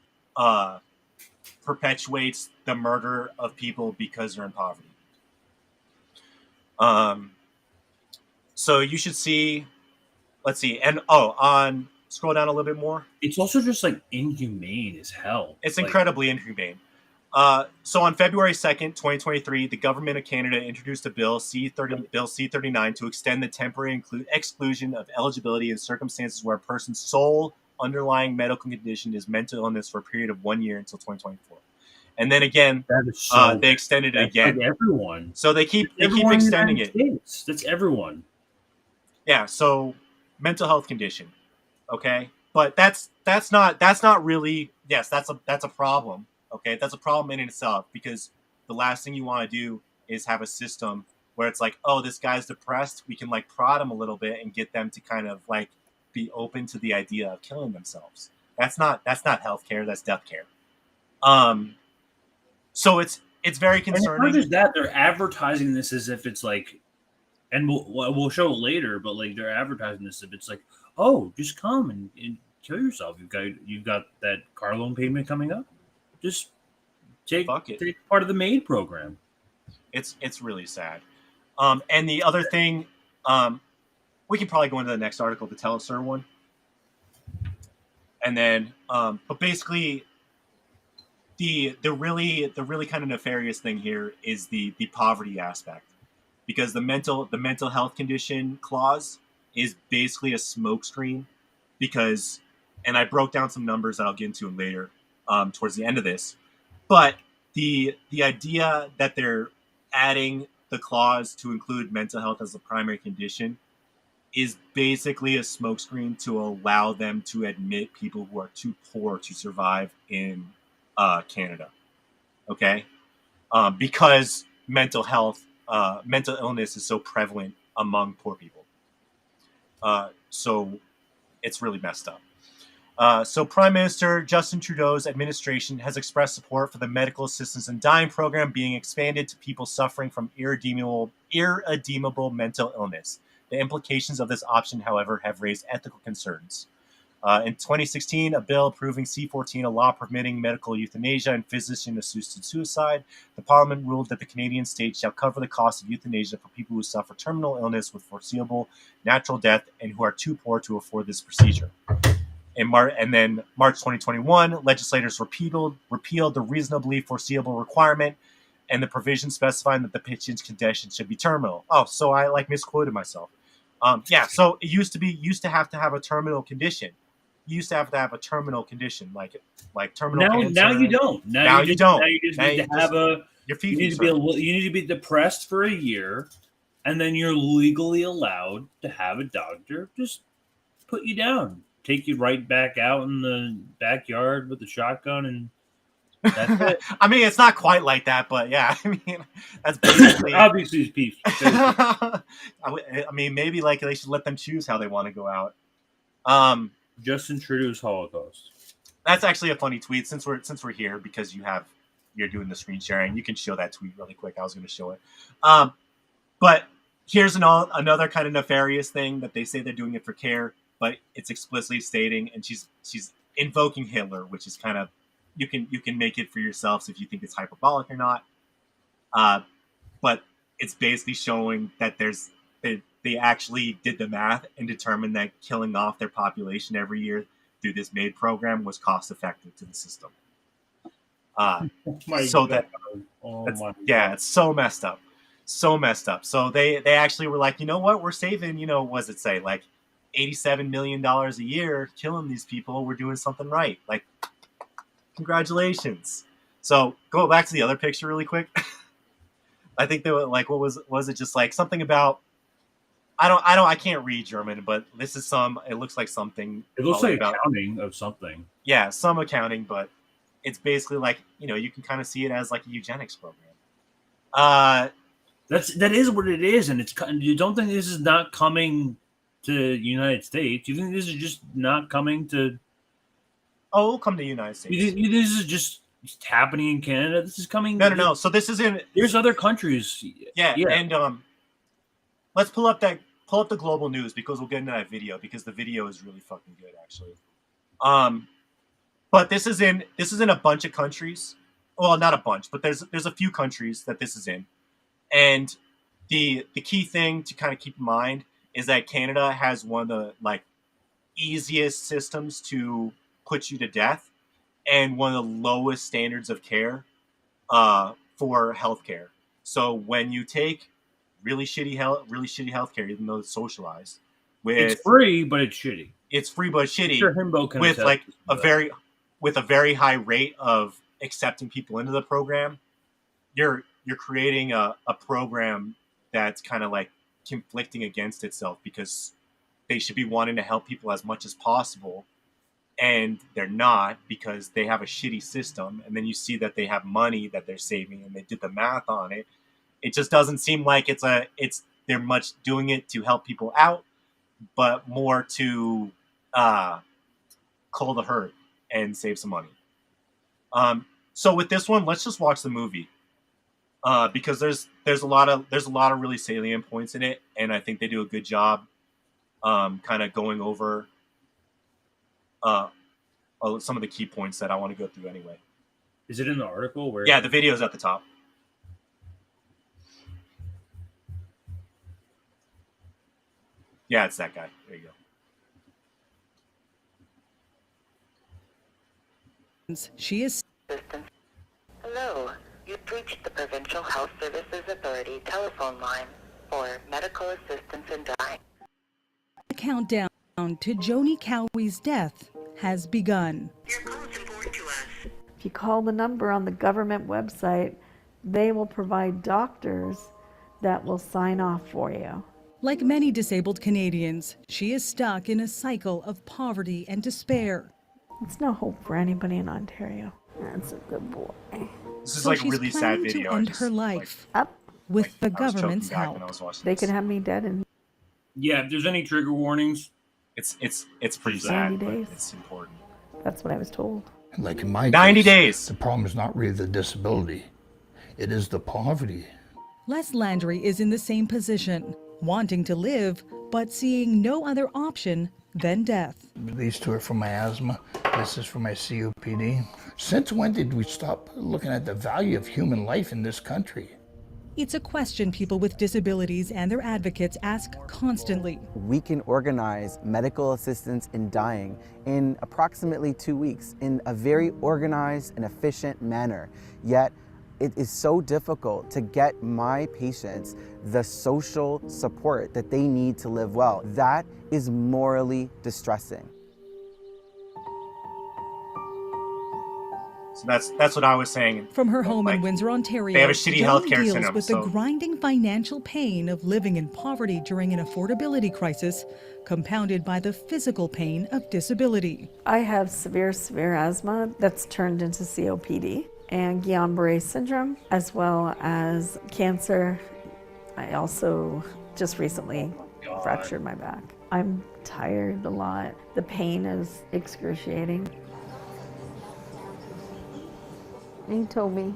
perpetuates the murder of people because they're in poverty. So you should see, let's see, and on scroll down a little bit more. it's also just like inhumane as hell. It's Like, incredibly inhumane. So on February 2nd, 2023, the government of Canada introduced a bill, Bill C-39, to extend the temporary exclusion of eligibility in circumstances where a person's sole underlying medical condition is mental illness for a period of 1 year until 2024. And then again, they extended it again. Like everyone. So they keep Everyone in the extending United it. States. That's everyone. Yeah, so mental health condition. Okay? But that's not really, yes, that's a problem. Okay? That's a problem in itself, because the last thing you want to do is have a system where it's like, oh, this guy's depressed, we can like prod him a little bit and get them to kind of like be open to the idea of killing themselves. That's not healthcare, that's death care. So it's very concerning. And it's not just that, they're advertising this as if it's like, and we'll show it later, but like they're advertising this as if it's like, oh, just come and kill yourself. You've got that car loan payment coming up. Just take part of the MAID program. It's really sad. And the other thing, we can probably go into the next article, the Telesur one. And then, but basically, the really kind of nefarious thing here is the poverty aspect, because the mental health condition clause is basically a smokescreen, because, and I broke down some numbers that I'll get into later, towards the end of this, but the idea that they're adding the clause to include mental health as a primary condition is basically a smokescreen to allow them to admit people who are too poor to survive in Canada. Okay? Because mental illness is so prevalent among poor people. So it's really messed up. So Prime Minister Justin Trudeau's administration has expressed support for the medical assistance in dying program being expanded to people suffering from irredeemable mental illness. The implications of this option, however, have raised ethical concerns. In 2016, a bill approving C-14, a law permitting medical euthanasia and physician-assisted suicide, the Parliament ruled that the Canadian state shall cover the cost of euthanasia for people who suffer terminal illness with foreseeable natural death and who are too poor to afford this procedure. And then March 2021, legislators repealed the reasonably foreseeable requirement and the provision specifying that the patient's condition should be terminal. Oh, so I like misquoted myself. So it used to have to have a terminal condition. You used to have a terminal condition, like terminal cancer. Now you don't. Now you don't. Now you just need to have you need to be depressed for a year, and then you're legally allowed to have a doctor just put you down, take you right back out in the backyard with the shotgun, and that's it. I mean, it's not quite like that, but yeah, I mean, that's basically obviously it's peace. I mean, maybe like they should let them choose how they want to go out. Justin Trudeau's Holocaust. That's actually a funny tweet. Since we're here, because you're doing the screen sharing, you can show that tweet really quick. I was going to show it. But here's another kind of nefarious thing that they say they're doing it for care, but it's explicitly stating, and she's invoking Hitler, which is kind of, you can make it for yourselves if you think it's hyperbolic or not. But it's basically showing that they actually did the math and determined that killing off their population every year through this MAID program was cost effective to the system. It's so messed up. So messed up. So they actually were like, you know what? We're saving, what does it say? Like $87 million a year killing these people. We're doing something right. Like, congratulations. So go back to the other picture really quick. I think they were like, what was it just like something about, I can't read German, but this is it looks like something. It looks like accounting of something. Yeah, some accounting, but it's basically like, you can kind of see it as like a eugenics program. That is what it is, and you don't think this is not coming to the United States? You think this is just not coming to? Oh, it'll come to the United States. This is just happening in Canada. This is coming. No. So this is in. There's other countries. Yeah. And let's pull up the global news because we'll get into that video because the video is really fucking good actually. But this is in a bunch of countries. Well, not a bunch, but there's a few countries that this is in. And the key thing to kind of keep in mind is that Canada has one of the easiest systems to put you to death and one of the lowest standards of care for healthcare. So when you take really shitty healthcare, even though it's socialized, it's free but it's shitty. It's free but shitty. Sure, Himbo can with a very high rate of accepting people into the program. You're creating a program that's kind of like conflicting against itself because they should be wanting to help people as much as possible, and they're not because they have a shitty system. And then you see that they have money that they're saving, and they did the math on it. It just doesn't seem like they're much doing it to help people out, but more to cull the herd and save some money. So with this one, let's just watch the movie. Because there's a lot of really salient points in it, and I think they do a good job kind of going over some of the key points that I want to go through anyway. Is it in the article? Yeah, the video is at the top. Yeah, it's that guy. There you go. She is. Hello. You've reached the Provincial Health Services Authority telephone line for medical assistance in dying. The countdown to Joni Cowie's death has begun. Your call is important to us. If you call the number on the government website, they will provide doctors that will sign off for you. Like many disabled Canadians, she is stuck in a cycle of poverty and despair. There's no hope for anybody in Ontario. That's a good boy. This is like a really sad video. To end her life with the government's help. They could have me dead in. Yeah, if there's any trigger warnings, it's pretty sad. 90 days. It's important. That's what I was told. Like in my 90 case, days. The problem is not really the disability; it is the poverty. Les Landry is in the same position, wanting to live, but seeing no other option than death. These two are for my asthma. This is for my COPD. Since when did we stop looking at the value of human life in this country? It's a question people with disabilities and their advocates ask constantly. We can organize medical assistance in dying in approximately 2 weeks in a very organized and efficient manner. Yet it is so difficult to get my patients the social support that they need to live well. That is morally distressing. So that's what I was saying. From her home in Windsor, Ontario, they have a shitty healthcare deals system. With the grinding financial pain of living in poverty during an affordability crisis, compounded by the physical pain of disability. I have severe asthma that's turned into COPD and Guillain-Barré syndrome, as well as cancer. I also just recently fractured my back. I'm tired a lot. The pain is excruciating. He told me.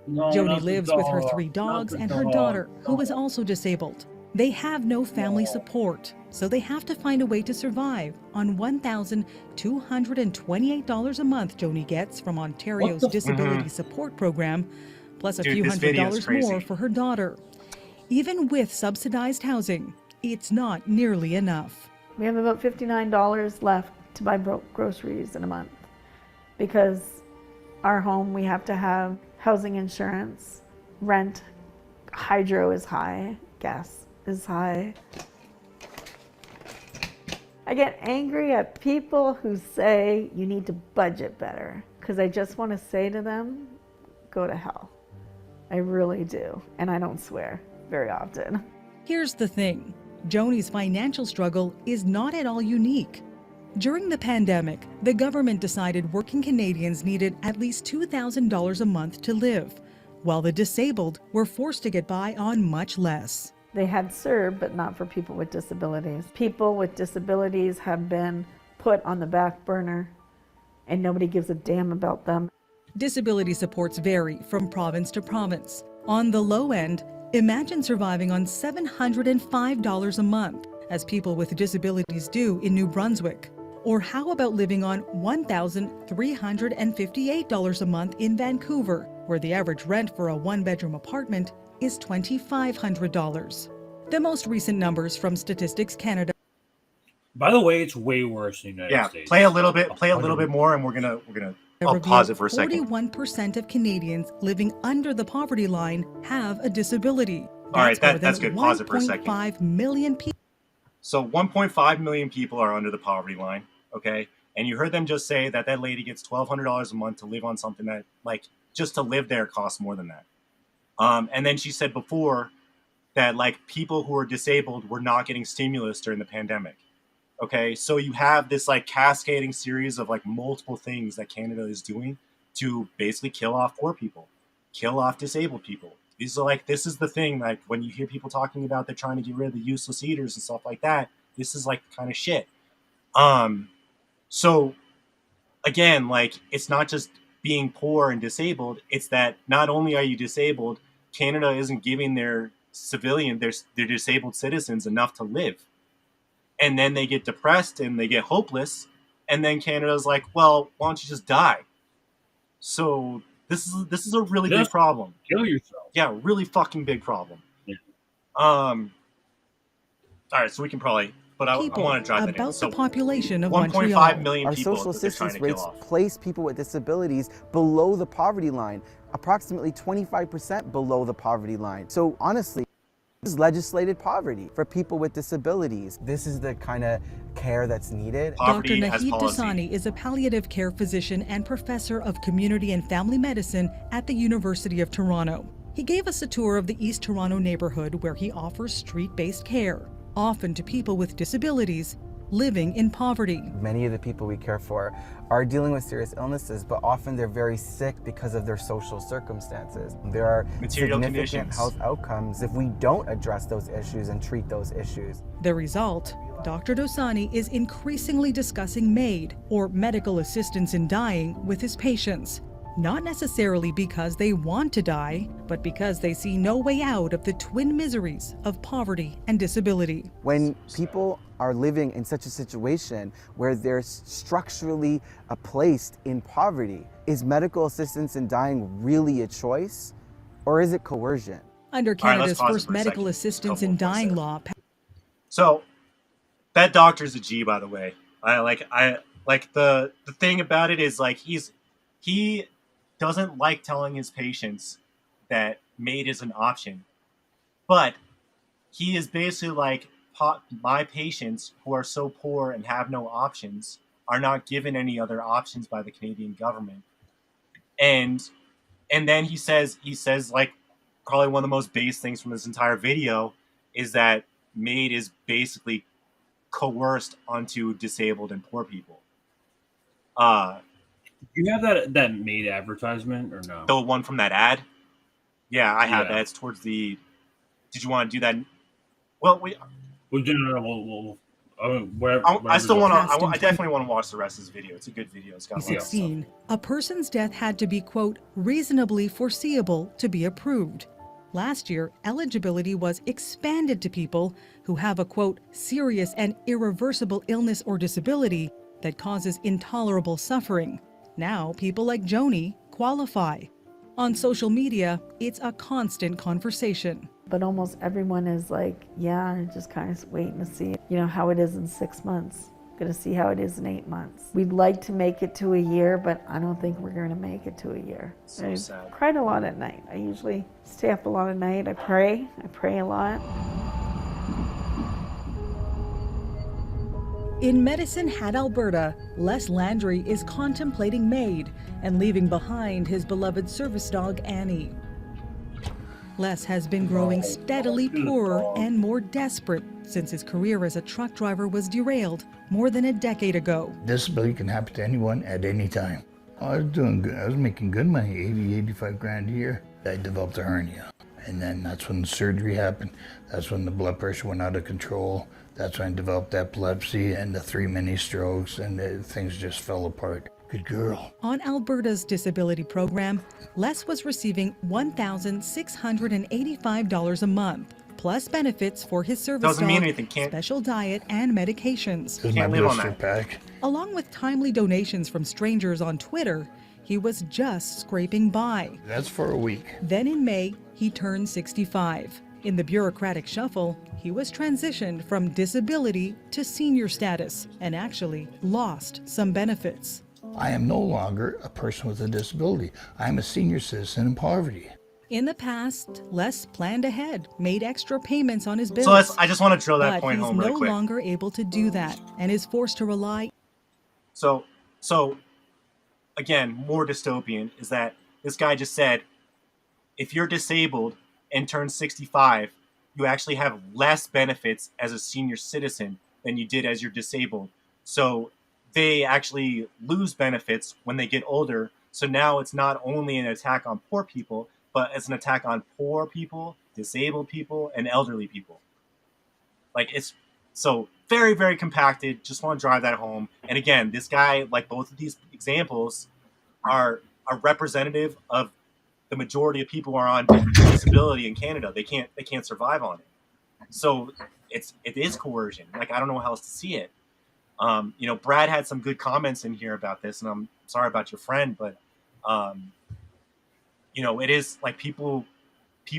Joni lives with her 3 dogs and her daughter, who is also disabled. They have no family support, so they have to find a way to survive on $1,228 a month Joni gets from Ontario's Disability Support Program, plus a few $100 more for her daughter. Even with subsidized housing, it's not nearly enough. We have about $59 left to buy groceries in a month because our home, we have to have housing insurance, rent, hydro is high, gas is high. I get angry at people who say you need to budget better because I just want to say to them, go to hell. I really do, and I don't swear very often. Here's the thing. Joni's financial struggle is not at all unique. During the pandemic, the government decided working Canadians needed at least $2,000 a month to live, while the disabled were forced to get by on much less. They had CERB, but not for people with disabilities. People with disabilities have been put on the back burner, and nobody gives a damn about them. Disability supports vary from province to province. On the low end, imagine surviving on $705 a month, as people with disabilities do in New Brunswick. Or how about living on $1,358 a month in Vancouver, where the average rent for a one-bedroom apartment is $2,500. The most recent numbers from Statistics Canada. By the way, it's way worse in the United States. Play a little bit more, and we're gonna. I'll pause it for a second. 41% of Canadians living under the poverty line have a disability. All right, that's good. Pause it for a second. 1.5 million people. So 1.5 million people are under the poverty line, okay? And you heard them just say that that lady gets $1,200 a month to live on something that, like, just to live there costs more than that. And then she said before that, like, people who are disabled were not getting stimulus during the pandemic. Okay, so you have this, like, cascading series of, like, multiple things that Canada is doing to basically kill off poor people, kill off disabled people. These are, like, this is the thing, like, when you hear people talking about they're trying to get rid of the useless eaters and stuff like that, this is, like, the kind of shit. So, again, like, it's not just being poor and disabled, it's that not only are you disabled, Canada isn't giving their disabled citizens enough to live. And then they get depressed and they get hopeless, and then Canada's like, well, why don't you just die? So this is a really big problem. Kill yourself. Yeah, really fucking big problem. Yeah. All right, so we can probably, but I want to drive that in. About So the population of 1.5 Montreal. million Our people social that they're trying assistance to rates kill off. place people with disabilities below the poverty line, approximately 25% below the poverty line. So honestly, this is legislated poverty for people with disabilities. This is the kind of care that's needed. Dr. Nahid Dasani is a palliative care physician and professor of community and family medicine at the University of Toronto. He gave us a tour of the East Toronto neighborhood where he offers street-based care, often to people with disabilities living in poverty. Many of the people we care for are dealing with serious illnesses, but often they're very sick because of their social circumstances. There are Material significant conditions. health outcomes if we don't address those issues and treat those issues. The result, Dr. Dosani is increasingly discussing MAID, or medical assistance in dying, with his patients. Not necessarily because they want to die, but because they see no way out of the twin miseries of poverty and disability. When people are living in such a situation where they're structurally placed in poverty, is medical assistance in dying really a choice, or is it coercion? Under All right, Canada's let's pause it first for a medical second. assistance in dying law. So that doctor's a G, by the way. I like the thing about it is, like, he doesn't like telling his patients that MAID is an option, but he is basically like, my patients who are so poor and have no options are not given any other options by the Canadian government. And then he says like, probably one of the most base things from this entire video is that MAID is basically coerced onto disabled and poor people. Do you have that MAID advertisement or no? The one from that ad? Yeah, I have Yeah. that. It's towards the. Did you want to do that? Well, We'll whatever, I still want to. I definitely want to watch the rest of this video. It's a good video. It's got a lot of stuff. 2016, a person's death had to be, quote, reasonably foreseeable to be approved. Last year, eligibility was expanded to people who have a, quote, serious and irreversible illness or disability that causes intolerable suffering. Now, people like Joni qualify. On social media, it's a constant conversation. But almost everyone is like, yeah, just kind of waiting to see, how it is in 6 months. Going to see how it is in 8 months. We'd like to make it to a year, but I don't think we're going to make it to a year. So sad. I cried a lot at night. I usually stay up a lot at night. I pray a lot. In Medicine Hat, Alberta, Les Landry is contemplating MAID and leaving behind his beloved service dog, Annie. Les has been growing steadily poorer and more desperate since his career as a truck driver was derailed more than a decade ago. Disability can happen to anyone at any time. I was doing good. I was making good money, 85 grand a year. I developed a hernia. And then that's when the surgery happened. That's when the blood pressure went out of control. That's when I developed epilepsy and the 3 mini strokes, and things just fell apart. Good girl. On Alberta's disability program, Les was receiving $1,685 a month, plus benefits for his service Doesn't mean dog, anything. Can't. special diet, and medications. This is my blister pack. Along with timely donations from strangers on Twitter, he was just scraping by. That's for a week. Then in May, he turned 65. In the bureaucratic shuffle, he was transitioned from disability to senior status and actually lost some benefits. I am no longer a person with a disability. I am a senior citizen in poverty. In the past, Les planned ahead, made extra payments on his bills. So I just want to drill that point home really quick. But he's no longer able to do that and is forced to rely. So again, more dystopian is that this guy just said, if you're disabled and turn 65, you actually have less benefits as a senior citizen than you did as you're disabled. So they actually lose benefits when they get older. So now it's not only an attack on poor people, but it's an attack on poor people, disabled people, and elderly people. Like, it's so very, very compacted. Just want to drive that home. And again, this guy, like both of these examples, are representative of the majority of people who are on disability in Canada. They can't survive on it. So it is coercion. Like, I don't know how else to see it. Brad had some good comments in here about this, and I'm sorry about your friend, but it is like people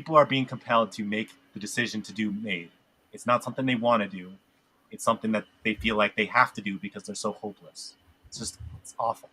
are being compelled to make the decision to do MAID. It's not something they want to do. It's something that they feel like they have to do because they're so hopeless. It's awful.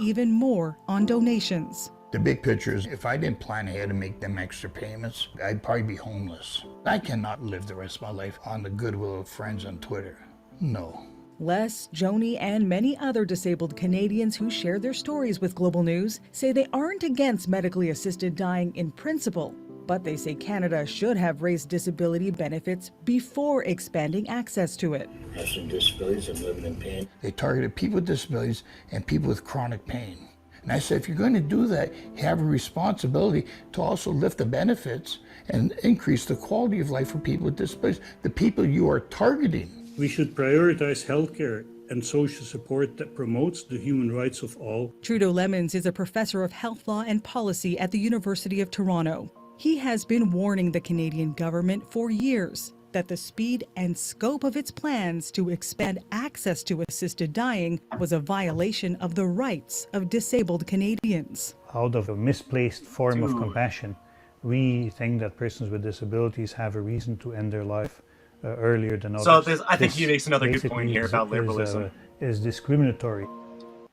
Even more on donations. The big picture is, if I didn't plan ahead and make them extra payments, I'd probably be homeless. I cannot live the rest of my life on the goodwill of friends on Twitter. No. Les, Joni, and many other disabled Canadians who share their stories with Global News say they aren't against medically assisted dying in principle, but they say Canada should have raised disability benefits before expanding access to it. Having disabilities and living in pain. They targeted people with disabilities and people with chronic pain. And I said, if you're going to do that, you have a responsibility to also lift the benefits and increase the quality of life for people with disabilities, the people you are targeting. We should prioritize healthcare and social support that promotes the human rights of all. Trudeau Lemons is a professor of health law and policy at the University of Toronto. He has been warning the Canadian government for years that the speed and scope of its plans to expand access to assisted dying was a violation of the rights of disabled Canadians. Out of a misplaced form of compassion, we think that persons with disabilities have a reason to end their life earlier than others. So I think he makes another good point here about liberalism. Is discriminatory.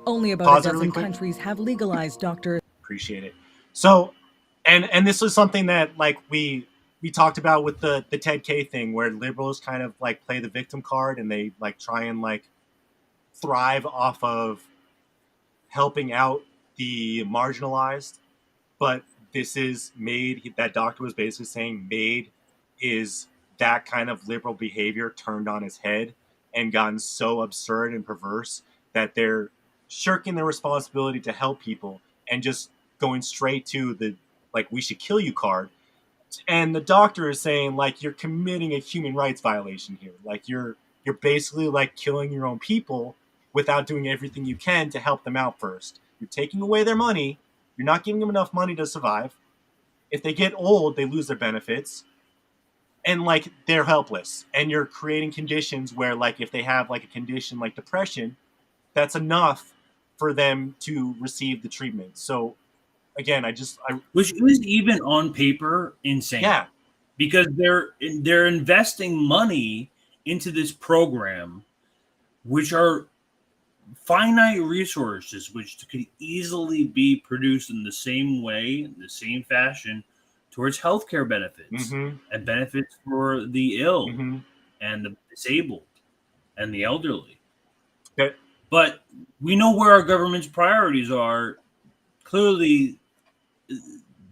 Only about a dozen countries have legalized doctors. Appreciate it. So, and this was something that like we talked about with the Ted K thing, where liberals kind of like play the victim card and they like try and like thrive off of helping out the marginalized. But this is MAID. That doctor was basically saying MAID is that kind of liberal behavior turned on its head and gotten so absurd and perverse that they're shirking their responsibility to help people and just going straight to the like we should kill you card. And the doctor is saying like you're committing a human rights violation here. Like you're basically like killing your own people without doing everything you can to help them out first. You're taking away their money. You're not giving them enough money to survive. If they get old, they lose their benefits. And like they're helpless. And you're creating conditions where like if they have like a condition like depression, that's enough for them to receive the treatment. So again, which is even on paper insane. Yeah, because they're investing money into this program, which are finite resources, which could easily be produced in the same way, in the same fashion, towards healthcare benefits and benefits for the ill and the disabled and the elderly. Okay. But we know where our government's priorities are. Clearly,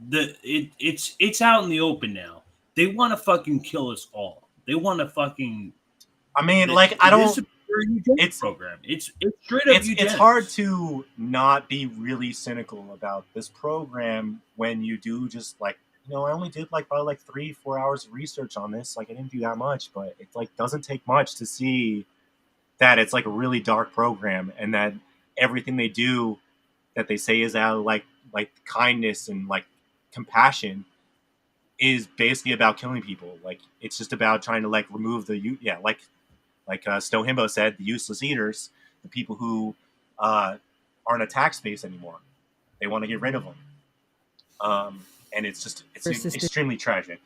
it's out in the open now. They want to fucking kill us all. They want to fucking. I mean, like, I don't. It's program. It's straight up. It's hard to not be really cynical about this program when you do just like, you know, I only did like probably like 3-4 hours of research on this. Like, I didn't do that much, but it like doesn't take much to see that it's like a really dark program, and that everything they do that they say is out of like kindness and like compassion is basically about killing people. Like, it's just about trying to like remove the like Snow Himbo said, the useless eaters, the people who aren't a tax base anymore. They want to get rid of them. And it's extremely tragic.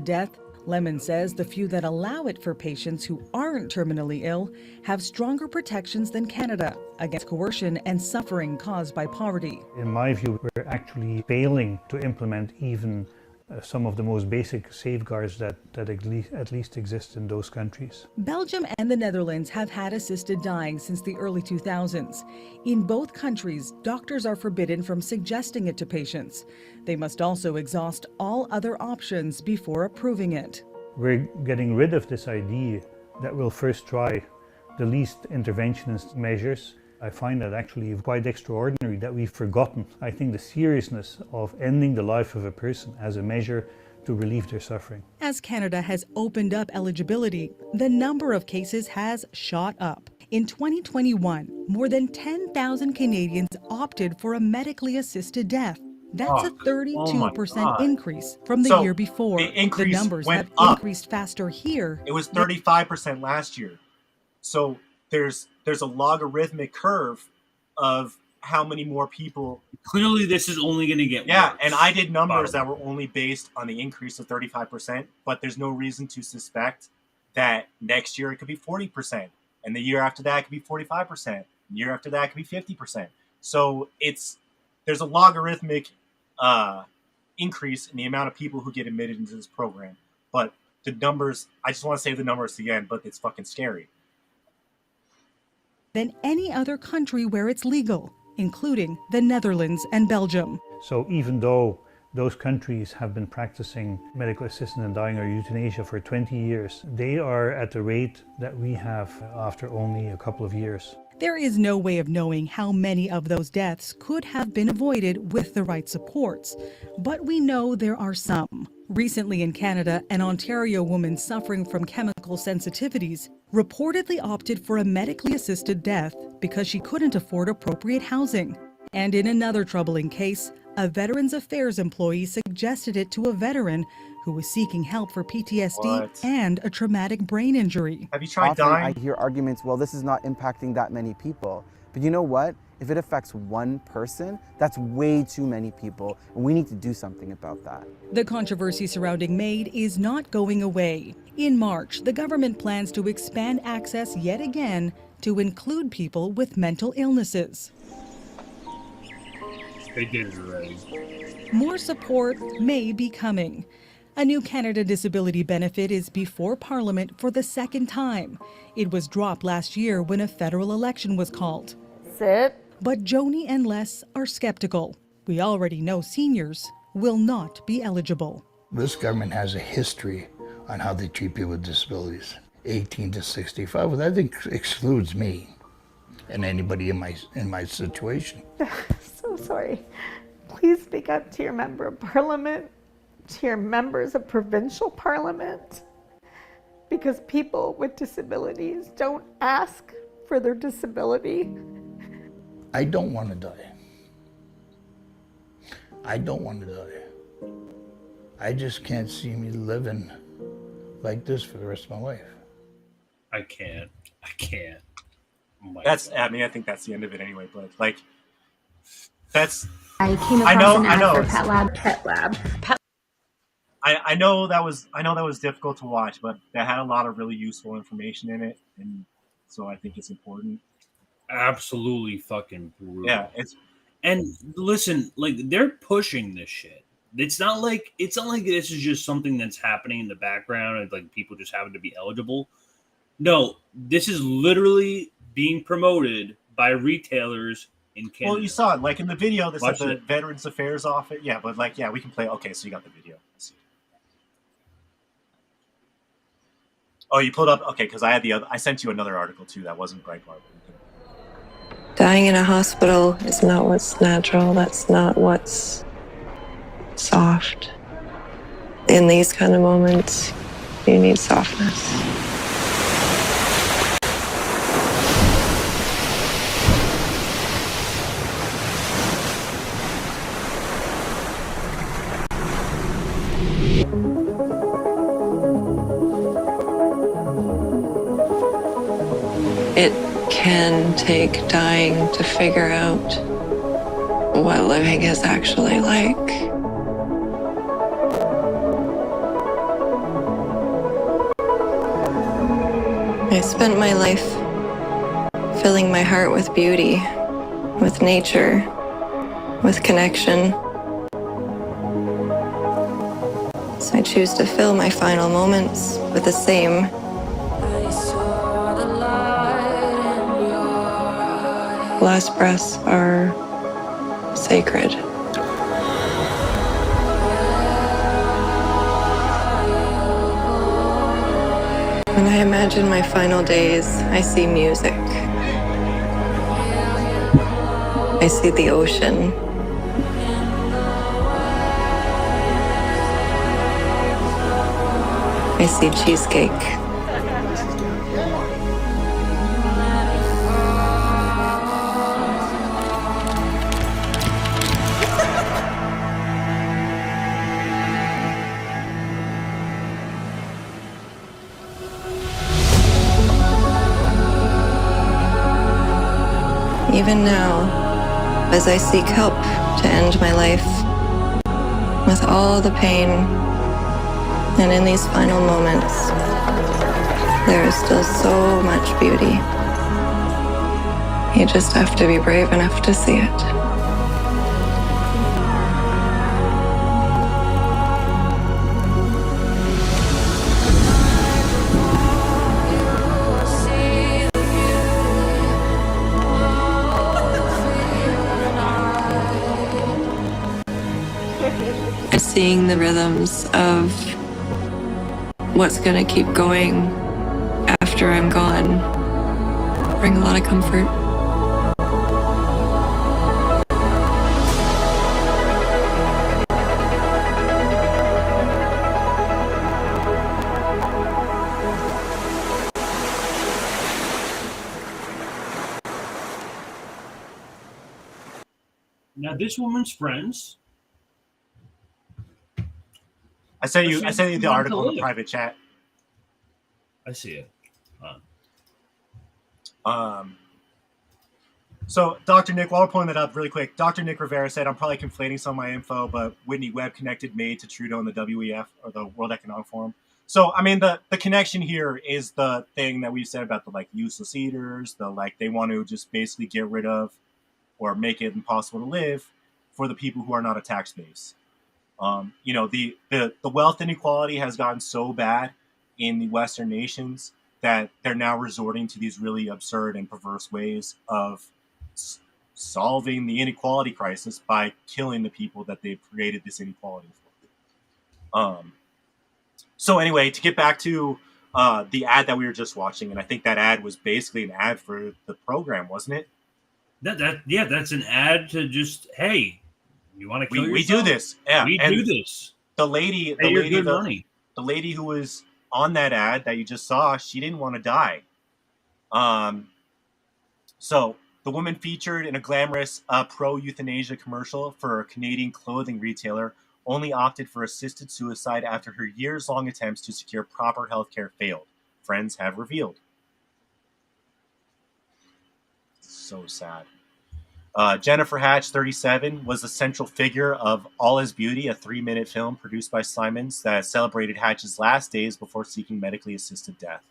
Death, Lemon says the few that allow it for patients who aren't terminally ill have stronger protections than Canada against coercion and suffering caused by poverty. In my view, we're actually failing to implement even some of the most basic safeguards that at least exist in those countries. Belgium and the Netherlands have had assisted dying since the early 2000s. In both countries, doctors are forbidden from suggesting it to patients. They must also exhaust all other options before approving it. We're getting rid of this idea that we'll first try the least interventionist measures. I find that actually quite extraordinary that we've forgotten, I think, the seriousness of ending the life of a person as a measure to relieve their suffering. As Canada has opened up eligibility, the number of cases has shot up. In 2021, more than 10,000 Canadians opted for a medically assisted death. That's a 32% increase from the year before. The numbers have increased faster here. It was 35% last year. So there's a logarithmic curve of how many more people. Clearly, this is only going to get worse. And I did numbers that were only based on the increase of 35%, but there's no reason to suspect that next year it could be 40%, and the year after that it could be 45%, and the year after that it could be 50%. So there's a logarithmic increase in the amount of people who get admitted into this program. But the numbers, I just want to say the numbers again, but it's fucking scary. Than any other country where it's legal, including the Netherlands and Belgium. So even though those countries have been practicing medical assisted in dying or euthanasia for 20 years, they are at the rate that we have after only a couple of years. There is no way of knowing how many of those deaths could have been avoided with the right supports, but we know there are some. Recently in Canada, an Ontario woman suffering from chemical sensitivities reportedly opted for a medically assisted death because she couldn't afford appropriate housing. And in another troubling case, a Veterans Affairs employee suggested it to a veteran who was seeking help for PTSD and a traumatic brain injury. Have you tried dying? I hear arguments, well, this is not impacting that many people. But you know what? If it affects one person, that's way too many people, and we need to do something about that. The controversy surrounding MAID is not going away. In March, the government plans to expand access yet again to include people with mental illnesses. They did it already. More support may be coming. A new Canada Disability benefit is before Parliament for the second time. It was dropped last year when a federal election was called. Sit. But Joni and Les are skeptical. We already know seniors will not be eligible. This government has a history on how they treat people with disabilities. 18 to 65, well, that excludes me and anybody in my situation. So sorry. Please speak up to your member of parliament, to your members of provincial parliament, because people with disabilities don't ask for their disability. I don't want to die. I don't want to die. I just can't see me living like this for the rest of my life. I can't. I think that's the end of it anyway, but like, That's. I came across an ad for Pet Lab. I know that was difficult to watch, but that had a lot of really useful information in it, and so I think it's important. Absolutely fucking brutal. Yeah, and listen, like they're pushing this shit. It's not like this is just something that's happening in the background and like people just happen to be eligible. No, this is literally being promoted by retailers in Canada. Well, you saw it, like in the video. This Watch is the it. Veterans Affairs office. Yeah, but like, yeah, we can play. Okay, so you got the video. Let's see. Oh, you pulled up. Okay, because I sent you another article too. That wasn't Breitbart. Dying in a hospital is not what's natural. That's not what's soft. In these kind of moments, you need softness. It can take dying to figure out what living is actually like. I spent my life filling my heart with beauty, with nature, with connection. So I choose to fill my final moments with the same. Last breaths are sacred. When I imagine my final days, I see music. I see the ocean. I see cheesecake. Even now, as I seek help to end my life, with all the pain, and in these final moments, there is still so much beauty. You just have to be brave enough to see it. Seeing the rhythms of what's gonna keep going after I'm gone bring a lot of comfort. Now, this woman's friends. I sent you the article in the private chat. I see it. So, Dr. Nick, while we're pulling that up really quick, Dr. Nick Rivera said, I'm probably conflating some of my info, but Whitney Webb connected MAID to Trudeau in the WEF, or the World Economic Forum. So, I mean, the connection here is the thing that we said about the, like, useless eaters, they want to just basically get rid of or make it impossible to live for the people who are not a tax base. The wealth inequality has gotten so bad in the Western nations that they're now resorting to these really absurd and perverse ways of solving the inequality crisis by killing the people that they've created this inequality for. So anyway, to get back to the ad that we were just watching, and I think that ad was basically an ad for the program, wasn't it? That's an ad to just, hey, you want to kill yourself? We do this. Yeah, we do this. The lady who was on that ad that you just saw, she didn't want to die. So the woman featured in a glamorous pro-euthanasia commercial for a Canadian clothing retailer only opted for assisted suicide after her years-long attempts to secure proper health care failed, friends have revealed. So sad. Jennifer Hatch, 37, was the central figure of All Is Beauty, a 3-minute film produced by Simons that celebrated Hatch's last days before seeking medically assisted death.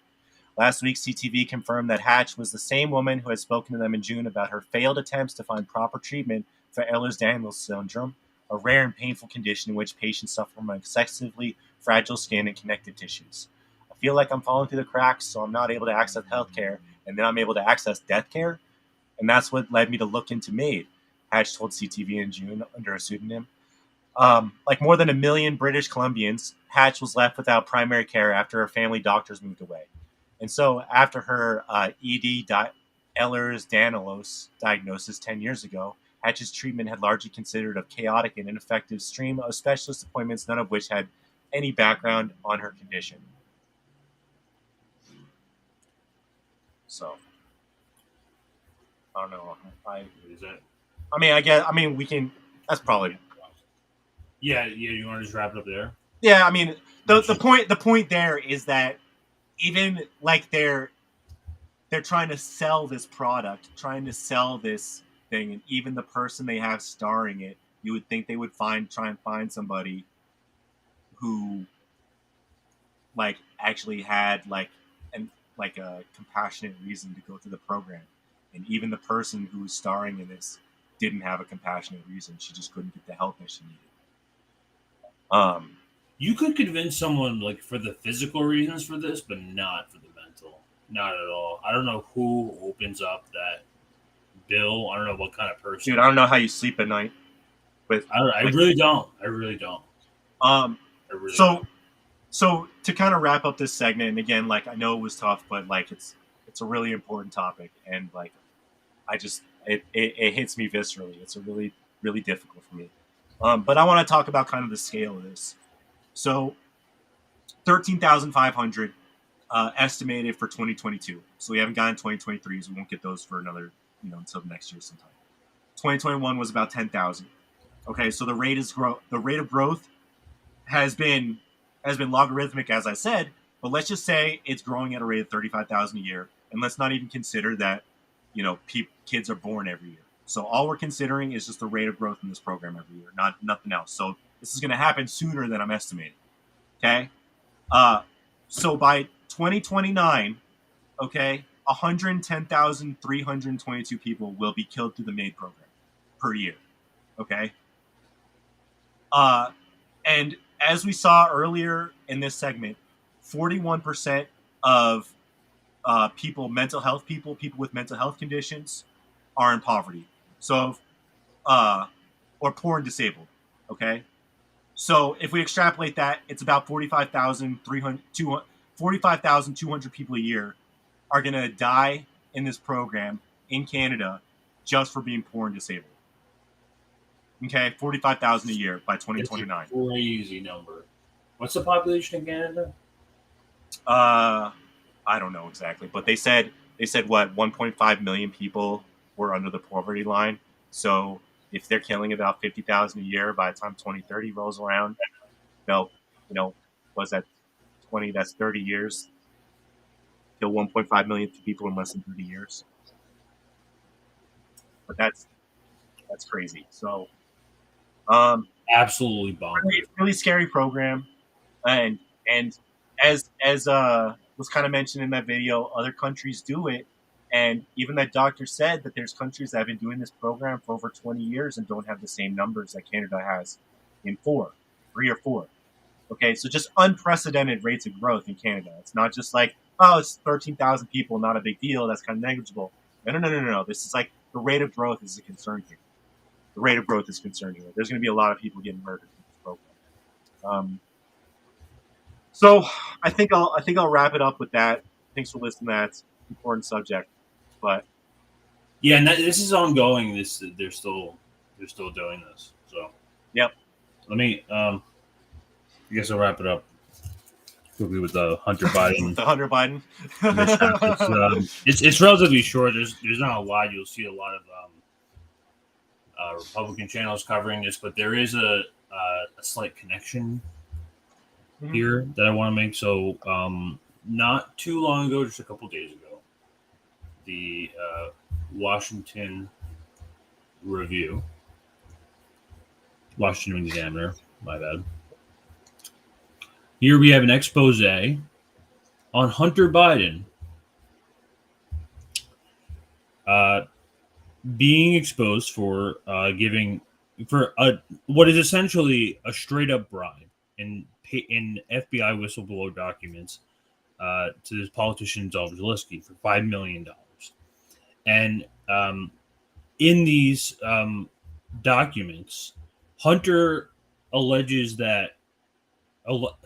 Last week, CTV confirmed that Hatch was the same woman who had spoken to them in June about her failed attempts to find proper treatment for Ehlers-Danlos syndrome, a rare and painful condition in which patients suffer from excessively fragile skin and connective tissues. I feel like I'm falling through the cracks, so I'm not able to access health care, and then I'm able to access death care? And that's what led me to look into MAID, Hatch told CTV in June under a pseudonym. Like more than 1 million British Columbians, Hatch was left without primary care after her family doctors moved away. And so after her Ehlers-Danlos diagnosis 10 years ago, Hatch's treatment had largely consisted of chaotic and ineffective stream of specialist appointments, none of which had any background on her condition. So, I don't know. We can. That's probably. Yeah. You want to just wrap it up there? Yeah, I mean, the point there is that even like they're trying to sell this product, trying to sell this thing, and even the person they have starring it, you would think they would try and find somebody who like actually had like a compassionate reason to go through the program. And even the person who was starring in this didn't have a compassionate reason. She just couldn't get the help that she needed. You could convince someone like for the physical reasons for this, but not for the mental. Not at all. I don't know who opens up that bill. I don't know what kind of person. Dude, I don't know how you sleep at night. I really don't. So to kind of wrap up this segment, and again, like I know it was tough, but like it's a really important topic, and like it hits me viscerally. It's a really, really difficult for me. But I want to talk about kind of the scale of this. So 13,500 estimated for 2022. So we haven't gotten 2023, so we won't get those for another, until next year sometime. 2021 was about 10,000. Okay, so the rate of growth has been logarithmic, as I said, but let's just say it's growing at a rate of 35,000 a year, and let's not even consider that, kids are born every year. So all we're considering is just the rate of growth in this program every year, nothing else. So this is going to happen sooner than I'm estimating. Okay, so by 2029, 110,322 people will be killed through the MAID program per year. Okay, and as we saw earlier in this segment, 41% of people with mental health conditions are in poverty. So, or poor and disabled. Okay. So if we extrapolate that, it's about 45,200 people a year are going to die in this program in Canada just for being poor and disabled. Okay, 45,000 a year by 2029. That's a crazy number. What's the population in Canada? I don't know exactly, but they said what 1.5 million people were under the poverty line. So if they're killing about 50,000 a year by the time 2030 rolls around, they'll, was that 20? That's 30 years. Kill 1.5 million people in less than 30 years. But that's crazy. So. Absolutely bonkers. Really scary program, and as was kind of mentioned in that video, other countries do it, and even that doctor said that there's countries that have been doing this program for over 20 years and don't have the same numbers that Canada has in 3 or 4. Okay, so just unprecedented rates of growth in Canada. It's not just like, oh, it's 13,000 people, not a big deal, that's kind of negligible. No. This is like the rate of growth is a concern here. The rate of growth is concerning. There's going to be a lot of people getting murdered in this program. So I think I'll wrap it up with that. Thanks for listening to that. It's an important subject, but yeah, and this is ongoing. They're still doing this. So yep. Let me. I guess I'll wrap it up quickly with the Hunter Biden. The Hunter Biden. It's relatively short. There's not a lot. You'll see a lot of Republican channels covering this, but there is a slight connection here that I want to make. So not too long ago, just a couple days ago, the Washington Review. Washington Examiner. My bad. Here we have an expose on Hunter Biden being exposed for giving for what is essentially a straight up bribe in FBI whistleblower documents to this politician Zelensky for $5 million. And in these documents, Hunter alleges that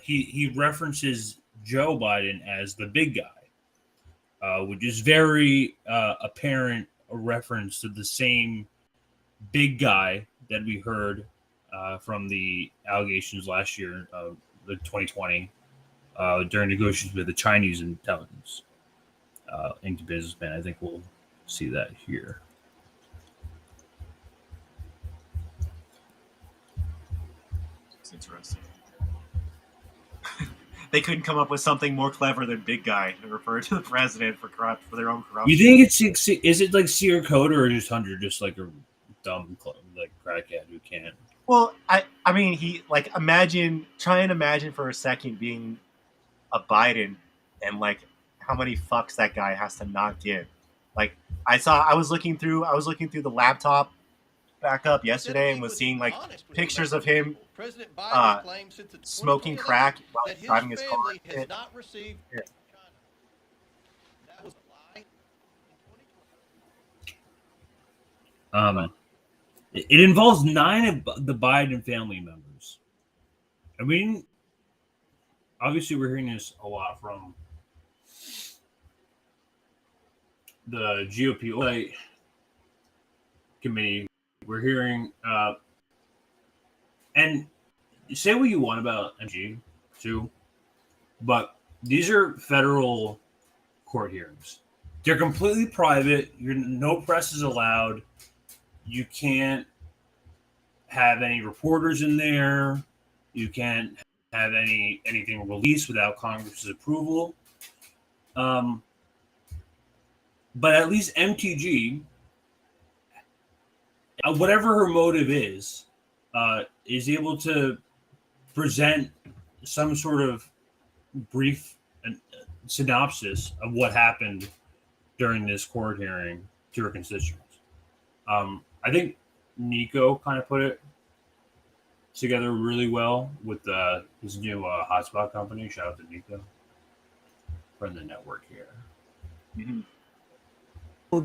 he references Joe Biden as the big guy, which is very apparent a reference to the same big guy that we heard from the allegations last year, the 2020, during negotiations with the Chinese intelligence into businessmen. I think we'll see that here. It's interesting. They couldn't come up with something more clever than big guy to refer to the president for their own corruption. You think is it like Seer Coder or just Hunter, just like a dumb like crackhead who can't? Well, I mean, try and imagine for a second being a Biden and like how many fucks that guy has to not give. Like I was looking through the laptop backup yesterday and was seeing like pictures of him smoking crack while driving his car. It involves 9 of the Biden family members. I mean, obviously we're hearing this a lot from the GOP committee. We're hearing, and say what you want about MG too, but these are federal court hearings. They're completely private. No press is allowed. You can't have any reporters in there. You can't have anything released without Congress's approval. But at least MTG, whatever her motive is able to present some sort of brief synopsis of what happened during this court hearing to her constituents. I think Nico kind of put it together really well with his new hotspot company. Shout out to Nico from the network here. Mm-hmm.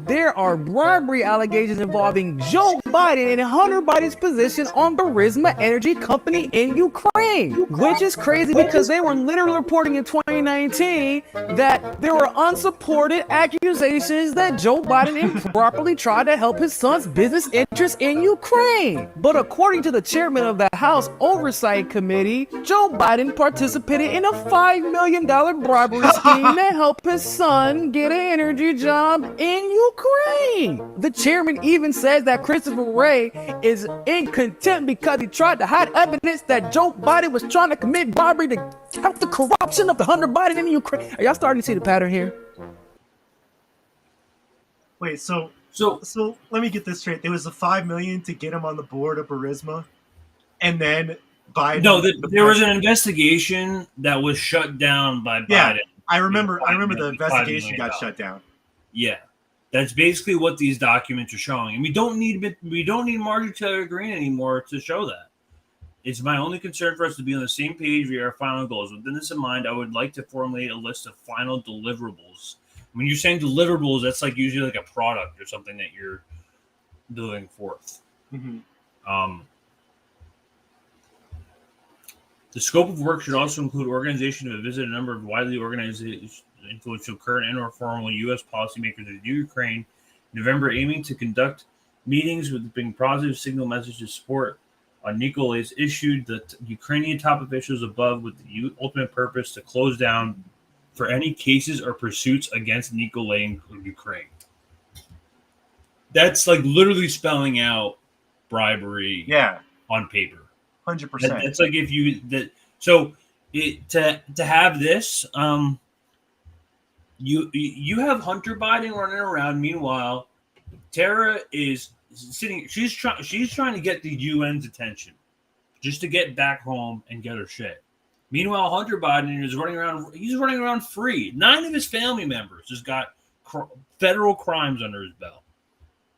There are bribery allegations involving Joe Biden and Hunter Biden's position on Burisma Energy Company in Ukraine, which is crazy because they were literally reporting in 2019 that there were unsupported accusations that Joe Biden improperly tried to help his son's business interests in Ukraine. But according to the chairman of the House Oversight Committee, Joe Biden participated in a $5 million bribery scheme to help his son get an energy job in Ukraine. The chairman even says that Christopher Wray is in contempt because he tried to hide evidence that Joe Biden was trying to commit bribery to help the corruption of the Hunter Biden in Ukraine. Are y'all starting to see the pattern here? Wait, so let me get this straight. There was a $5 million to get him on the board of Burisma, and then Biden. No, there was an investigation that was shut down by Biden. Yeah, I remember the investigation got shut down. Yeah. That's basically what these documents are showing, and we don't need Marjorie Taylor Greene anymore to show that. It's my only concern for us to be on the same page with our final goals. With this in mind, I would like to formulate a list of final deliverables. When you're saying deliverables, that's like usually like a product or something that you're delivering forth. Mm-hmm. The scope of work should also include organization to visit a number of widely organized influential current and/or former U.S. policymakers in Ukraine in November, aiming to conduct meetings with bring positive signal messages of support on Nikolai's issued the Ukrainian top officials above with the ultimate purpose to close down for any cases or pursuits against Nikolai in Ukraine. That's like literally spelling out bribery. Yeah, on paper, 100%. That's like if you that so it to have this. You have Hunter Biden running around. Meanwhile, Tara is sitting. She's trying to get the UN's attention, just to get back home and get her shit. Meanwhile, Hunter Biden is running around. He's running around free. 9 of his family members just got federal crimes under his belt.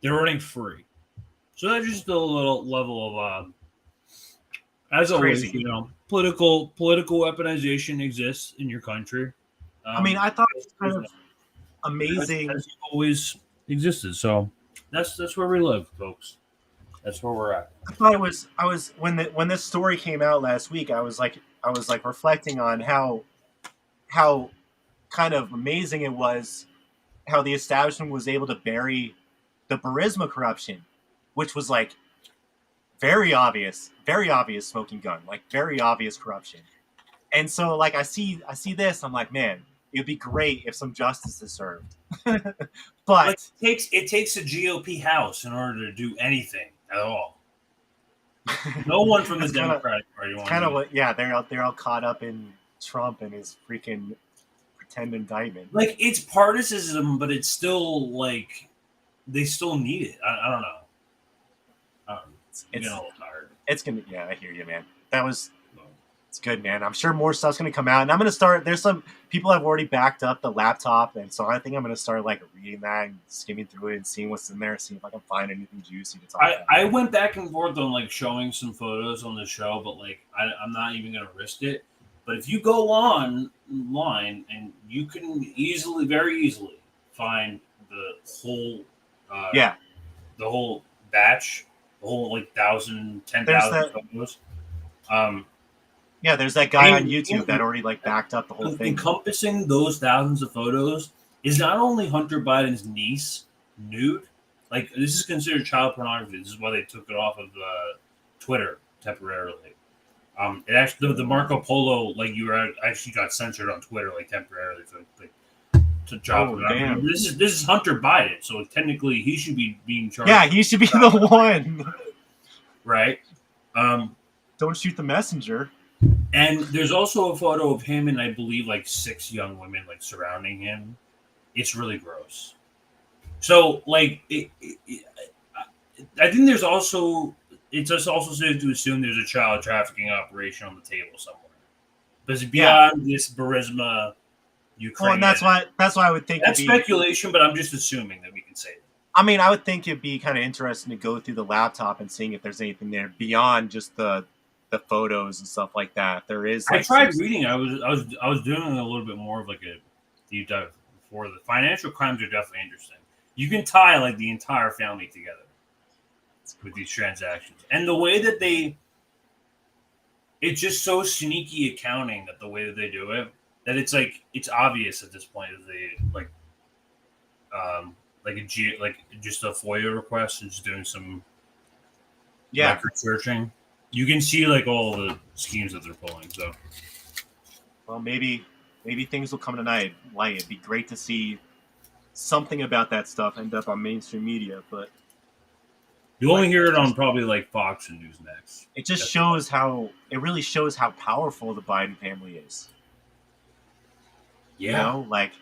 They're running free. So that's just a little level of, as always, crazy. you know, political weaponization exists in your country. I mean, I thought it was kind of amazing. Has always existed. So that's where we live, folks. That's where we're at. I thought I was when this story came out last week, I was like reflecting on how kind of amazing it was how the establishment was able to bury the Burisma corruption, which was like very obvious smoking gun, like very obvious corruption. And so like I see this, I'm like, man, it'd be great if some justice is served. But it takes a GOP House in order to do anything at all. No one from the Democratic Party wants kind of what, yeah, they're all caught up in Trump and his freaking pretend indictment. Like, it's partisanship, but it's still like they still need it. I don't know. It's getting a little tired. It's gonna, yeah, I hear you, man. It's good, man. I'm sure more stuff's gonna come out, and I'm gonna start. There's some people have already backed up the laptop, and so I think I'm gonna start like reading that and skimming through it and seeing what's in there, seeing if I can find anything juicy to talk about. I went back and forth on like showing some photos on the show, but like I'm not even gonna risk it. But if you go online and you can very easily find the whole the whole batch, the whole like 10,000 photos. Yeah, there's that guy on YouTube that already like backed up the whole thing. Encompassing those thousands of photos is not only Hunter Biden's niece nude, like this is considered child pornography. This is why they took it off of Twitter temporarily. It actually the Marco Polo actually got censored on Twitter like temporarily for like to child pornography. Damn. This is Hunter Biden, so technically he should be being charged. Yeah, he should be the one. Right. Don't shoot the messenger. And there's also a photo of him and I believe like 6 young women like surrounding him. It's really gross. So like, I think there's also it's just also safe to assume there's a child trafficking operation on the table somewhere. Because beyond this Burisma, Ukraine, well, and that's why I would think that's speculation, but I'm just assuming that we can say that. I mean, I would think it'd be kind of interesting to go through the laptop and seeing if there's anything there beyond just the photos and stuff like that. There is. Like, I tried reading. I was doing a little bit more of like a deep dive before. The financial crimes are definitely interesting. You can tie like the entire family together with these transactions, and the way that it's just so sneaky accounting that the way that they do it, that it's like it's obvious at this point that they just a FOIA request and just doing some record searching. You can see like all the schemes that they're pulling. So, well, maybe things will come tonight. Like, it'd be great to see something about that stuff end up on mainstream media, but you only hear it on probably like Fox and Newsmax. It just shows it really shows how powerful the Biden family is. Yeah, you know, like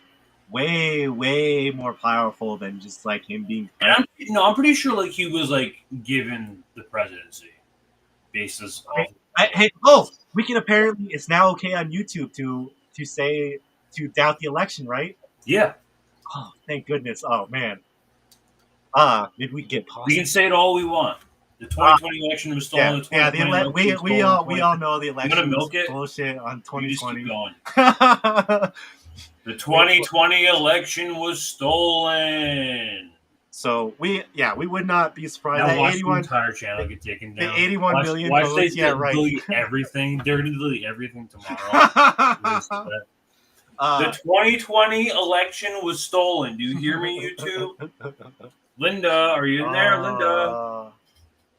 way, way more powerful than just like him being. And I'm pretty sure like he was like given the presidency. Basis. We can apparently. It's now okay on YouTube to doubt the election, right? Yeah. Oh, thank goodness. Oh man. Maybe we get possible. We can say it all we want. The 2020 election was stolen. We all know the election. You gonna milk it? Bullshit on 2020. The 2020 election was stolen. So we would not be surprised. Now watch the entire channel get taken down. The 81 million votes. Yeah, right. Delete everything. They're going to delete everything tomorrow. The 2020 election was stolen. Do you hear me, YouTube? Linda, are you in there, Linda?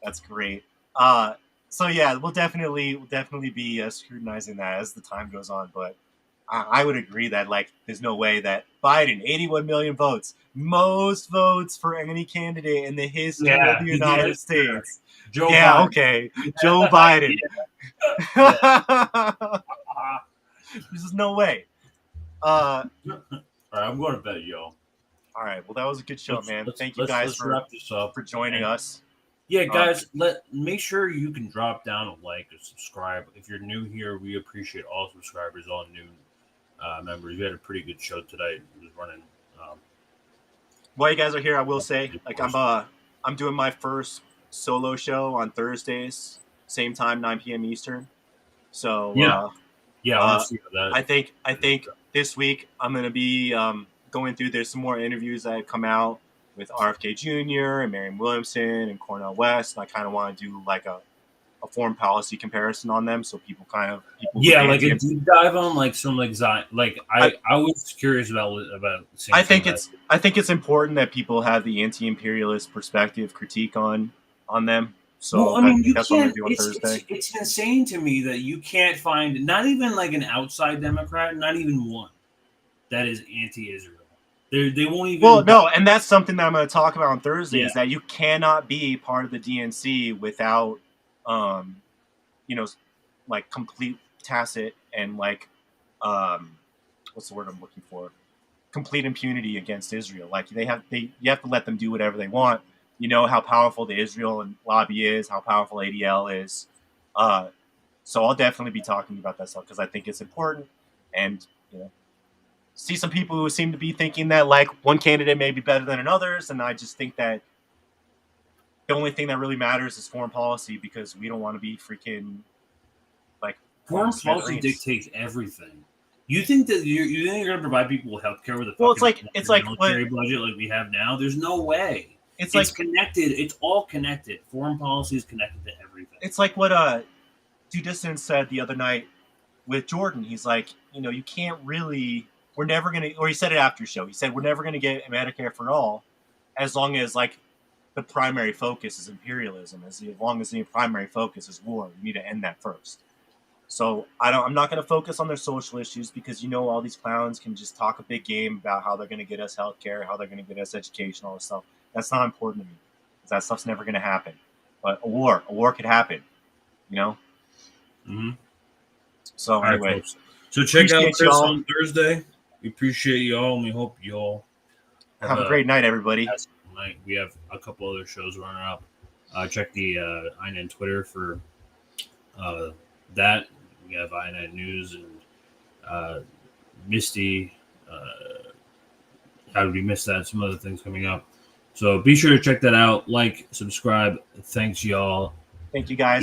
That's great. So yeah, we'll definitely be scrutinizing that as the time goes on. But I would agree that like there's no way that Biden, 81 million votes, most votes for any candidate in the history of the United States. Joe Biden. Okay, Joe Biden. There's no way. All right, I'm going to bed, yo. All right. Well, that was a good show, man. Thank you let's guys wrap this up for joining us. Yeah, guys, make sure you can drop down a like or subscribe. If you're new here, we appreciate all subscribers, all new members. We had a pretty good show today. It was running. While you guys are here, I will say, like, I'm doing my first solo show on Thursdays, same time, 9 p.m. Eastern. So I want to see that. I think this week I'm gonna be going through. There's some more interviews that have come out with RFK Jr. and Marianne Williamson and Cornel West. And I kind of want to do like a foreign policy comparison on them, so people like a deep dive on like some I was curious about. I think it's important that people have the anti-imperialist perspective critique on them. So that's what I'm going to do on Thursday. It's insane to me that you can't find not even like an outside Democrat, not even one that is anti-Israel. They won't even. Well, no, and that's something that I'm going to talk about on Thursday. Is that you cannot be part of the DNC without, like complete tacit and like, what's the word I'm looking for? Complete impunity against Israel. Like you have to let them do whatever they want. You know how powerful the Israel lobby is, how powerful ADL is. So I'll definitely be talking about that stuff because I think it's important. And see some people who seem to be thinking that like one candidate may be better than others, and I just think that the only thing that really matters is foreign policy because we don't want to be freaking like foreign policy dictates everything. You think that you're going to provide people with healthcare with a it's like military budget like we have now? There's no way. It's connected. It's all connected. Foreign policy is connected to everything. It's like what Dudison said the other night with Jordan. He's like, you can't really. We're never going to, or he said it after show. He said, we're never going to get Medicare for all as long as like the primary focus is imperialism. As long as the primary focus is war, we need to end that first. So I'm not going to focus on their social issues because all these clowns can just talk a big game about how they're going to get us healthcare, how they're going to get us education, all this stuff. That's not important to me because that stuff's never going to happen. But a war could happen, Mm-hmm. So anyway, right, so check out Chris on Thursday. We appreciate y'all, and we hope y'all have a great night, everybody. Night. We have a couple other shows running up. Check the INN Twitter for that. We have INN News and Misty. How did we miss that? Some other things coming up. So be sure to check that out. Like, subscribe. Thanks, y'all. Thank you, guys.